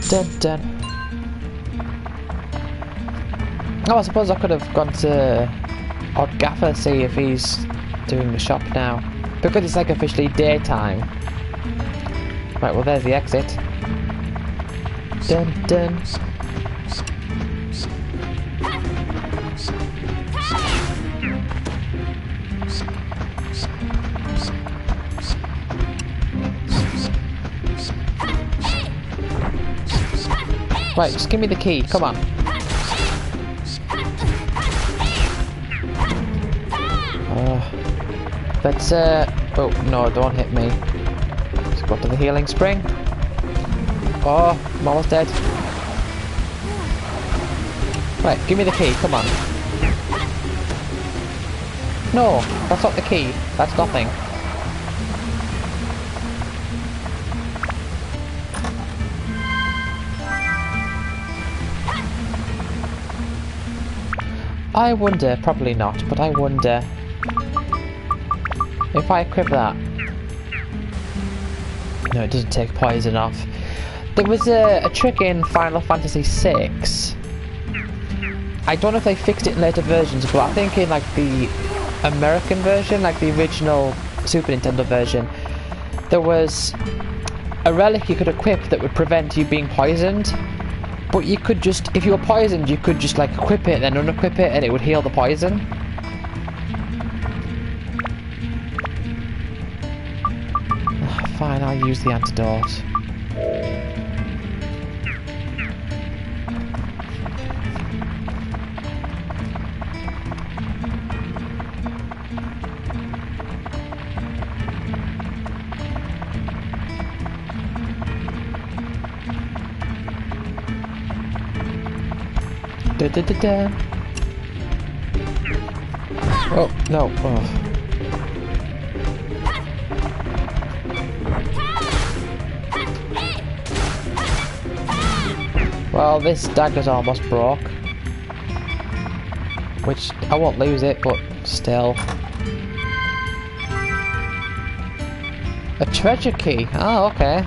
Dun dun. Oh, I suppose I could have gone to Odd Gaffer to see if he's doing the shop now. Because it's like officially daytime. Right, well there's the exit. Dun dun. Right, just give me the key, come on. Let's, oh, no, don't hit me. Let's go to the healing spring. Oh, I'm almost dead. Right, give me the key, come on. No, that's not the key. That's nothing. I wonder, probably not, but I wonder if I equip that. No, it doesn't take poison off. There was a trick in Final Fantasy VI. I don't know if they fixed it in later versions, but I think in like the American version, like the original Super Nintendo version, there was a relic you could equip that would prevent you being poisoned. But you could just, if you were poisoned, you could just like equip it and then unequip it and it would heal the poison. Fine, I'll use the antidote. Da da da da. Oh, no. Oh. Well, this dagger's almost broke. Which, I won't lose it, but still. A treasure key? Oh, okay.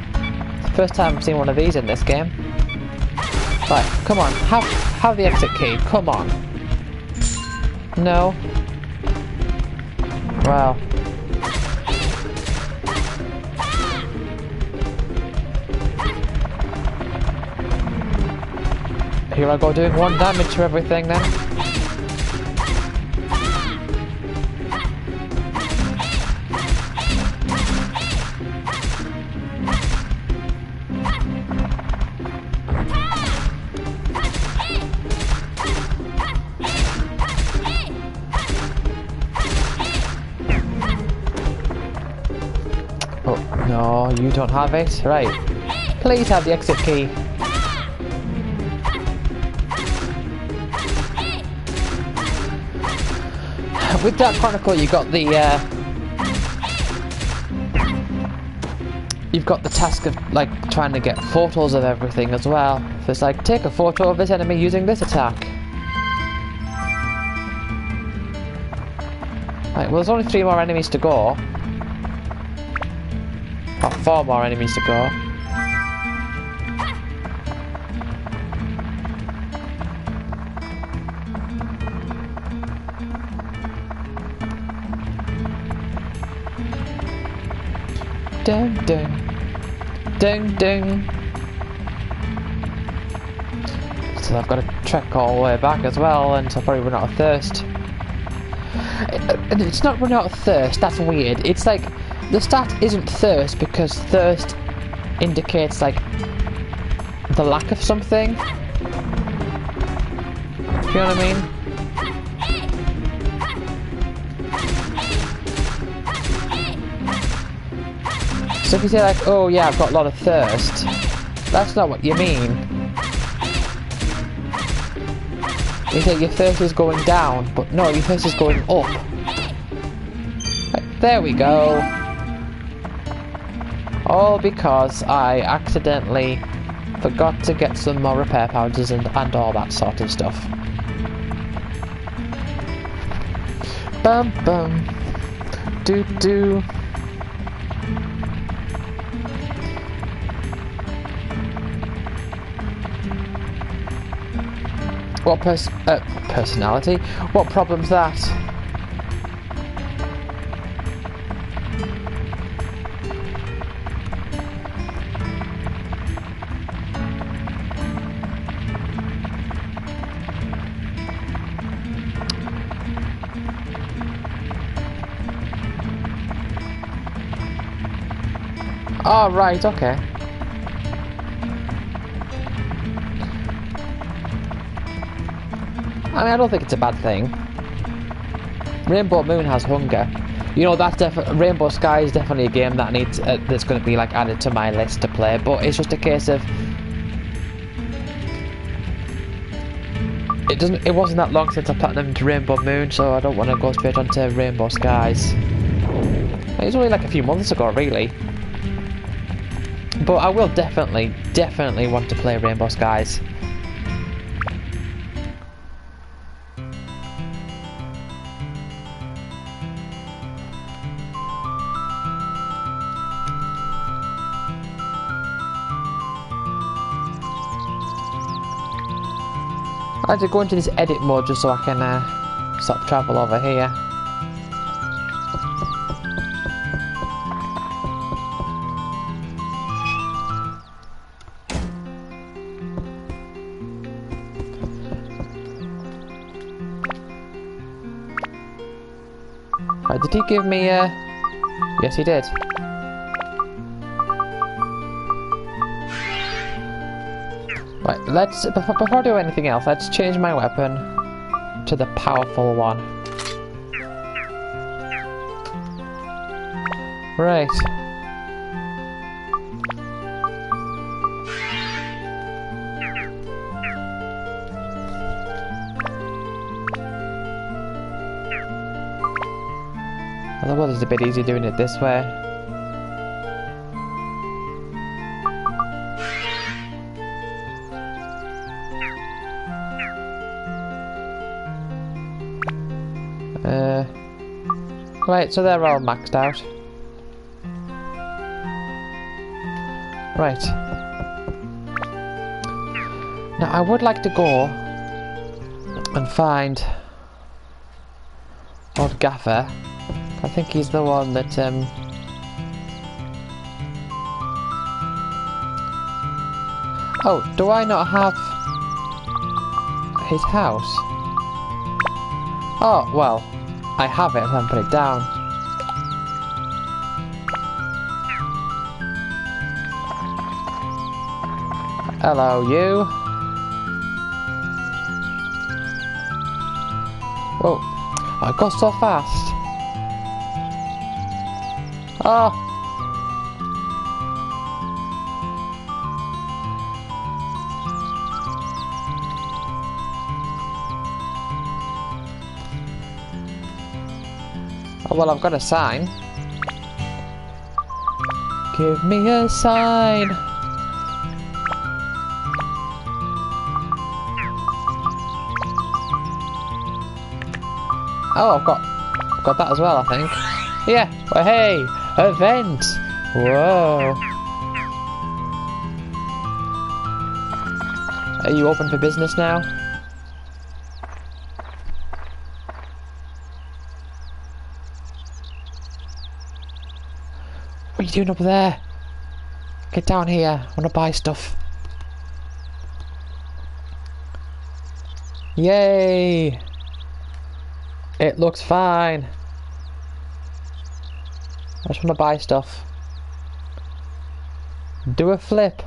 First time I've seen one of these in this game. Right, come on, have the exit key, come on. No. Well. Here I go doing 1 damage to everything then. Oh, no, you don't have it? Right. Please have the exit key. With Dark Chronicle, you got the you've got the task of like trying to get photos of everything as well. So it's like, take a photo of this enemy using this attack. Right, well there's only 3 more enemies to go. Or 4 more enemies to go. Ding ding. Ding ding. So I've got to trek all the way back as well, and so I'll probably run out of thirst. And it's not run out of thirst, that's weird. It's like, the stat isn't thirst because thirst indicates like the lack of something. Do you know what I mean? So if you say like, oh yeah, I've got a lot of thirst, that's not what you mean. You say your thirst is going down, but no, your thirst is going up. Right, there we go. All because I accidentally forgot to get some more repair powders and all that sort of stuff. Bum bum. Doo doo. What personality? What problem's that? Oh, right, okay. I mean, I don't think it's a bad thing. Rainbow Moon has hunger. You know, that's Rainbow Sky is definitely a game that needs that's going to be like added to my list to play. But it's just a case of it wasn't that long since I platinumed Rainbow Moon, so I don't want to go straight onto Rainbow Skies. It was only like a few months ago, really. But I will definitely want to play Rainbow Skies. I had to go into this edit mode just so I can sort of travel over here. Right, did he give me yes, he did. Right, let's before I do anything else, let's change my weapon to the powerful one. Right. Otherwise it's a bit easier doing it this way. Right, so they're all maxed out. Right. Now I would like to go and find old Gaffer. I think he's the one that oh, do I not have his house? Oh, well, I have it, I haven't put it down. Hello, you. Whoa, I got so fast. Oh. Oh, well, I've got a sign. Give me a sign. Oh, I've got that as well, I think. Yeah. Well, hey, event. Whoa. Are you open for business now? What are you doing up there? Get down here. I want to buy stuff. Yay! It looks fine. I just want to buy stuff. Do a flip.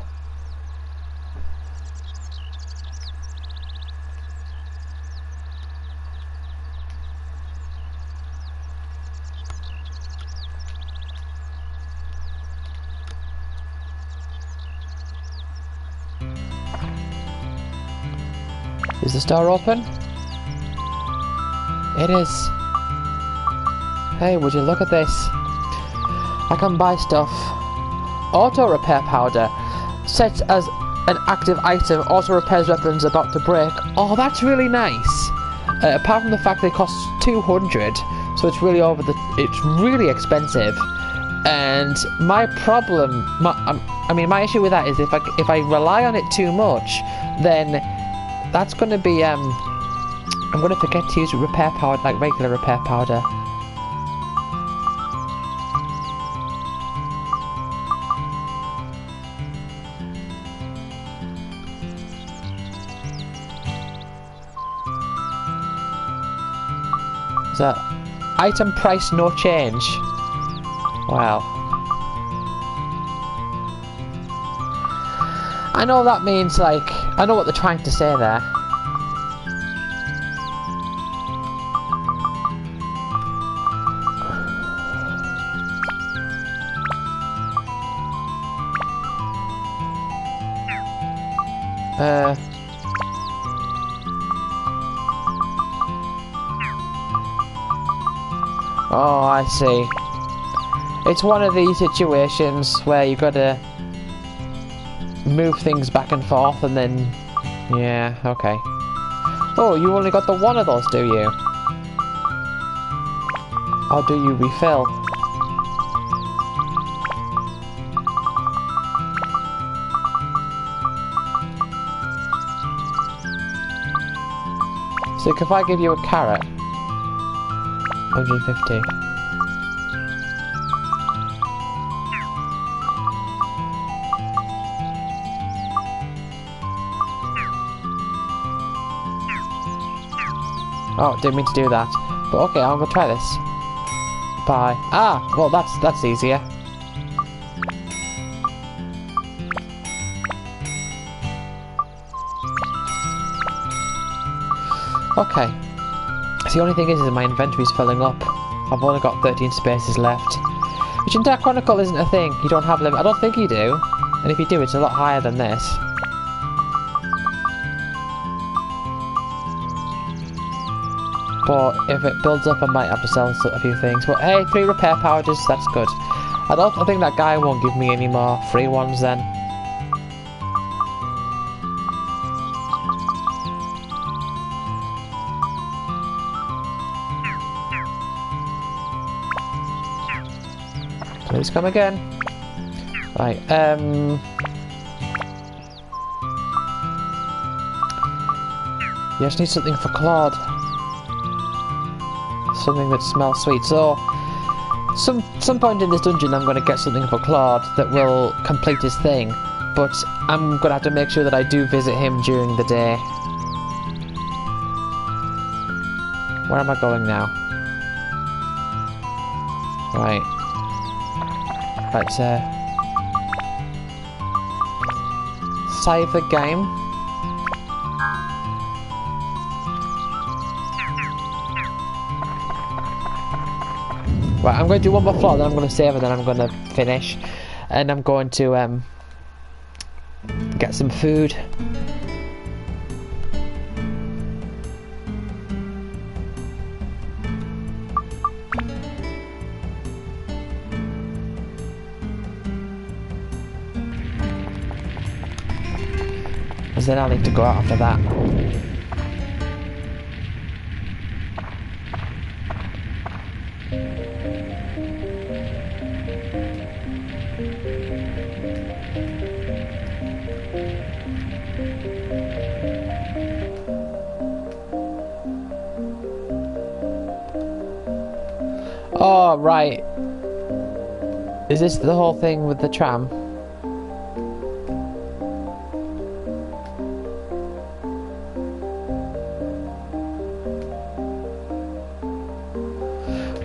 Is the store open? It is. Hey, would you look at this? I can buy stuff. Auto repair powder. Set as an active item. Auto repairs weapons about to break. Oh, that's really nice. Apart from the fact that it costs 200, so it's really it's really expensive. And my problem, my issue with that is if I rely on it too much, then that's going to be I'm going to forget to use repair powder, like regular repair powder. Is that item price no change? Wow. I know that means, like, I know what they're trying to say there. Oh, I see. It's one of these situations where you gotta move things back and forth and then... Yeah, okay. Oh, you only got the one of those, do you? Or do you refill? So if I give you a carrot... 150. Oh, didn't mean to do that. But okay, I'm gonna try this. Bye. Ah, well that's easier. Okay. The only thing is that my inventory's filling up. I've only got 13 spaces left. Which in Dark Chronicle isn't a thing. You don't have limit. I don't think you do. And if you do, it's a lot higher than this. But if it builds up, I might have to sell a few things. But hey, 3 repair powders, that's good. I think that guy won't give me any more free ones then. Please come again. Right, you just need something for Claude. Something that smells sweet. So, some point in this dungeon I'm going to get something for Claude that will complete his thing. But I'm going to have to make sure that I do visit him during the day. Where am I going now? Right. Let's save the game. Right, I'm going to do one more floor, then I'm going to save, and then I'm going to finish. And I'm going to get some food. Because then I'll need to go out after that. Oh, right. Is this the whole thing with the tram?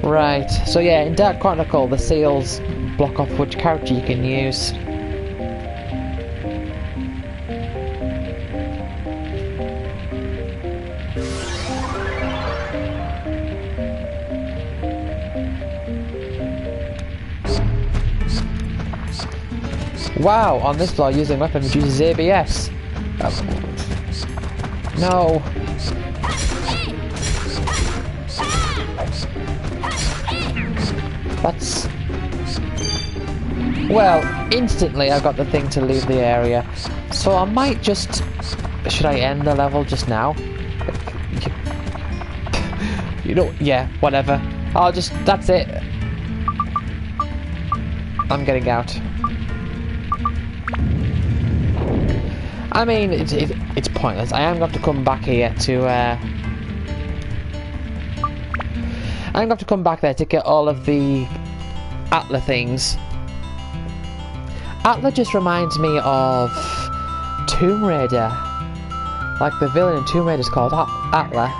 Right, so yeah, in Dark Chronicle, the seals block off which character you can use. Wow, on this floor, using weapon reduces ABS. No. That's... Well, instantly I got the thing to leave the area. So I might just... Should I end the level just now? You know, yeah, whatever. I'll just... That's it. I'm getting out. I mean, it's pointless. I am going to have to come back here to... I'm going to have to come back there to get all of the Atla things. Atla just reminds me of Tomb Raider. Like the villain in Tomb Raider is called Atla.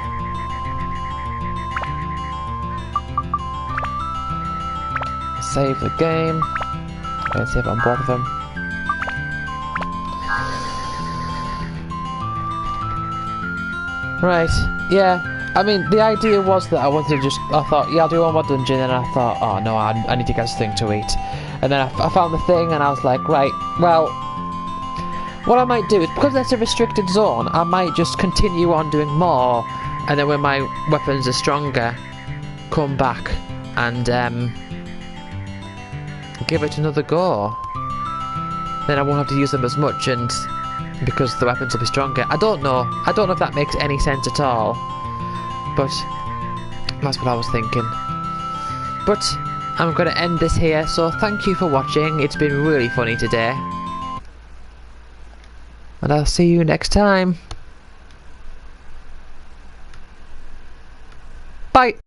Save the game. Let's save it on both of them. Right, yeah. I mean, the idea was that I wanted to just... I thought, yeah, I'll do one more dungeon, and I thought, oh no, I need to get this thing to eat. And then I found the thing, and I was like, right, well... What I might do is, because that's a restricted zone, I might just continue on doing more, and then when my weapons are stronger, come back and give it another go. Then I won't have to use them as much, and because the weapons will be stronger. I don't know if that makes any sense at all, but that's what I was thinking. But I'm going to end this here, so thank you for watching. It's been really funny today, and I'll see you next time. Bye.